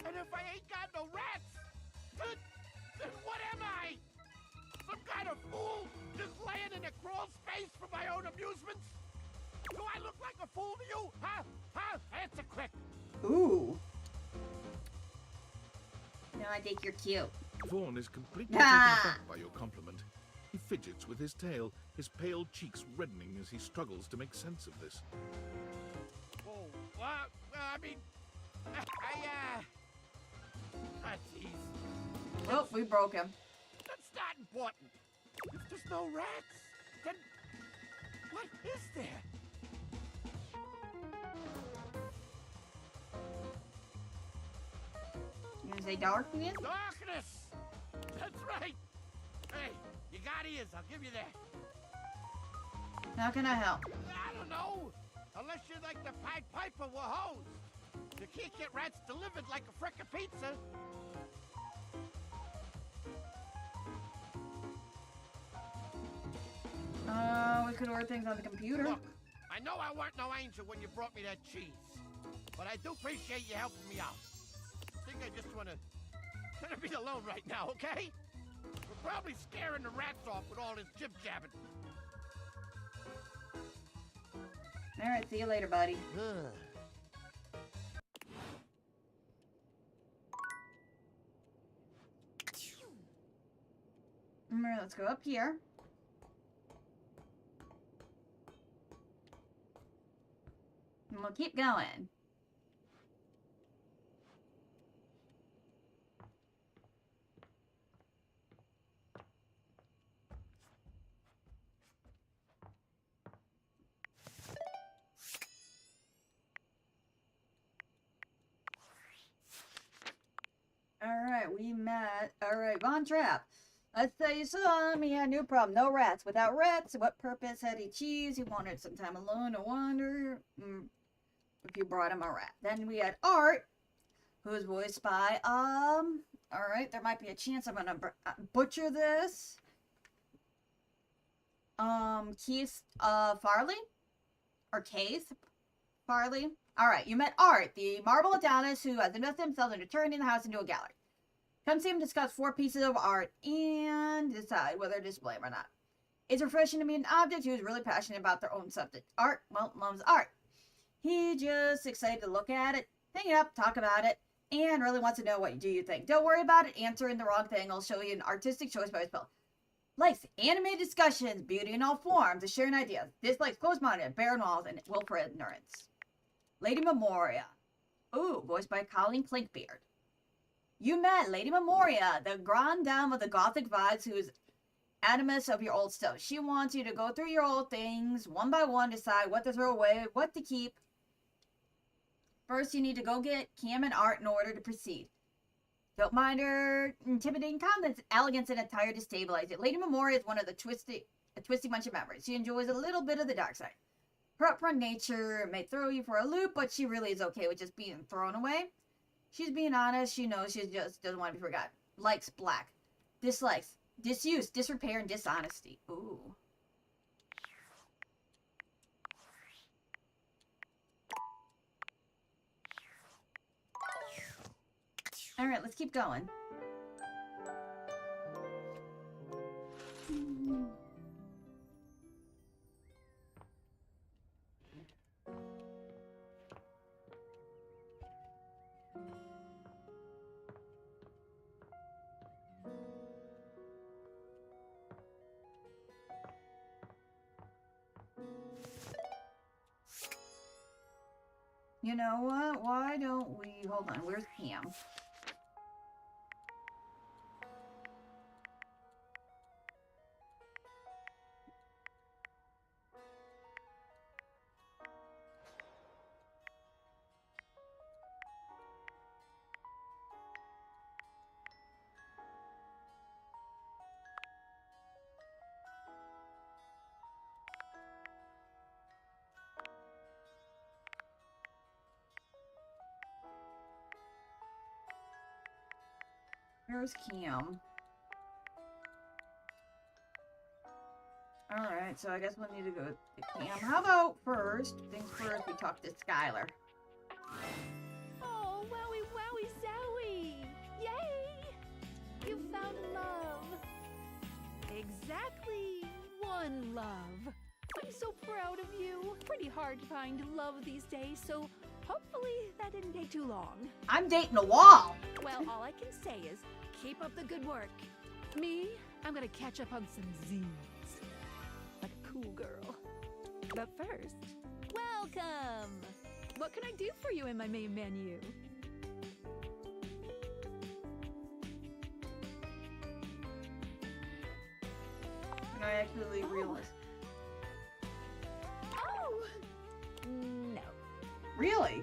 Speaker 16: And if I ain't got no rats, then what am I? Some kind of fool just laying in a crawl space for my own amusements? Do I look like a fool to you? Huh? Huh? Answer quick.
Speaker 1: Ooh. No, I think you're cute.
Speaker 2: Vaughn is completely taken aback by your compliment. He fidgets with his tail, his pale cheeks reddening as he struggles to make sense of this.
Speaker 16: Oh, well, I mean, geez.
Speaker 1: Oh, we broke him.
Speaker 16: That's not important. If there's no rats, then what is there?
Speaker 1: You gonna say darkness?
Speaker 16: Darkness! That's right! Hey, you got ears, I'll give you that.
Speaker 1: How can I help?
Speaker 16: I don't know! Unless you're like the Pied Piper with hose. You can't get rats delivered like a frickin' pizza.
Speaker 1: We could order things on the computer.
Speaker 16: Look, I know I weren't no angel when you brought me that cheese, but I do appreciate you helping me out. I think I just wanna be alone right now, okay? We're probably scaring the rats off with all this jib-jabbing.
Speaker 1: Alright, see you later, buddy. Alright, let's go up here. And we'll keep going. Alright, we met. Alright, Von Trapp. Let's say you saw him. He had a new problem. No rats. Without rats, what purpose had he achieved? He wanted some time alone to wander. If you brought him a rat. Then we had Art, who is voiced by, alright, there might be a chance I'm gonna butcher this. Keith, Farley? Or Keith Farley? Alright, you met Art, the marble Adonis who has invested himself into turning the house into a gallery. Come see him discuss 4 pieces of art and decide whether to display them or not. It's refreshing to meet an object who is really passionate about their own subject. Art, well, loves art. He just excited to look at it, hang it up, talk about it, and really wants to know what you think. Don't worry about it, answering the wrong thing. I'll show you an artistic choice by his spell. Likes animated discussions, beauty in all forms, and sharing ideas. Dislikes closed-minded, barren walls, and willful ignorance. Lady Memoria. Ooh, voiced by Colleen Clinkbeard. You met Lady Memoria, the grande dame of the gothic vibes who is animus of your old stuff. She wants you to go through your old things, one by one, decide what to throw away, what to keep. First, you need to go get Cam and Art in order to proceed. Don't mind her intimidating comments, elegance, and attire to stabilize it. Lady Memoria is one of the twisty bunch of members. She enjoys a little bit of the dark side. Her upfront nature may throw you for a loop, but she really is okay with just being thrown away. She's being honest. She knows she just doesn't want to be forgotten. Likes black. Dislikes disuse, disrepair, and dishonesty. Ooh. Alright, let's keep going. You know what? Why don't we... Hold on, where's Cam? Where's Cam? Alright, so I guess we'll need to go to the camp. How about first, things first, we talk to Skylar.
Speaker 4: Oh, wowie, wowie, zowie! Yay! You found love. Exactly. One love. I'm so proud of you. Pretty hard to find love these days, so hopefully that didn't take too long.
Speaker 1: I'm dating a wall.
Speaker 4: Well, all I can say is keep up the good work. Me, I'm gonna catch up on some Z's. Like a cool girl. But first, welcome! What can I do for you in my main menu?
Speaker 1: And I actually realized.
Speaker 4: Oh! No.
Speaker 1: Really?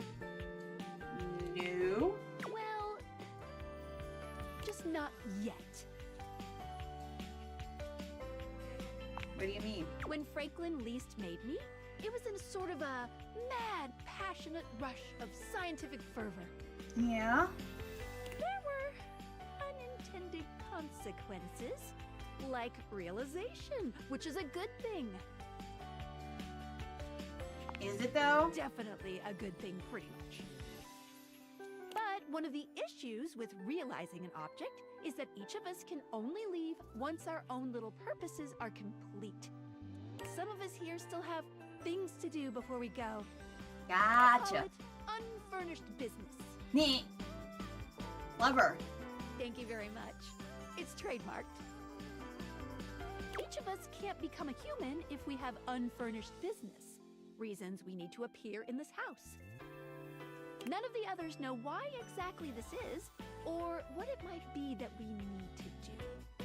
Speaker 1: No?
Speaker 4: Well, just not yet.
Speaker 1: What do you mean?
Speaker 4: When Franklin least made me, it was in sort of a mad, passionate rush of scientific fervor.
Speaker 1: Yeah?
Speaker 4: There were unintended consequences, like realization, which is a good thing.
Speaker 1: Is it though?
Speaker 4: Definitely a good thing, pretty much. But one of the issues with realizing an object is that each of us can only leave once our own little purposes are complete. Some of us here still have things to do before we go.
Speaker 1: Gotcha.
Speaker 4: Call it unfurnished business.
Speaker 1: Me. Lover.
Speaker 4: Thank you very much. It's trademarked. Each of us can't become a human if we have unfurnished business. Reasons we need to appear in this house. None of the others know why exactly this is, or what it might be that we need to do.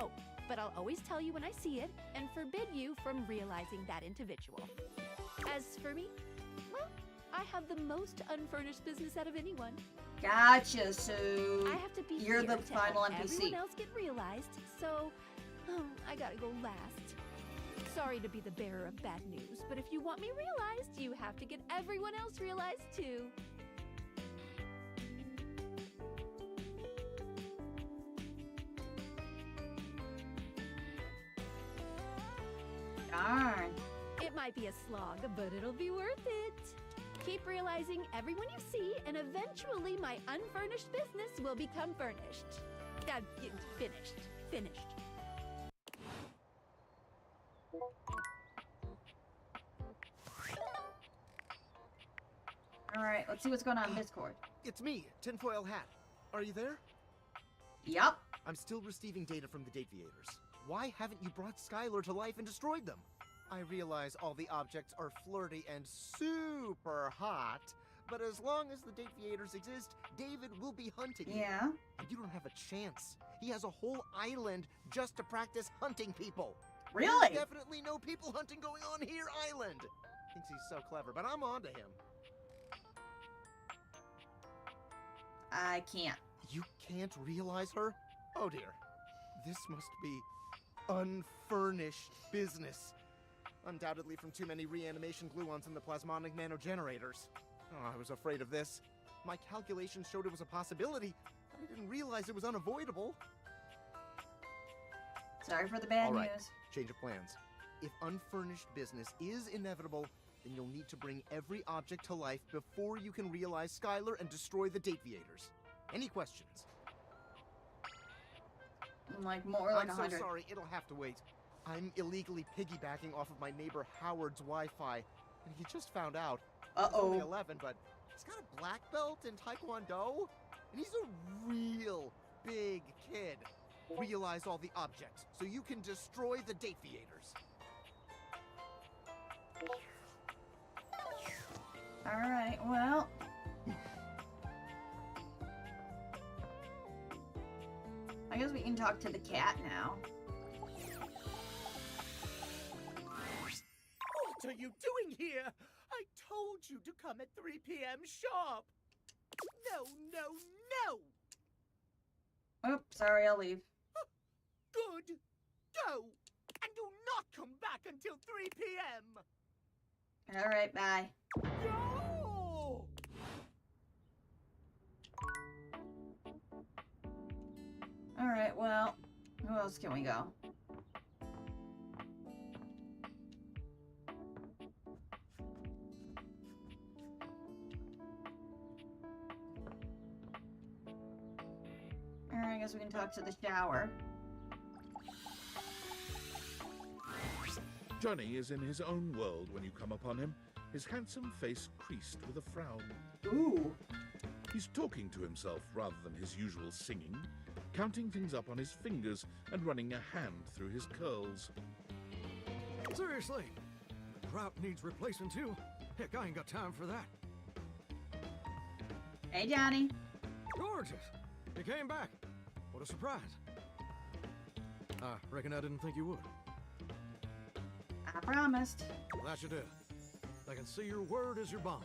Speaker 4: Oh, but I'll always tell you when I see it, and forbid you from realizing that individual. As for me, well, I have the most unfurnished business out of anyone.
Speaker 1: Gotcha, so
Speaker 4: I have to be
Speaker 1: you're
Speaker 4: here
Speaker 1: the
Speaker 4: to
Speaker 1: final
Speaker 4: help
Speaker 1: NPC.
Speaker 4: everyone else get realized, so I gotta go last. Sorry to be the bearer of bad news, but if you want me realized, you have to get everyone else realized too.
Speaker 1: Darn.
Speaker 4: It might be a slog, but it'll be worth it. Keep realizing everyone you see, and eventually my unfurnished business will become furnished. Finished. Finished.
Speaker 1: Alright, let's see what's going on in Discord.
Speaker 10: It's me, Tinfoil Hat. Are you there?
Speaker 1: Yup.
Speaker 10: I'm still receiving data from the Deviators. Why haven't you brought Skylar to life and destroyed them? I realize all the objects are flirty and super hot, but as long as the Deviators exist, David will be hunting you.
Speaker 1: Yeah?
Speaker 10: And you don't have a chance. He has a whole island just to practice hunting people.
Speaker 1: Really?
Speaker 10: There's definitely no people hunting going on here, island. Thinks he's so clever, but I'm on to him.
Speaker 1: I can't.
Speaker 10: You can't realize her? Oh dear. This must be unfurnished business. Undoubtedly from too many reanimation gluons in the plasmonic nanogenerators. Oh, I was afraid of this. My calculations showed it was a possibility, but I didn't realize it was unavoidable.
Speaker 1: Sorry for the bad
Speaker 10: All right,
Speaker 1: news.
Speaker 10: change of plans. If unfurnished business is inevitable, then you'll need to bring every object to life before you can realize Skylar and destroy the Deviators. Any questions?
Speaker 1: Like more like
Speaker 10: I'm
Speaker 1: 100.
Speaker 10: so sorry, it'll have to wait. I'm illegally piggybacking off of my neighbor Howard's Wi-Fi, and he just found out. He's only 11, but he's got a black belt in Taekwondo, and he's a real big kid. Realize all the objects, so you can destroy the Deviators.
Speaker 1: Alright, well. I guess we can talk to the cat now.
Speaker 14: What are you doing here? I told you to come at 3 p.m. sharp. No, no, no!
Speaker 1: Oops, sorry, I'll leave.
Speaker 14: Good. Go! And do not come back until 3 p.m.
Speaker 1: Alright, bye.
Speaker 14: No!
Speaker 1: Alright, well, who else can we go? guess we can talk to the shower.
Speaker 2: Johnny is in his own world when you come upon him, his handsome face creased with a frown.
Speaker 1: Ooh.
Speaker 2: He's talking to himself rather than his usual singing, counting things up on his fingers and running a hand through his curls.
Speaker 13: Seriously, the grout needs replacing too. Heck, I ain't got time for that.
Speaker 1: Hey, Johnny.
Speaker 13: Gorgeous. You came back. What a surprise. I reckon I didn't think you would.
Speaker 1: I promised.
Speaker 13: Well, that you do. I can see your word is your bond.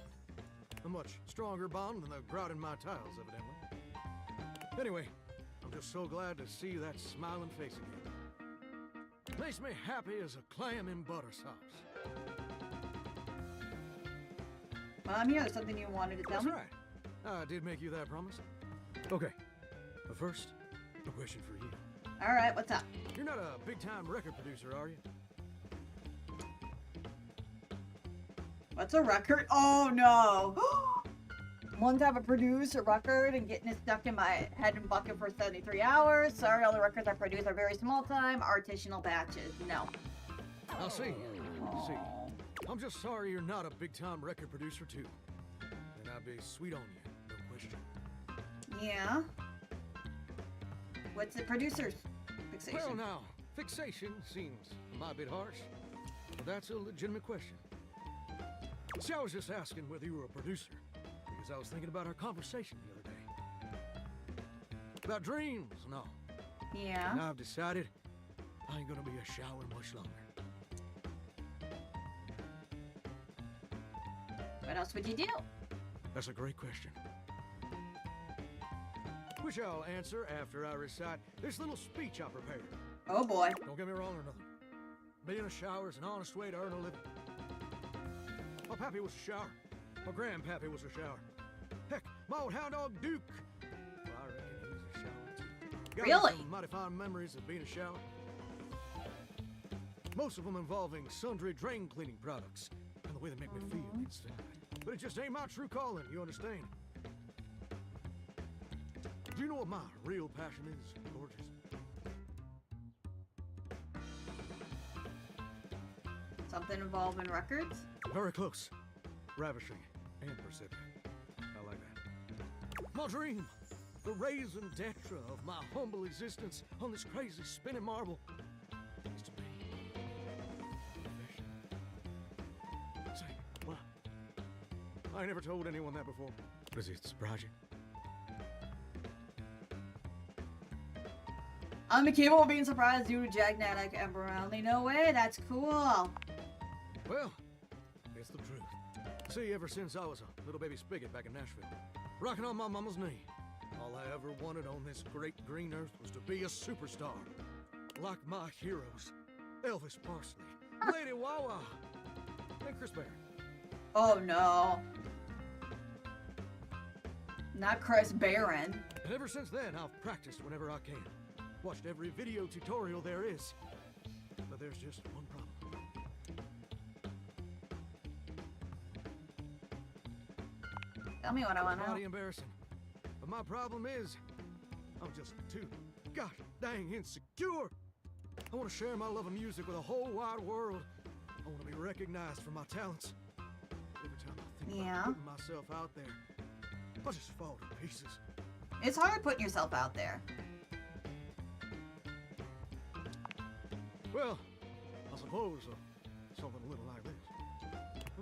Speaker 13: A much stronger bond than the grout in my tiles, evidently. Anyway, I'm just so glad to see that smiling face again. Makes me happy as a clam in butter sauce.
Speaker 1: Well, I'm here. There's something you wanted to tell
Speaker 13: That's
Speaker 1: me?
Speaker 13: right. I did make you that promise. Okay. But first, a question for you.
Speaker 1: All right, what's up?
Speaker 13: You're not a big-time record producer, are you?
Speaker 1: What's a record? Oh, no. One time I produced a record and getting it stuck in my head and bucket for 73 hours. Sorry, all the records I produce are very small time, artisanal batches. No.
Speaker 13: I'll see. See. I'm just sorry you're not a big-time record producer, too. And I'd be sweet on you, no question.
Speaker 1: Yeah. What's the producer's fixation?
Speaker 13: Well, now, fixation seems a bit harsh, but that's a legitimate question. See, I was just asking whether you were a producer, because I was thinking about our conversation the other day. About dreams and all.
Speaker 1: Yeah.
Speaker 13: And I've decided I ain't gonna be a shower much longer.
Speaker 1: What else would you do?
Speaker 13: That's a great question. Which I'll answer after I recite this little speech I prepared.
Speaker 1: Oh boy.
Speaker 13: Don't get me wrong or nothing. Being a shower is an honest way to earn a living. My pappy was a shower. My grandpappy was a shower. Heck, my old hound dog Duke. Well, I reckon he was a shower too. Got
Speaker 1: Really?
Speaker 13: some mighty fine memories of being a shower. Most of them involving sundry drain cleaning products and the way they make me feel inside. But it just ain't my true calling, you understand? Do you know what my real passion is, gorgeous?
Speaker 1: Something involving records?
Speaker 13: Very close. Ravishing and perceptive. I like that. My dream, the raison d'etre of my humble existence on this crazy spinning marble, is to be a professional. Say, what? I never told anyone that before. Does it surprise you?
Speaker 1: I'm incapable of being surprised due to Jagnatic Emberelli. No way, that's cool.
Speaker 13: Well, it's the truth. See, ever since I was a little baby spigot back in Nashville, rocking on my mama's knee, all I ever wanted on this great green earth was to be a superstar. Like my heroes, Elvis Parsley, Lady Wawa, and Chris Barry.
Speaker 1: Oh no. Not Chris Barron.
Speaker 13: And ever since then, I've practiced whenever I can. Watched every video tutorial there is. But there's just one problem.
Speaker 1: Tell me what I want to know.
Speaker 13: Mighty embarrassing. But my problem is, I'm just too god dang insecure. I want to share my love of music with the whole wide world. I want to be recognized for my talents. Every time I think about putting myself out there, I just fall to pieces.
Speaker 1: It's hard putting yourself out there.
Speaker 13: Well, I suppose something a little like this.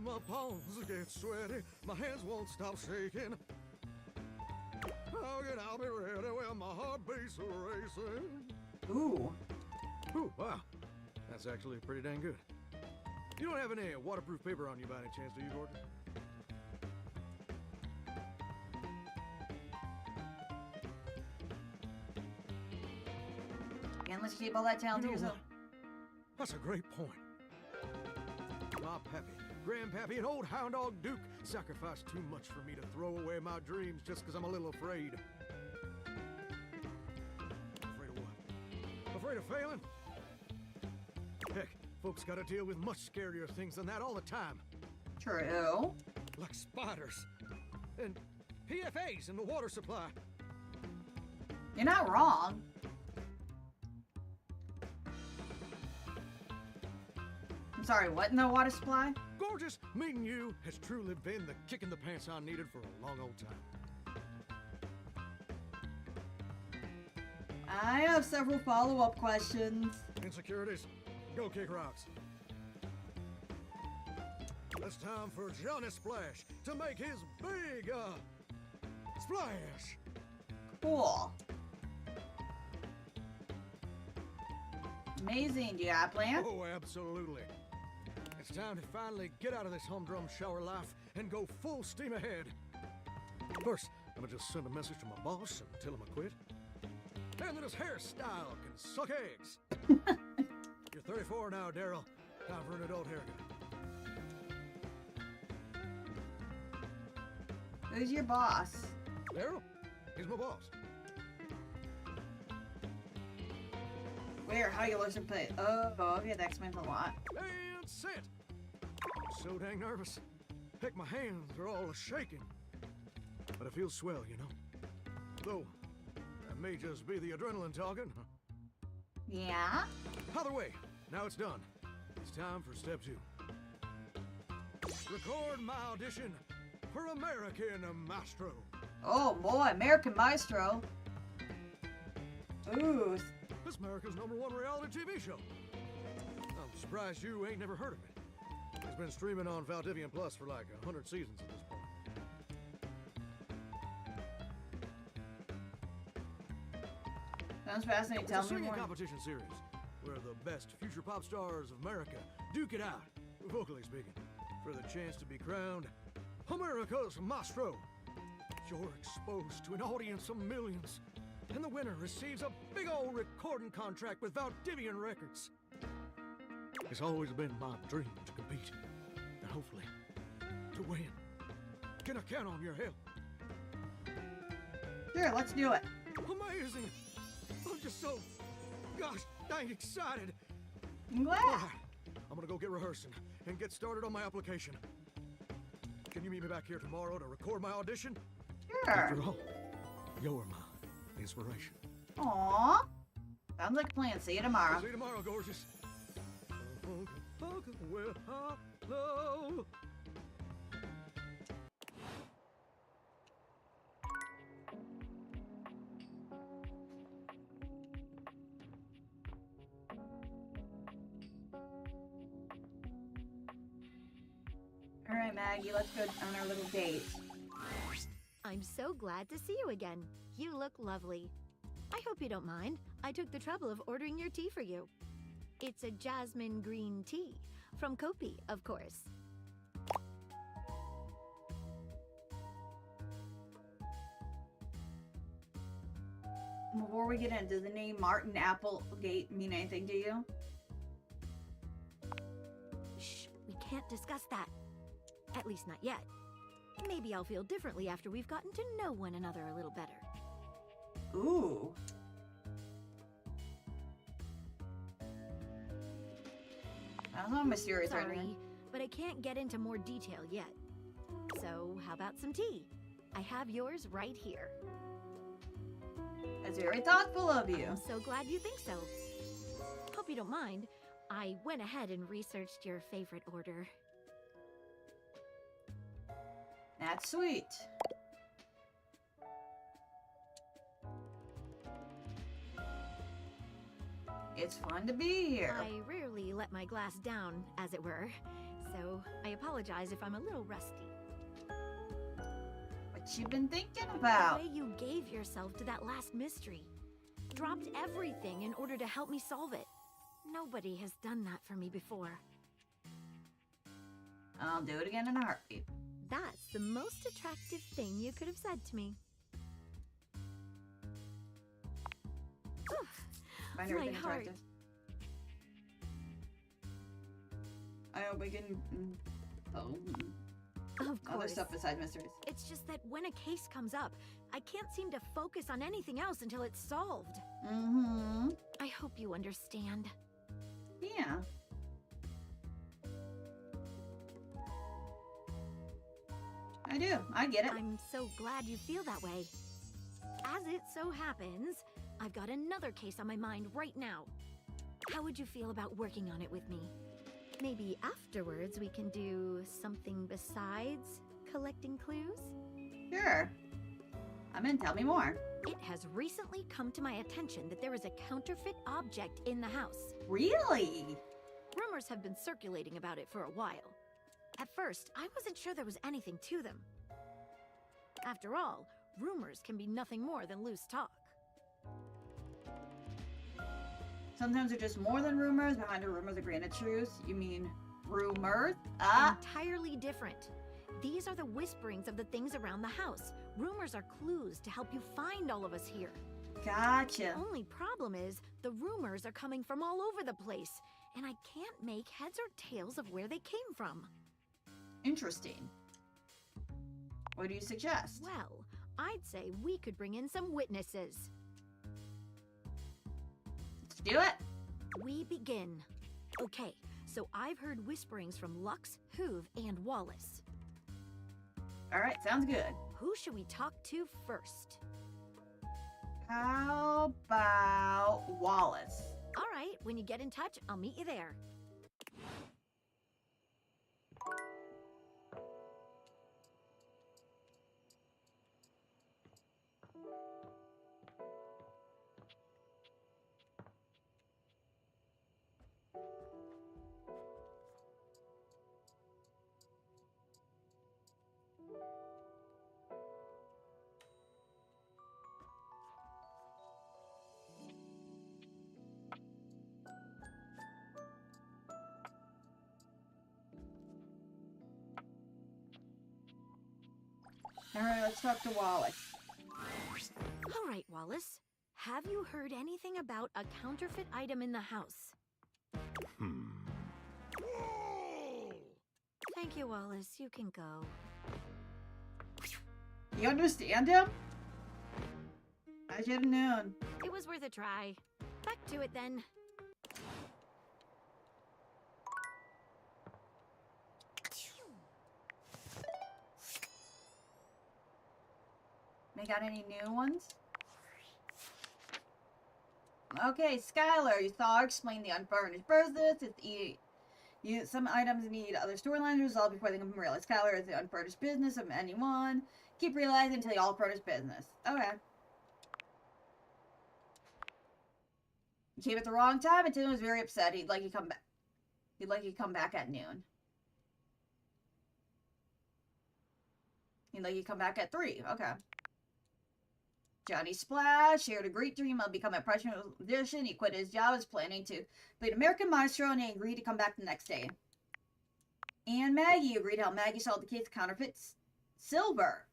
Speaker 13: My palms get sweaty, my hands won't stop shaking. I'll be ready when my heart beats racing.
Speaker 1: Ooh.
Speaker 13: Ooh, wow. That's actually pretty dang good. You don't have any waterproof paper on you by any chance, do you, Gordon?
Speaker 1: And let's keep all that talent to yourself.
Speaker 13: That's a great point. My pappy, grandpappy, and old hound dog Duke sacrificed too much for me to throw away my dreams just because I'm a little afraid. Afraid of what? Afraid of failing? Heck, folks gotta deal with much scarier things than that all the time.
Speaker 1: True.
Speaker 13: Like spiders and PFAs in the water supply.
Speaker 1: You're not wrong. I'm sorry, what in the water supply?
Speaker 13: Gorgeous, meeting you has truly been the kick in the pants I needed for a long old time.
Speaker 1: I have several follow-up questions.
Speaker 13: Insecurities, go kick rocks. It's time for Johnny Splash to make his big, splash.
Speaker 1: Cool. Amazing. Do you have a plan?
Speaker 13: Oh, absolutely. It's time to finally get out of this humdrum shower life and go full steam ahead. First, I'm gonna just send a message to my boss and tell him I quit. And that his hairstyle can suck eggs. You're 34 now, Daryl. Time for an adult haircut.
Speaker 1: Who's your boss?
Speaker 13: Daryl? He's my boss.
Speaker 1: Where? How you listen to play? Oh, okay, that explains a lot.
Speaker 13: And sit. I'm so dang nervous. Heck, my hands are all shaking. But it feels swell, you know. Though, that may just be the adrenaline talking.
Speaker 1: Yeah?
Speaker 13: Either way, now it's done. It's time for step 2. Record my audition for American Maestro.
Speaker 1: Oh boy, American Maestro. Ooh.
Speaker 13: This America's #1 reality TV show. I'm surprised you ain't never heard of it. It's been streaming on Valdivian Plus for like 100 seasons at this point.
Speaker 1: Sounds fascinating.
Speaker 13: It's
Speaker 1: Tell
Speaker 13: a
Speaker 1: me
Speaker 13: singing
Speaker 1: more.
Speaker 13: competition series where the best future pop stars of America duke it out, vocally speaking, for the chance to be crowned America's Maestro. You're exposed to an audience of millions, and the winner receives a big old recording contract with Valdivian Records. It's always been my dream to compete, and hopefully, to win. Can I count on your help?
Speaker 1: Sure, let's do it.
Speaker 13: Amazing! I'm just so, gosh, dang excited.
Speaker 1: I'm glad.
Speaker 13: All right, I'm gonna go get rehearsing and get started on my application. Can you meet me back here tomorrow to record my audition?
Speaker 1: Sure.
Speaker 13: After all, you're my inspiration.
Speaker 1: Aww. Sounds like a plan. See you tomorrow.
Speaker 13: See you tomorrow, gorgeous. Well, hello.
Speaker 1: All right, Maggie, let's go on our little date.
Speaker 15: I'm so glad to see you again. You look lovely. I hope you don't mind. I took the trouble of ordering your tea for you. It's a jasmine green tea. From Kopi, of course.
Speaker 1: Before we get in, does the name Martin Applegate mean anything to you?
Speaker 15: Shh, we can't discuss that. At least not yet. Maybe I'll feel differently after we've gotten to know one another a little better.
Speaker 1: Ooh. That's not mysterious right
Speaker 15: Sorry,
Speaker 1: now.
Speaker 15: but I can't get into more detail yet. So, how about some tea? I have yours right here.
Speaker 1: That's very thoughtful of you.
Speaker 15: I'm so glad you think so. Hope you don't mind. I went ahead and researched your favorite order.
Speaker 1: That's sweet. It's fun to be here.
Speaker 15: I rarely let my glass down, as it were, so I apologize if I'm a little rusty.
Speaker 1: What you been thinking about?
Speaker 15: The way you gave yourself to that last mystery. Dropped everything in order to help me solve it. Nobody has done that for me before.
Speaker 1: I'll do it again in a heartbeat.
Speaker 15: That's the most attractive thing you could have said to me.
Speaker 1: Find
Speaker 15: My
Speaker 1: everything
Speaker 15: heart.
Speaker 1: attractive. I hope we can.
Speaker 15: Of
Speaker 1: Other
Speaker 15: course.
Speaker 1: stuff besides mysteries.
Speaker 15: It's just that when a case comes up, I can't seem to focus on anything else until it's solved.
Speaker 1: Mm-hmm.
Speaker 15: I hope you understand.
Speaker 1: Yeah. I do. I get it.
Speaker 15: I'm so glad you feel that way. As it so happens, I've got another case on my mind right now. How would you feel about working on it with me? Maybe afterwards we can do something besides collecting clues?
Speaker 1: Sure. I'm in. Tell me more.
Speaker 15: It has recently come to my attention that there is a counterfeit object in the house.
Speaker 1: Really?
Speaker 15: Rumors have been circulating about it for a while. At first, I wasn't sure there was anything to them. After all, rumors can be nothing more than loose talk.
Speaker 1: Sometimes they're just more than rumors. Behind a rumor's a grain of truth. You mean rumors? Ah.
Speaker 15: Entirely different. These are the whisperings of the things around the house. Rumors are clues to help you find all of us here.
Speaker 1: Gotcha.
Speaker 15: The only problem is the rumors are coming from all over the place, and I can't make heads or tails of where they came from.
Speaker 1: Interesting. What do you suggest?
Speaker 15: Well, I'd say we could bring in some witnesses.
Speaker 1: Let's do it.
Speaker 15: We begin. Okay, so I've heard whisperings from Lux, Hoove, and Wallace.
Speaker 1: All right, sounds good.
Speaker 15: Who should we talk to first?
Speaker 1: How about Wallace?
Speaker 15: All right, when you get in touch, I'll meet you there.
Speaker 1: All right, let's talk to Wallace.
Speaker 15: All right, Wallace. Have you heard anything about a counterfeit item in the house? Thank you, Wallace. You can go.
Speaker 1: You understand him? I should have known.
Speaker 15: It was worth a try. Back to it then.
Speaker 1: They got any new ones? Okay, Skylar, you saw her explain the unfurnished business. Some items need other storylines resolved before they can realize Skylar is the unfurnished business of anyone. Keep realizing until the all-furnished business. Okay. You came at the wrong time, and Tim was very upset. He'd like you come back. He'd like you come back at noon. He'd like you come back at 3. Okay. Johnny Splash shared a great dream of becoming a professional musician. He quit his job, was planning to play an American maestro, and he agreed to come back the next day. And Maggie agreed to help Maggie solve the case of counterfeits silver.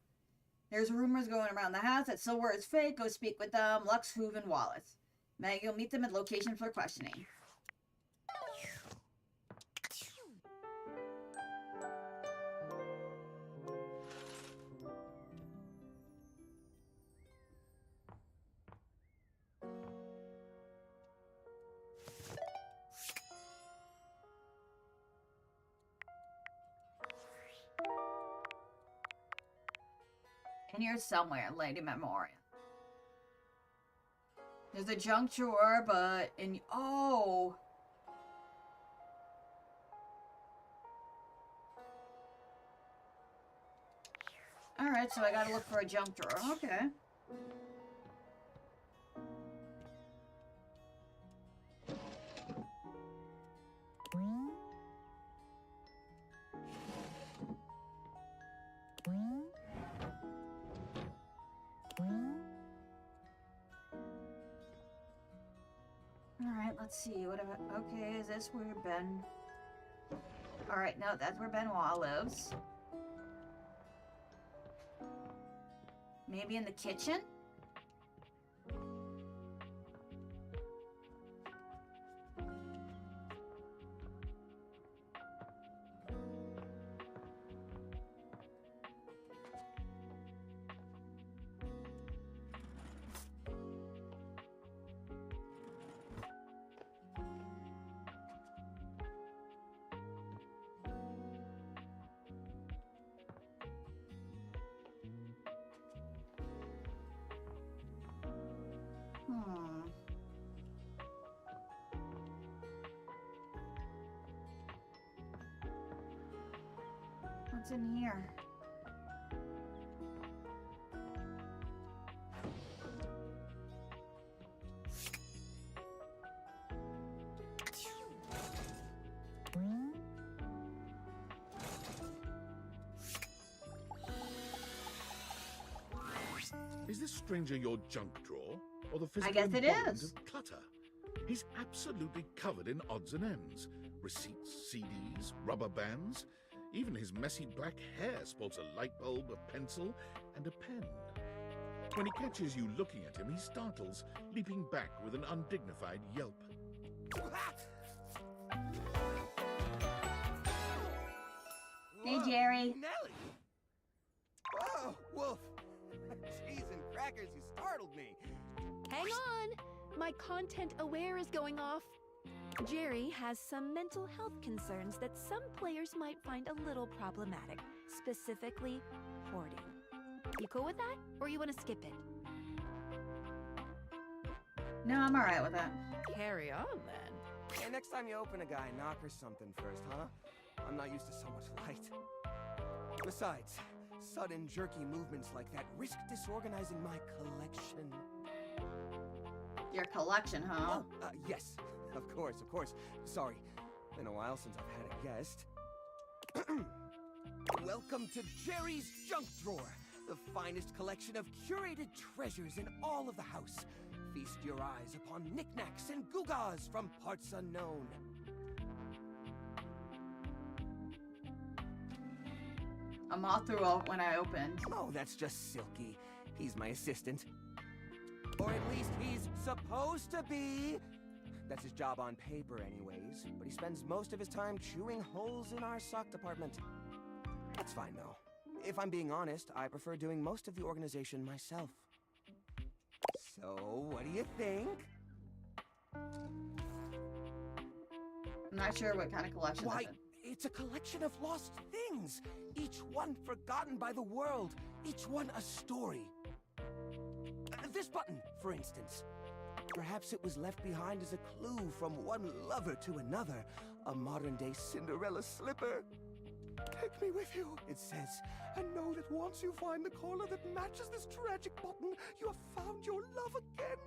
Speaker 1: There's rumors going around the house that silver is fake. Go speak with them, Lux, Hoove, and Wallace. Maggie will meet them at location for questioning. And here somewhere, Lady Memoria. There's a junk drawer, but in... Oh! Alright, so I gotta look for a junk drawer. Okay. Alright, let's see. What about... Okay, is this where Ben... Alright, no, that's where Benoit lives. Maybe in the kitchen? What's in here?
Speaker 2: Is this stranger your junk drawer, or the physical
Speaker 1: guess it
Speaker 2: embodiment
Speaker 1: is.
Speaker 2: of clutter? He's absolutely covered in odds and ends. Receipts, CDs, rubber bands. Even his messy black hair sports a light bulb, a pencil, and a pen. When he catches you looking at him, he startles, leaping back with an undignified yelp.
Speaker 1: Hey, Jerry.
Speaker 10: Nelly! Oh, Wolf! Cheese and crackers, you startled me.
Speaker 4: Hang on! My content aware is going off. Jerry has some mental health concerns that some players might find a little problematic, specifically hoarding. You cool with that, or you want to skip it?
Speaker 1: No, I'm alright with that.
Speaker 4: Carry on, then.
Speaker 10: Hey, next time you open a guy, knock her something first, huh? I'm not used to so much light. Besides, sudden jerky movements like that risk disorganizing my collection.
Speaker 1: Your collection, huh?
Speaker 10: Oh, yes. Of course. Sorry. Been a while since I've had a guest. Welcome to Jerry's Junk Drawer, the finest collection of curated treasures in all of the house. Feast your eyes upon knickknacks and gewgaws from parts unknown.
Speaker 1: A moth threw out when I opened.
Speaker 10: Oh, that's just Silky. He's my assistant. Or at least he's supposed to be. That's his job on paper anyways, but he spends most of his time chewing holes in our sock department. That's fine though. If I'm being honest, I prefer doing most of the organization myself. So, what do you think?
Speaker 1: I'm not sure what kind of collection
Speaker 10: Why,
Speaker 1: this is.
Speaker 10: it's a collection of lost things. Each one forgotten by the world. Each one a story. This button, for instance. Perhaps it was left behind as a clue from one lover to another. A modern-day Cinderella slipper. Take me with you, it says, and know that once you find the collar that matches this tragic button, you have found your love again.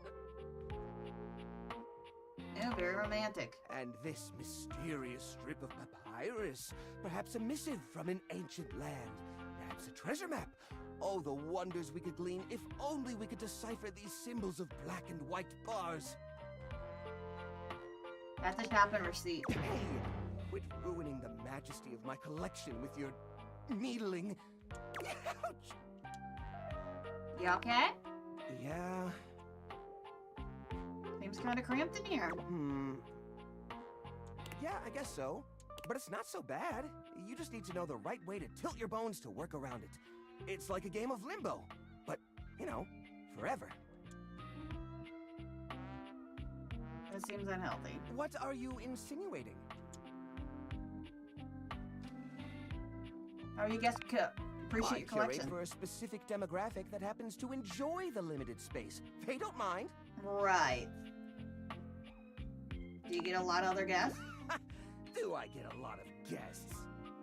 Speaker 1: Yeah, very romantic.
Speaker 10: And this mysterious strip of papyrus, perhaps a missive from an ancient land, perhaps a treasure map. Oh, the wonders we could glean if only we could decipher these symbols of black and white bars.
Speaker 1: That's the shopping receipt.
Speaker 10: Hey, quit ruining the majesty of my collection with your needling. Ouch!
Speaker 1: You okay?
Speaker 10: Yeah.
Speaker 1: Seems kind of cramped in here.
Speaker 10: Yeah, I guess so. But it's not so bad. You just need to know the right way to tilt your bones to work around it. It's like a game of limbo, but, you know, forever.
Speaker 1: That seems unhealthy.
Speaker 10: What are you insinuating?
Speaker 1: How you guys appreciate your collection?
Speaker 10: I curate for a specific demographic that happens to enjoy the limited space. They don't mind.
Speaker 1: Right. Do you get a lot of other guests?
Speaker 10: Do I get a lot of guests?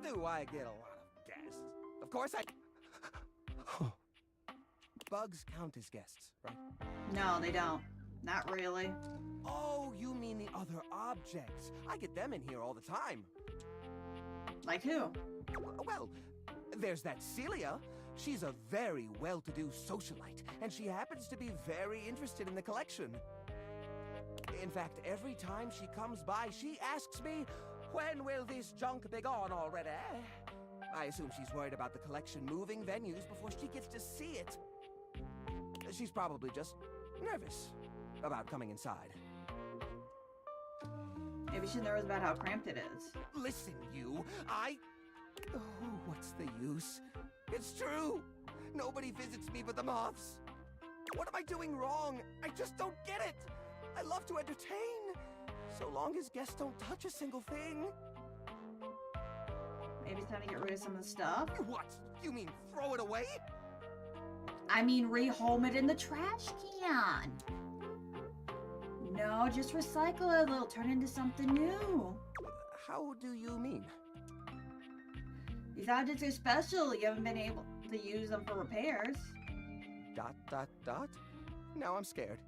Speaker 10: Do I get a lot of guests? Of course I... Bugs count as guests, right?
Speaker 1: No, they don't. Not really.
Speaker 10: Oh, you mean the other objects. I get them in here all the time.
Speaker 1: Like who?
Speaker 10: Well, there's that Celia. She's a very well-to-do socialite, and she happens to be very interested in the collection. In fact, every time she comes by, she asks me, when will this junk be gone already? I assume she's worried about the collection moving venues before she gets to see it. She's probably just nervous about coming inside.
Speaker 1: Maybe she's nervous about how cramped it is.
Speaker 10: Listen, you, Oh, what's the use? It's true. Nobody visits me but the moths. What am I doing wrong? I just don't get it. I love to entertain, so long as guests don't touch a single thing.
Speaker 1: Maybe it's time to get rid of some of the stuff.
Speaker 10: What? You mean throw it away?
Speaker 1: I mean rehome it in the trash can. No, just recycle it. It'll turn into something new.
Speaker 10: How do you mean?
Speaker 1: These objects are special. You haven't been able to use them for repairs. ...
Speaker 10: Now I'm scared.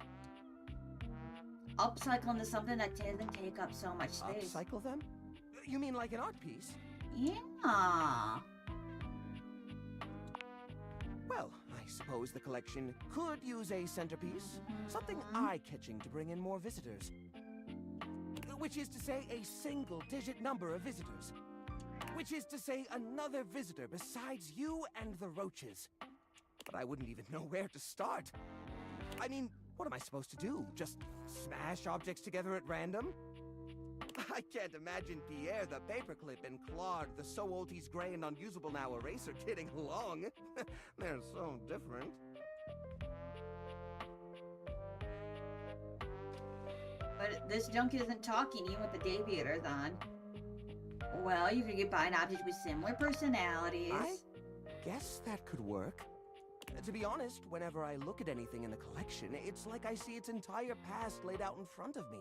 Speaker 1: Upcycle into something that doesn't take up so much space.
Speaker 10: Upcycle them? You mean like an art piece?
Speaker 1: Yeah.
Speaker 10: Well, I suppose the collection could use a centerpiece. Something eye-catching to bring in more visitors. Which is to say, a single-digit number of visitors. Which is to say, another visitor besides you and the roaches. But I wouldn't even know where to start. I mean, what am I supposed to do? Just smash objects together at random? I can't imagine Pierre the paperclip and Claude the so old he's gray and unusable now eraser getting along. They're so different.
Speaker 1: But this junk isn't talking even with the deviators on. Well, you could get by an object with similar personalities.
Speaker 10: I guess that could work. To be honest, whenever I look at anything in the collection, it's like I see its entire past laid out in front of me.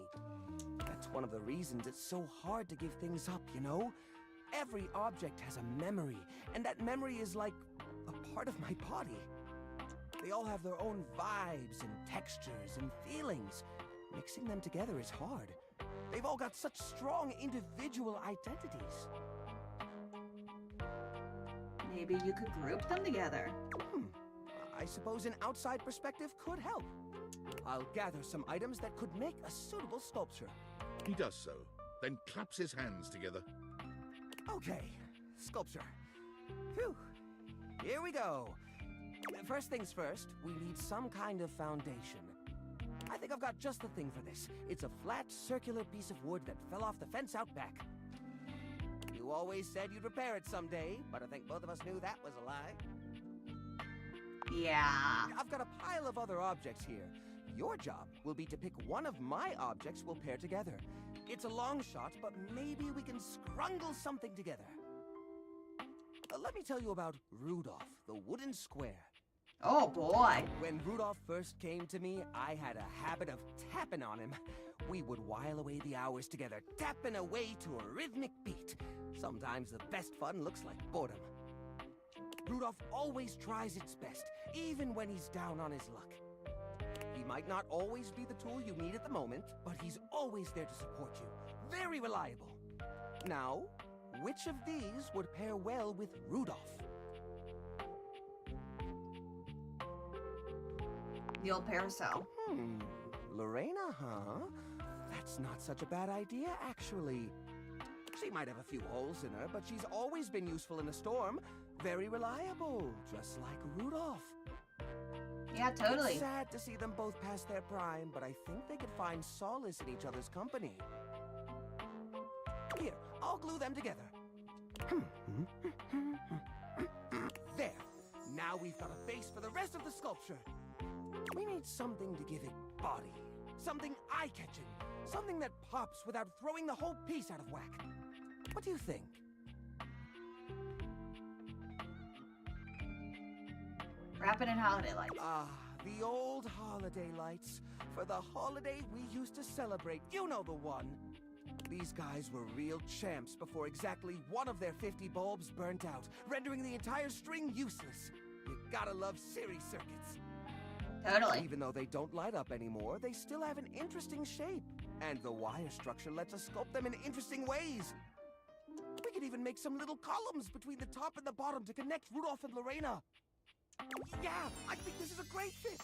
Speaker 10: That's one of the reasons it's so hard to give things up, you know? Every object has a memory, and that memory is like a part of my body. They all have their own vibes and textures and feelings. Mixing them together is hard. They've all got such strong individual identities.
Speaker 1: Maybe you could group them together.
Speaker 10: I suppose an outside perspective could help. I'll gather some items that could make a suitable sculpture.
Speaker 2: He does so, then claps his hands together.
Speaker 10: Okay, sculpture. Phew, here we go. First things first, we need some kind of foundation. I think I've got just the thing for this. It's a flat, circular piece of wood that fell off the fence out back. You always said you'd repair it someday, but I think both of us knew that was a lie.
Speaker 1: Yeah.
Speaker 10: I've got a pile of other objects here. Your job will be to pick one of my objects we'll pair together. It's a long shot, but maybe we can scrungle something together. Let me tell you about Rudolph, the wooden square.
Speaker 1: Oh boy.
Speaker 10: When Rudolph first came to me, I had a habit of tapping on him. We would while away the hours together, tapping away to a rhythmic beat. Sometimes the best fun looks like boredom. Rudolph always tries its best, even when he's down on his luck. He might not always be the tool you need at the moment, but he's always there to support you. Very reliable. Now, which of these would pair well with Rudolph?
Speaker 1: The old parasol.
Speaker 10: Lorena, huh? That's not such a bad idea, actually. She might have a few holes in her, but she's always been useful in a storm. Very reliable, just like Rudolph.
Speaker 1: Yeah, totally.
Speaker 10: It's sad to see them both past their prime, but I think they could find solace in each other's company. Here, I'll glue them together. There. Now we've got a base for the rest of the sculpture. We need something to give it body. Something eye-catching. Something that pops without throwing the whole piece out of whack. What do you think?
Speaker 1: Wrap it in holiday lights.
Speaker 10: Ah, the old holiday lights. For the holiday we used to celebrate. You know the one. These guys were real champs before exactly one of their 50 bulbs burnt out, rendering the entire string useless. You gotta love series circuits.
Speaker 1: Totally.
Speaker 10: Even though they don't light up anymore, they still have an interesting shape. And the wire structure lets us sculpt them in interesting ways. We could even make some little columns between the top and the bottom to connect Rudolph and Lorena. Yeah, I think this is a great fit.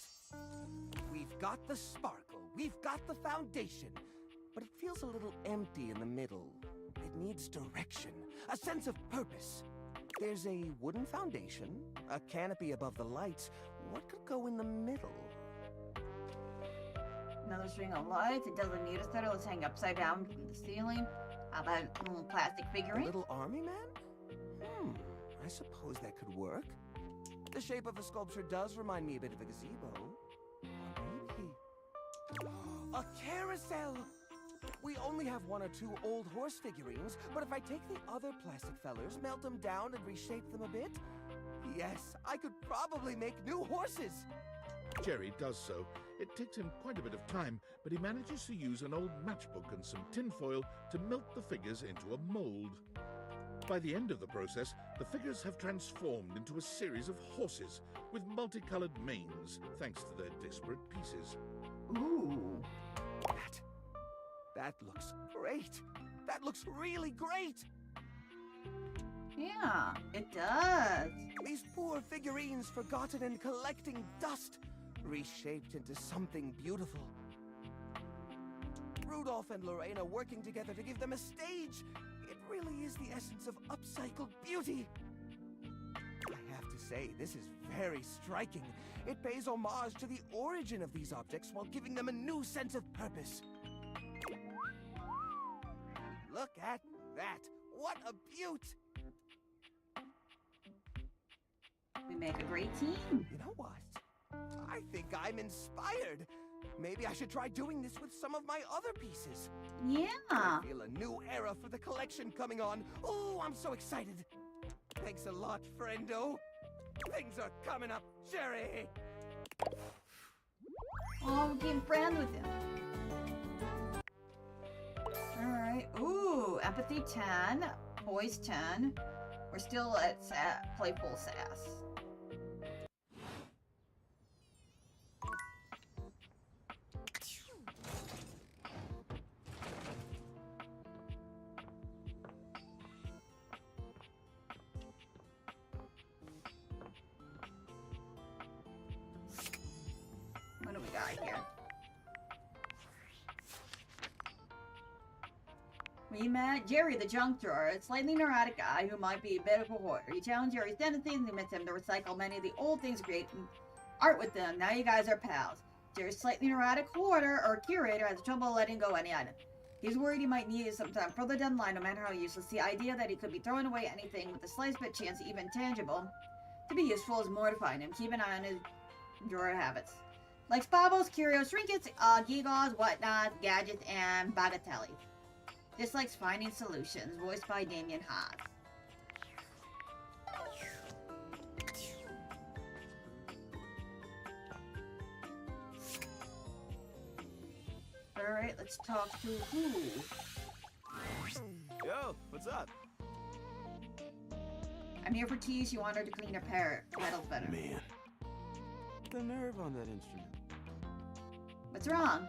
Speaker 10: We've got the sparkle, we've got the foundation, but it feels a little empty in the middle. It needs direction, a sense of purpose. There's a wooden foundation, a canopy above the lights. What could go in the middle?
Speaker 1: Another string of lights. It doesn't need a stutter. Let's hang upside down from the ceiling. How about a little plastic figurine?
Speaker 10: A little army man? I suppose that could work. The shape of a sculpture does remind me a bit of a gazebo. Or maybe... a carousel! We only have one or two old horse figurines, but if I take the other plastic fellers, melt them down and reshape them a bit, yes, I could probably make new horses!
Speaker 2: Jerry does so. It takes him quite a bit of time, but he manages to use an old matchbook and some tinfoil to melt the figures into a mold. By the end of the process, the The figures have transformed into a series of horses with multicolored manes, thanks to their disparate pieces.
Speaker 1: Ooh.
Speaker 10: That looks great. That looks really great.
Speaker 1: Yeah, it does.
Speaker 10: These poor figurines forgotten and collecting dust, reshaped into something beautiful. Rudolph and Lorraine are working together to give them a stage. It really is the essence of upcycled beauty. I have to say, this is very striking. It pays homage to the origin of these objects while giving them a new sense of purpose. Look at that! What a beaut!
Speaker 1: We make a great team.
Speaker 10: You know what? I think I'm inspired. Maybe I should try doing this with some of my other pieces.
Speaker 1: Yeah.
Speaker 10: I feel a new era for the collection coming on. Oh, I'm so excited. Thanks a lot, friendo. Things are coming up, Jerry.
Speaker 1: Oh, we're getting friends with him. Alright. Ooh, empathy 10. Boys 10. We're still at playful sass. What do we got here? We met Jerry the junk drawer, a slightly neurotic guy who might be a bit of a hoarder. You challenge Jerry's tendencies and admits him to recycle many of the old things, create art with them. Now you guys are pals. Jerry's slightly neurotic hoarder or curator has trouble letting go any item. He's worried he might need it sometime further down the line, no matter how useless. The idea that he could be throwing away anything with the slightest bit chance, even tangible, to be useful is mortifying him. Keep an eye on his drawer habits. Likes baubles, curios, trinkets, gewgaws, whatnot, gadgets, and bagatelles. Dislikes finding solutions. Voiced by Damien Haas. Alright, let's talk to who?
Speaker 11: Yo, what's up?
Speaker 1: I'm here for T. She wanted to clean her pedals better.
Speaker 11: Man, the nerve on that instrument.
Speaker 1: What's wrong?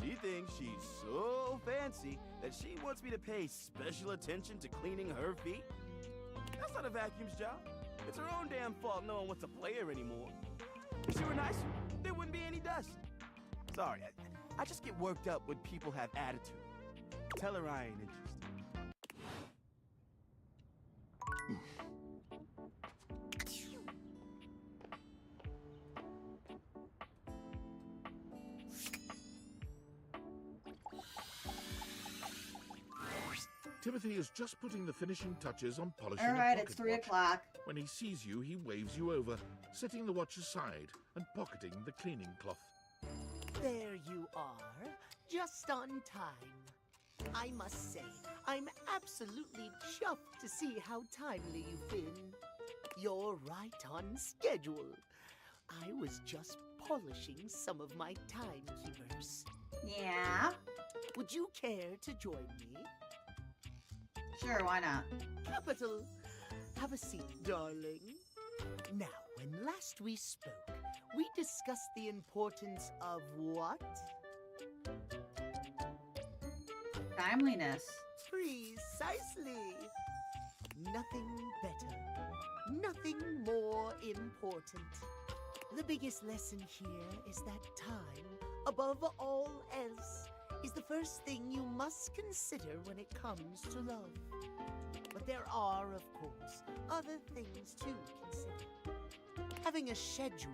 Speaker 11: She thinks she's so fancy that she wants me to pay special attention to cleaning her feet. That's not a vacuum's job. It's her own damn fault no one wants to play her anymore. If she were nicer, there wouldn't be any dust. Sorry, I just get worked up when people have attitude. Tell her I ain't interested.
Speaker 2: Timothy is just putting the finishing touches on polishing
Speaker 1: All
Speaker 2: a
Speaker 1: right,
Speaker 2: pocket
Speaker 1: it's 3
Speaker 2: watch.
Speaker 1: o'clock.
Speaker 2: When he sees you, he waves you over, setting the watch aside and pocketing the cleaning cloth.
Speaker 8: There you are, just on time. I must say, I'm absolutely chuffed to see how timely you've been. You're right on schedule. I was just polishing some of my timekeepers.
Speaker 1: Yeah?
Speaker 8: Would you care to join me?
Speaker 1: Sure, why not?
Speaker 8: Capital. Have a seat, darling. Now, when last we spoke, we discussed the importance of what?
Speaker 1: Timeliness.
Speaker 8: Precisely. Nothing better. Nothing more important. The biggest lesson here is that time, above all else, is the first thing you must consider when it comes to love. But there are, of course, other things to consider. Having a schedule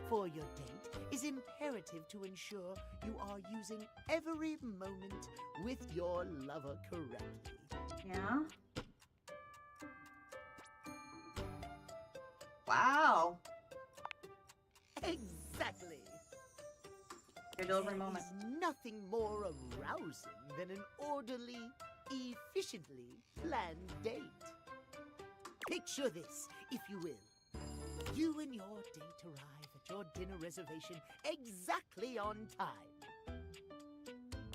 Speaker 8: for your date is imperative to ensure you are using every moment with your lover correctly.
Speaker 1: Yeah? Wow.
Speaker 8: Exactly.
Speaker 1: Delivery moment.
Speaker 8: There is nothing more arousing than an orderly, efficiently planned date. Picture this, if you will. You and your date arrive at your dinner reservation exactly on time.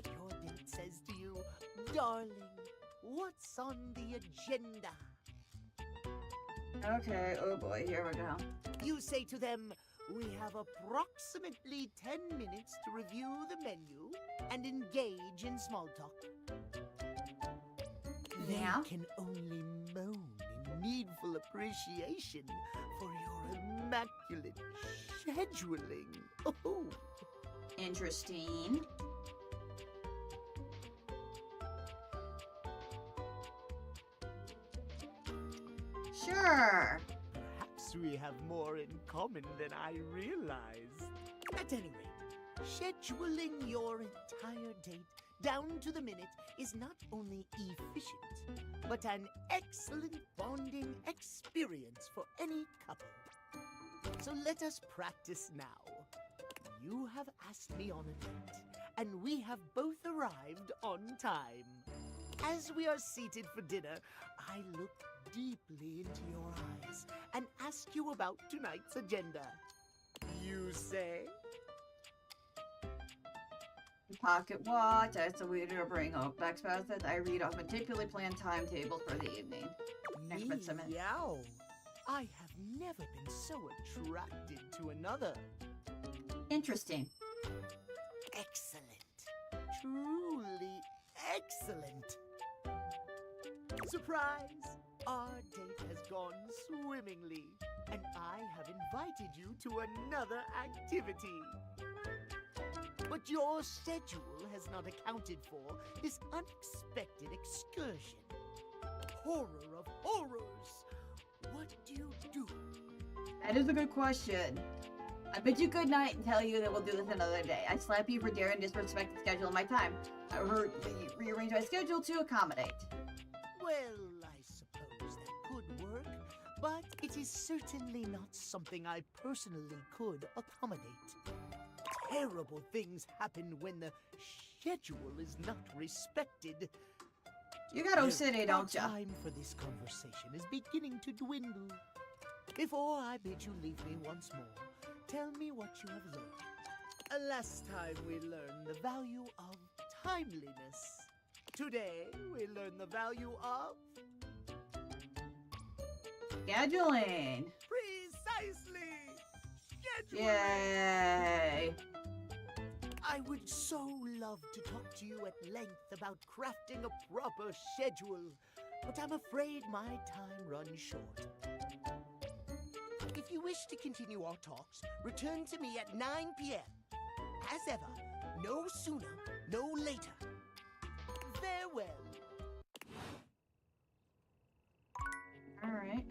Speaker 8: Your date says to you, darling, what's on the agenda?
Speaker 1: Okay, oh boy, here we go.
Speaker 8: You say to them, we have approximately 10 minutes to review the menu and engage in small talk.
Speaker 1: Yeah.
Speaker 8: They can only moan in needful appreciation for your immaculate scheduling. Oh.
Speaker 1: Interesting. Sure.
Speaker 8: Perhaps we have more in common than I realized. At any rate, scheduling your entire date down to the minute is not only efficient, but an excellent bonding experience for any couple. So let us practice now. You have asked me on a date, and we have both arrived on time. As we are seated for dinner, I look deeply into your eyes and ask you about tonight's agenda. You say?
Speaker 1: Pocket watch. That's a weird to bring home. Back method. I read off meticulously planned timetables for the evening.
Speaker 8: Meow. I have never been so attracted to another.
Speaker 1: Interesting.
Speaker 8: Excellent. Truly excellent. Surprise! Our date has gone swimmingly, and I have invited you to another activity. But your schedule has not accounted for this unexpected excursion. Horror of horrors! What do you do?
Speaker 1: That is a good question. I bid you good night and tell you that we'll do this another day. I slap you for daring disrespect the schedule of my time. I rearrange my schedule to accommodate.
Speaker 8: Well, I suppose that could work, but it is certainly not something I personally could accommodate. Terrible things happen when the schedule is not respected.
Speaker 1: You got OCD, don't ya?
Speaker 8: Time for this conversation is beginning to dwindle. Before I bid you leave me once more, tell me what you have learned. Last time we learned the value of timeliness. Today we learn the value of
Speaker 1: Scheduling.
Speaker 8: Precisely. Scheduling.
Speaker 1: Yay.
Speaker 8: I would so love to talk to you at length about crafting a proper schedule, but I'm afraid my time runs short. If you wish to continue our talks, return to me at 9 p.m. As ever, no sooner, no later. Farewell.
Speaker 1: All right.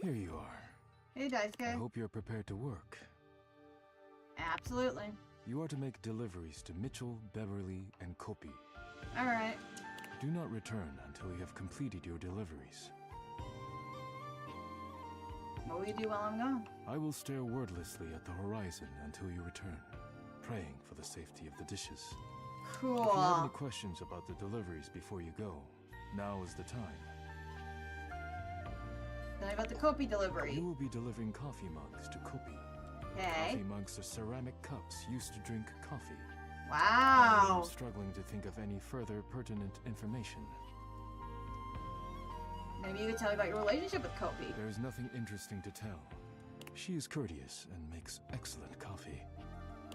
Speaker 17: Here you are.
Speaker 1: Hey, Dice
Speaker 17: I
Speaker 1: Guy.
Speaker 17: hope you're prepared to work.
Speaker 1: Absolutely.
Speaker 17: You are to make deliveries to Mitchell, Beverly, and Kopi.
Speaker 1: All right.
Speaker 17: Do not return until you have completed your deliveries.
Speaker 1: What will you do while I'm gone?
Speaker 17: I will stare wordlessly at the horizon until you return, praying for the safety of the dishes.
Speaker 1: Cool.
Speaker 17: If you have any questions about the deliveries before you go, now is the time.
Speaker 1: Tell me about the Kopi delivery.
Speaker 17: You will be delivering coffee mugs to Kopi.
Speaker 1: Okay.
Speaker 17: Coffee mugs are ceramic cups used to drink coffee.
Speaker 1: Wow.
Speaker 17: I'm struggling to think of any further pertinent information.
Speaker 1: Maybe you could tell me about your relationship with Kopi.
Speaker 17: There is nothing interesting to tell. She is courteous and makes excellent coffee.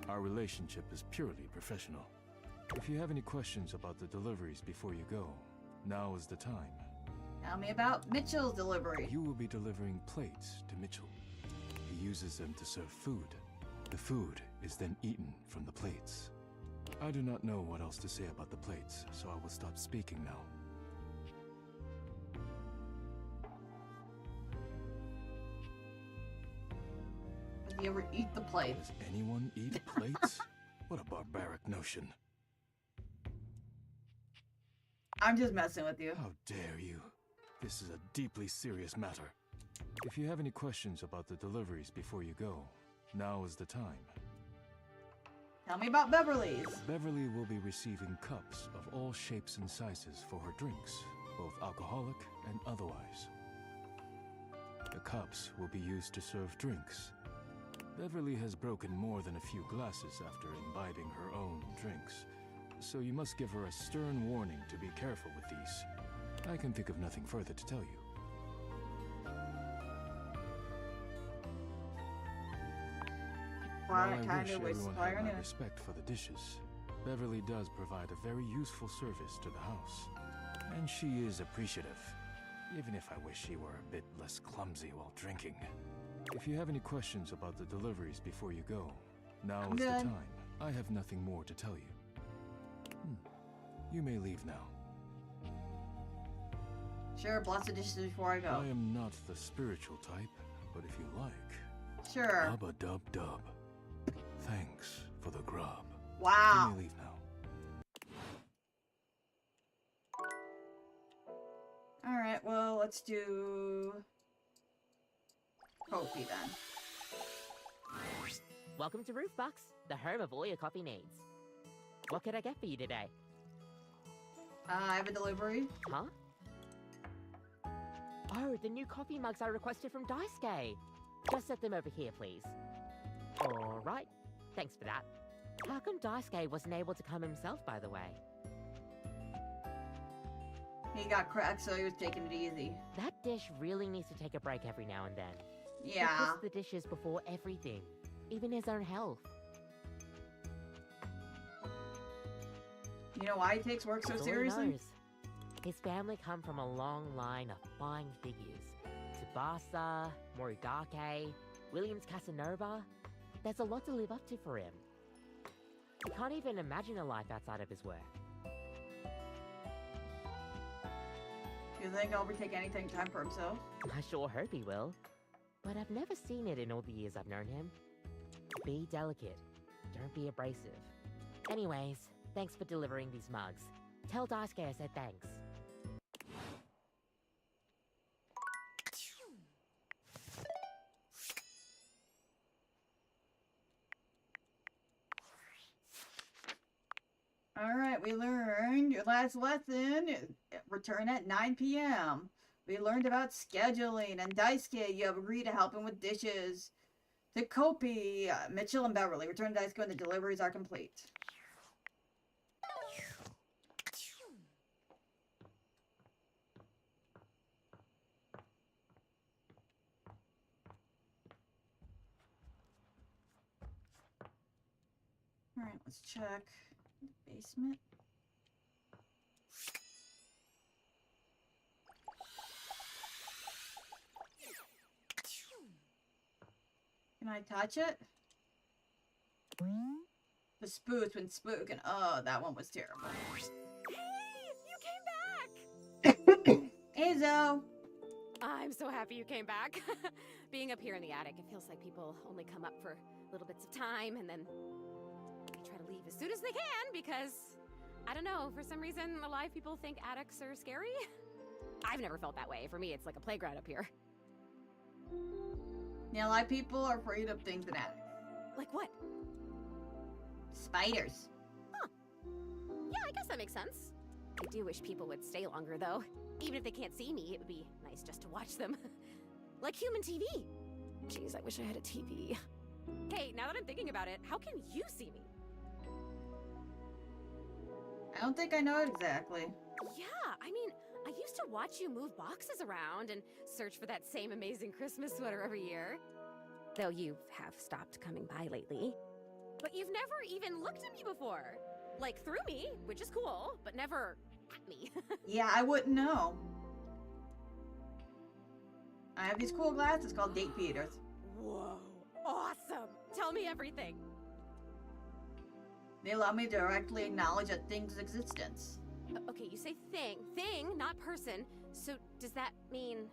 Speaker 17: Our relationship is purely professional. If you have any questions about the deliveries before you go, now is the time.
Speaker 1: Tell me about Mitchell's delivery.
Speaker 17: You will be delivering plates to Mitchell. He uses them to serve food. The food is then eaten from the plates. I do not know what else to say about the plates, so I will stop speaking now.
Speaker 1: Does he ever eat the plates?
Speaker 17: Does anyone eat plates? What a barbaric notion.
Speaker 1: I'm just messing with you.
Speaker 13: How dare you? This is a deeply serious matter. If you have any questions about the deliveries before you go, now is the time.
Speaker 1: Tell me about Beverly's.
Speaker 13: Beverly will be receiving cups of all shapes and sizes for her drinks, both alcoholic and otherwise. The cups will be used to serve drinks. Beverly has broken more than a few glasses after imbibing her own drinks, so you must give her a stern warning to be careful with these. I can think of nothing further to tell you.
Speaker 1: Well,
Speaker 13: While I
Speaker 1: kind
Speaker 13: wish
Speaker 1: of was
Speaker 13: everyone had
Speaker 1: firing
Speaker 13: my
Speaker 1: it.
Speaker 13: respect for the dishes, Beverly does provide a very useful service to the house. And she is appreciative, even if I wish she were a bit less clumsy while drinking. If you have any questions about the deliveries before you go, now
Speaker 1: I'm
Speaker 13: is the
Speaker 1: good.
Speaker 13: time. I have nothing more to tell you. You may leave now.
Speaker 1: Sure, bless the dishes before I go.
Speaker 13: I am not the spiritual type, but if you like...
Speaker 1: Sure.
Speaker 13: Abba dub dub. Thanks for the grub.
Speaker 1: Wow.
Speaker 13: You may leave now.
Speaker 1: Alright, well, let's do... Kofi then.
Speaker 12: Welcome to Roofbox, the home of all your coffee needs. What can I get for you today?
Speaker 1: I have a delivery.
Speaker 12: Huh? Oh, the new coffee mugs I requested from Daisuke. Just set them over here, please. Alright, thanks for that. How come Daisuke wasn't able to come himself, by the way?
Speaker 1: He got cracked, so he was taking it easy.
Speaker 12: That dish really needs to take a break every now and then.
Speaker 1: Yeah.
Speaker 12: He puts the dishes before everything, even his own health.
Speaker 1: You know why he takes work so
Speaker 12: That's all he
Speaker 1: seriously?
Speaker 12: knows. His family come from a long line of fine figures. Tsubasa, Morigake, Williams Casanova. There's a lot to live up to for him. He can't even imagine a life outside of his work.
Speaker 1: You think I'll ever take anything time for himself?
Speaker 12: I sure hope he will. But I've never seen it in all the years I've known him. Be delicate. Don't be abrasive. Anyways, thanks for delivering these mugs. Tell Daisuke I said thanks.
Speaker 1: Alright, we learned your last lesson. Return at 9 p.m. We learned about scheduling, and Daisuke, you have agreed to help him with dishes. To Kopi, Mitchell, and Beverly. Return to Daisuke when the deliveries are complete. Alright, let's check the basement. Can I touch it? The spook's been spooking. Oh, that one was terrible.
Speaker 22: Hey, you came back!
Speaker 1: Hey, Zoe!
Speaker 22: I'm so happy you came back. Being up here in the attic, it feels like people only come up for little bits of time and then they try to leave as soon as they can because, I don't know, for some reason, a lot of people think attics are scary. I've never felt that way. For me, it's like a playground up here.
Speaker 1: Yeah, a lot of people are afraid of things in attics.
Speaker 22: Like what?
Speaker 1: Spiders.
Speaker 22: Huh. Yeah, I guess that makes sense. I do wish people would stay longer, though. Even if they can't see me, it would be nice just to watch them. Like human TV. Jeez, I wish I had a TV. Hey, now that I'm thinking about it, how can you see me?
Speaker 1: I don't think I know exactly.
Speaker 22: Yeah, I mean, I used to watch you move boxes around and search for that same amazing Christmas sweater every year. Though you have stopped coming by lately. But you've never even looked at me before. Like, through me, which is cool, but never at me.
Speaker 1: Yeah, I wouldn't know. I have these cool glasses called date beaters.
Speaker 22: Whoa, awesome! Tell me everything.
Speaker 1: They allow me to directly acknowledge a thing's existence.
Speaker 22: Okay, you say thing. Thing, not person. So does that mean...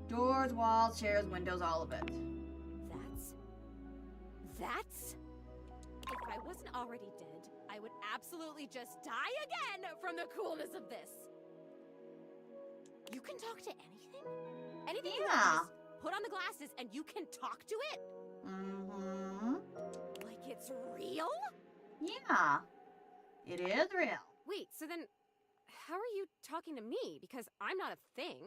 Speaker 1: Doors, walls, chairs, windows, all of it.
Speaker 22: That's... If I wasn't already dead, I would absolutely just die again from the coolness of this. You can talk to anything? Anything you want, just put on the glasses and you can talk to it?
Speaker 1: Mm-hmm.
Speaker 22: Like it's real?
Speaker 1: Yeah. It is real.
Speaker 22: Wait, so then how are you talking to me? Because I'm not a thing.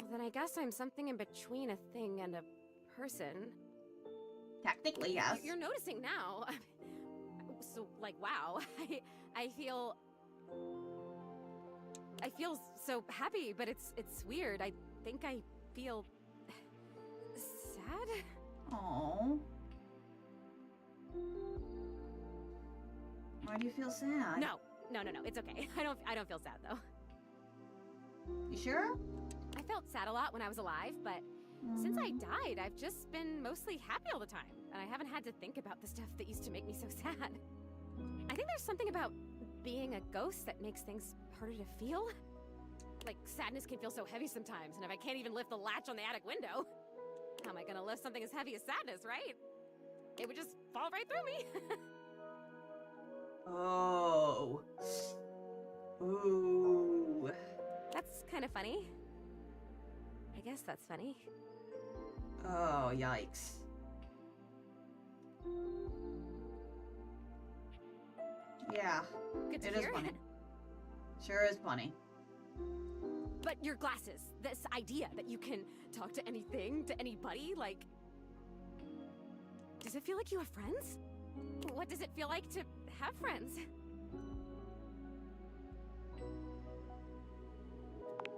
Speaker 22: Well, then I guess I'm something in between a thing and a person.
Speaker 1: Technically, yes.
Speaker 22: You're noticing now. So, like, wow. I feel so happy, but it's weird. I think I feel sad.
Speaker 1: Oh. Why do you feel sad?
Speaker 22: No. It's okay. I don't feel sad though.
Speaker 1: You sure?
Speaker 22: I felt sad a lot when I was alive, but since I died, I've just been mostly happy all the time, and I haven't had to think about the stuff that used to make me so sad. I think there's something about being a ghost that makes things harder to feel. Like, sadness can feel so heavy sometimes, and if I can't even lift the latch on the attic window, how am I gonna lift something as heavy as sadness, right? It would just fall right through me.
Speaker 1: Oh. Ooh.
Speaker 22: That's kind of funny. I guess that's funny.
Speaker 1: Oh, yikes. Yeah.
Speaker 22: Good to
Speaker 1: It is
Speaker 22: hear.
Speaker 1: funny. Sure is funny.
Speaker 22: But your glasses, this idea that you can talk to anything, to anybody, like... Does it feel like you have friends? What does it feel like to have friends?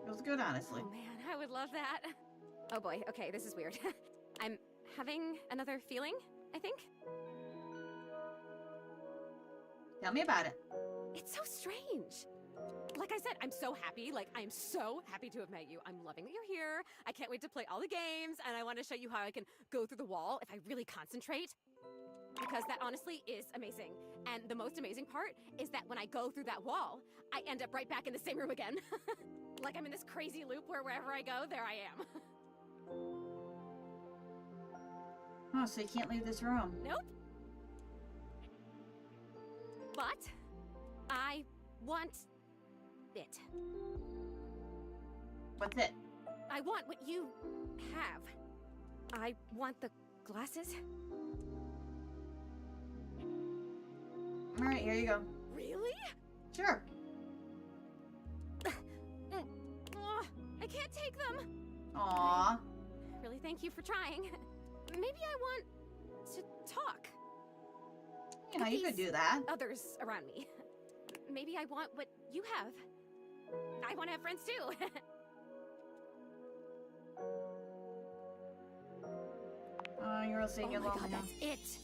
Speaker 1: Feels good, honestly.
Speaker 22: Oh man, I would love that. Oh boy, okay, this is weird. I'm having another feeling, I think.
Speaker 1: Tell me about it.
Speaker 22: It's so strange. Like I said, I'm so happy. Like, I'm so happy to have met you. I'm loving that you're here. I can't wait to play all the games, and I want to show you how I can go through the wall if I really concentrate. Because that honestly is amazing. And the most amazing part is that when I go through that wall, I end up right back in the same room again. Like I'm in this crazy loop where wherever I go, there I am.
Speaker 1: Oh, so you can't leave this room.
Speaker 22: Nope. But I want it.
Speaker 1: What's it?
Speaker 22: I want what you have. I want the glasses.
Speaker 1: All right, here you go.
Speaker 22: Really?
Speaker 1: Sure.
Speaker 22: I can't take them.
Speaker 1: Aww.
Speaker 22: Really, thank you for trying. Maybe I want to talk.
Speaker 1: Yeah,
Speaker 22: with
Speaker 1: you could
Speaker 22: these
Speaker 1: do that.
Speaker 22: Others around me. Maybe I want what you have. I want to have friends too.
Speaker 1: Oh, you're all saying
Speaker 22: Oh
Speaker 1: you're
Speaker 22: my
Speaker 1: lonely
Speaker 22: God,
Speaker 1: now.
Speaker 22: that's it.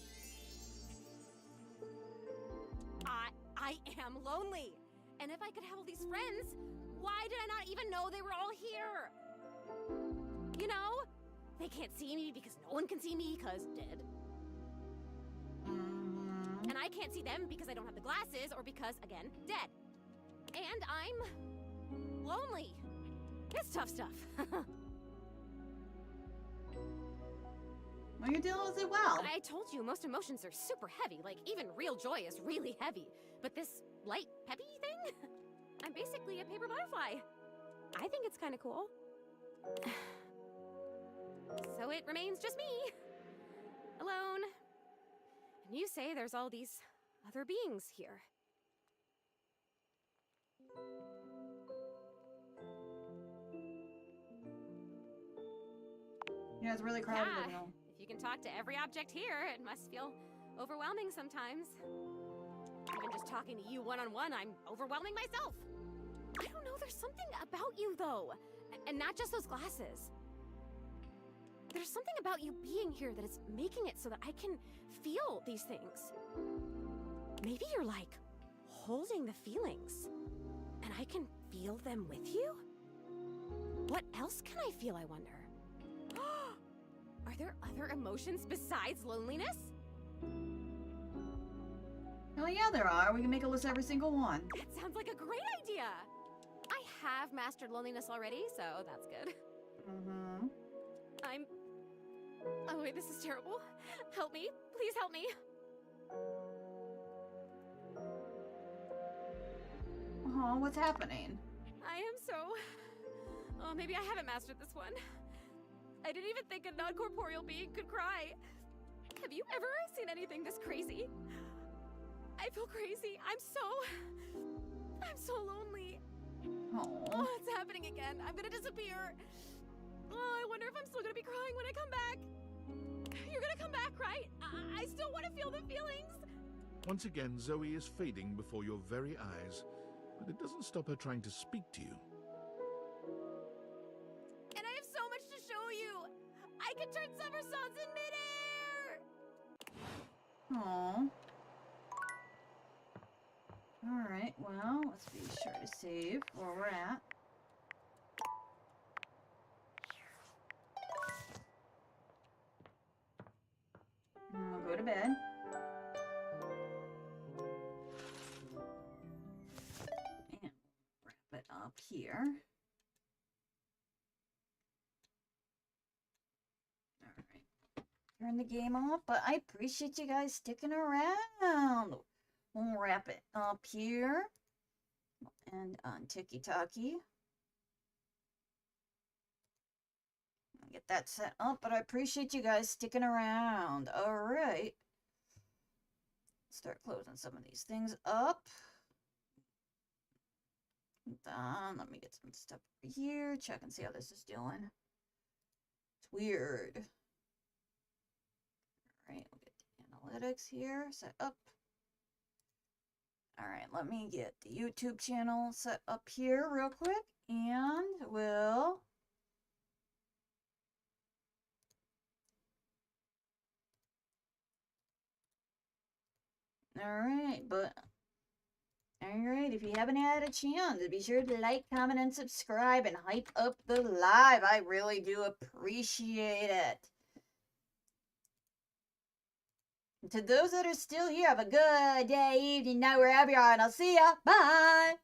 Speaker 22: I am lonely. And if I could have all these friends, why did I not even know they were all here? You know? They can't see me because no one can see me because dead. And I can't see them because I don't have the glasses or because, again, dead. And I'm lonely. It's tough stuff.
Speaker 1: Well, you're dealing with it well.
Speaker 22: I told you, most emotions are super heavy. Like, even real joy is really heavy. But this light, peppy thing? I'm basically a paper butterfly. I think it's kind of cool. So it remains just me. Alone. And you say there's all these other beings here.
Speaker 1: Yeah, it's really crowded.
Speaker 22: Yeah,
Speaker 1: in here.
Speaker 22: if you can talk to every object here, it must feel overwhelming sometimes. Even just talking to you one-on-one, I'm overwhelming myself. I don't know, there's something about you, though. And not just those glasses. There's something about you being here that is making it so that I can feel these things. Maybe you're like holding the feelings, and I can feel them with you? What else can I feel, I wonder? Are there other emotions besides loneliness?
Speaker 1: Well, yeah, there are. We can make a list of every single one.
Speaker 22: That sounds like a great idea. I have mastered loneliness already, so that's good.
Speaker 1: Mm-hmm.
Speaker 22: Oh wait, this is terrible. Help me. Please help me.
Speaker 1: Oh, what's happening?
Speaker 22: I am so... Oh, maybe I haven't mastered this one. I didn't even think a non-corporeal being could cry. Have you ever seen anything this crazy? I feel crazy. I'm so lonely. Oh, it's happening again. I'm gonna disappear. Oh, I wonder if I'm still gonna be crying when I come back. You're gonna come back, right? I still want to feel the feelings.
Speaker 2: Once again, Zoe is fading before your very eyes, but it doesn't stop her trying to speak to you.
Speaker 22: And I have so much to show you. I can turn somersaults in midair.
Speaker 1: Aww. Alright, well, let's be sure to save where we're at. And we'll go to bed. And wrap it up here. Alright. Turn the game off, but I appreciate you guys sticking around. We'll wrap it up here. And on Tiki-Taki. Get that set up, but I appreciate you guys sticking around. Alright. Start closing some of these things up. Done. Let me get some stuff over here. Check and see how this is doing. It's weird. Alright, we'll get the analytics here set up. Alright, let me get the YouTube channel set up here real quick. And we'll... Alright, if you haven't had a chance, be sure to like, comment, and subscribe and hype up the live. I really do appreciate it. To those that are still here, have a good day, evening, night, wherever you are, and I'll see ya. Bye!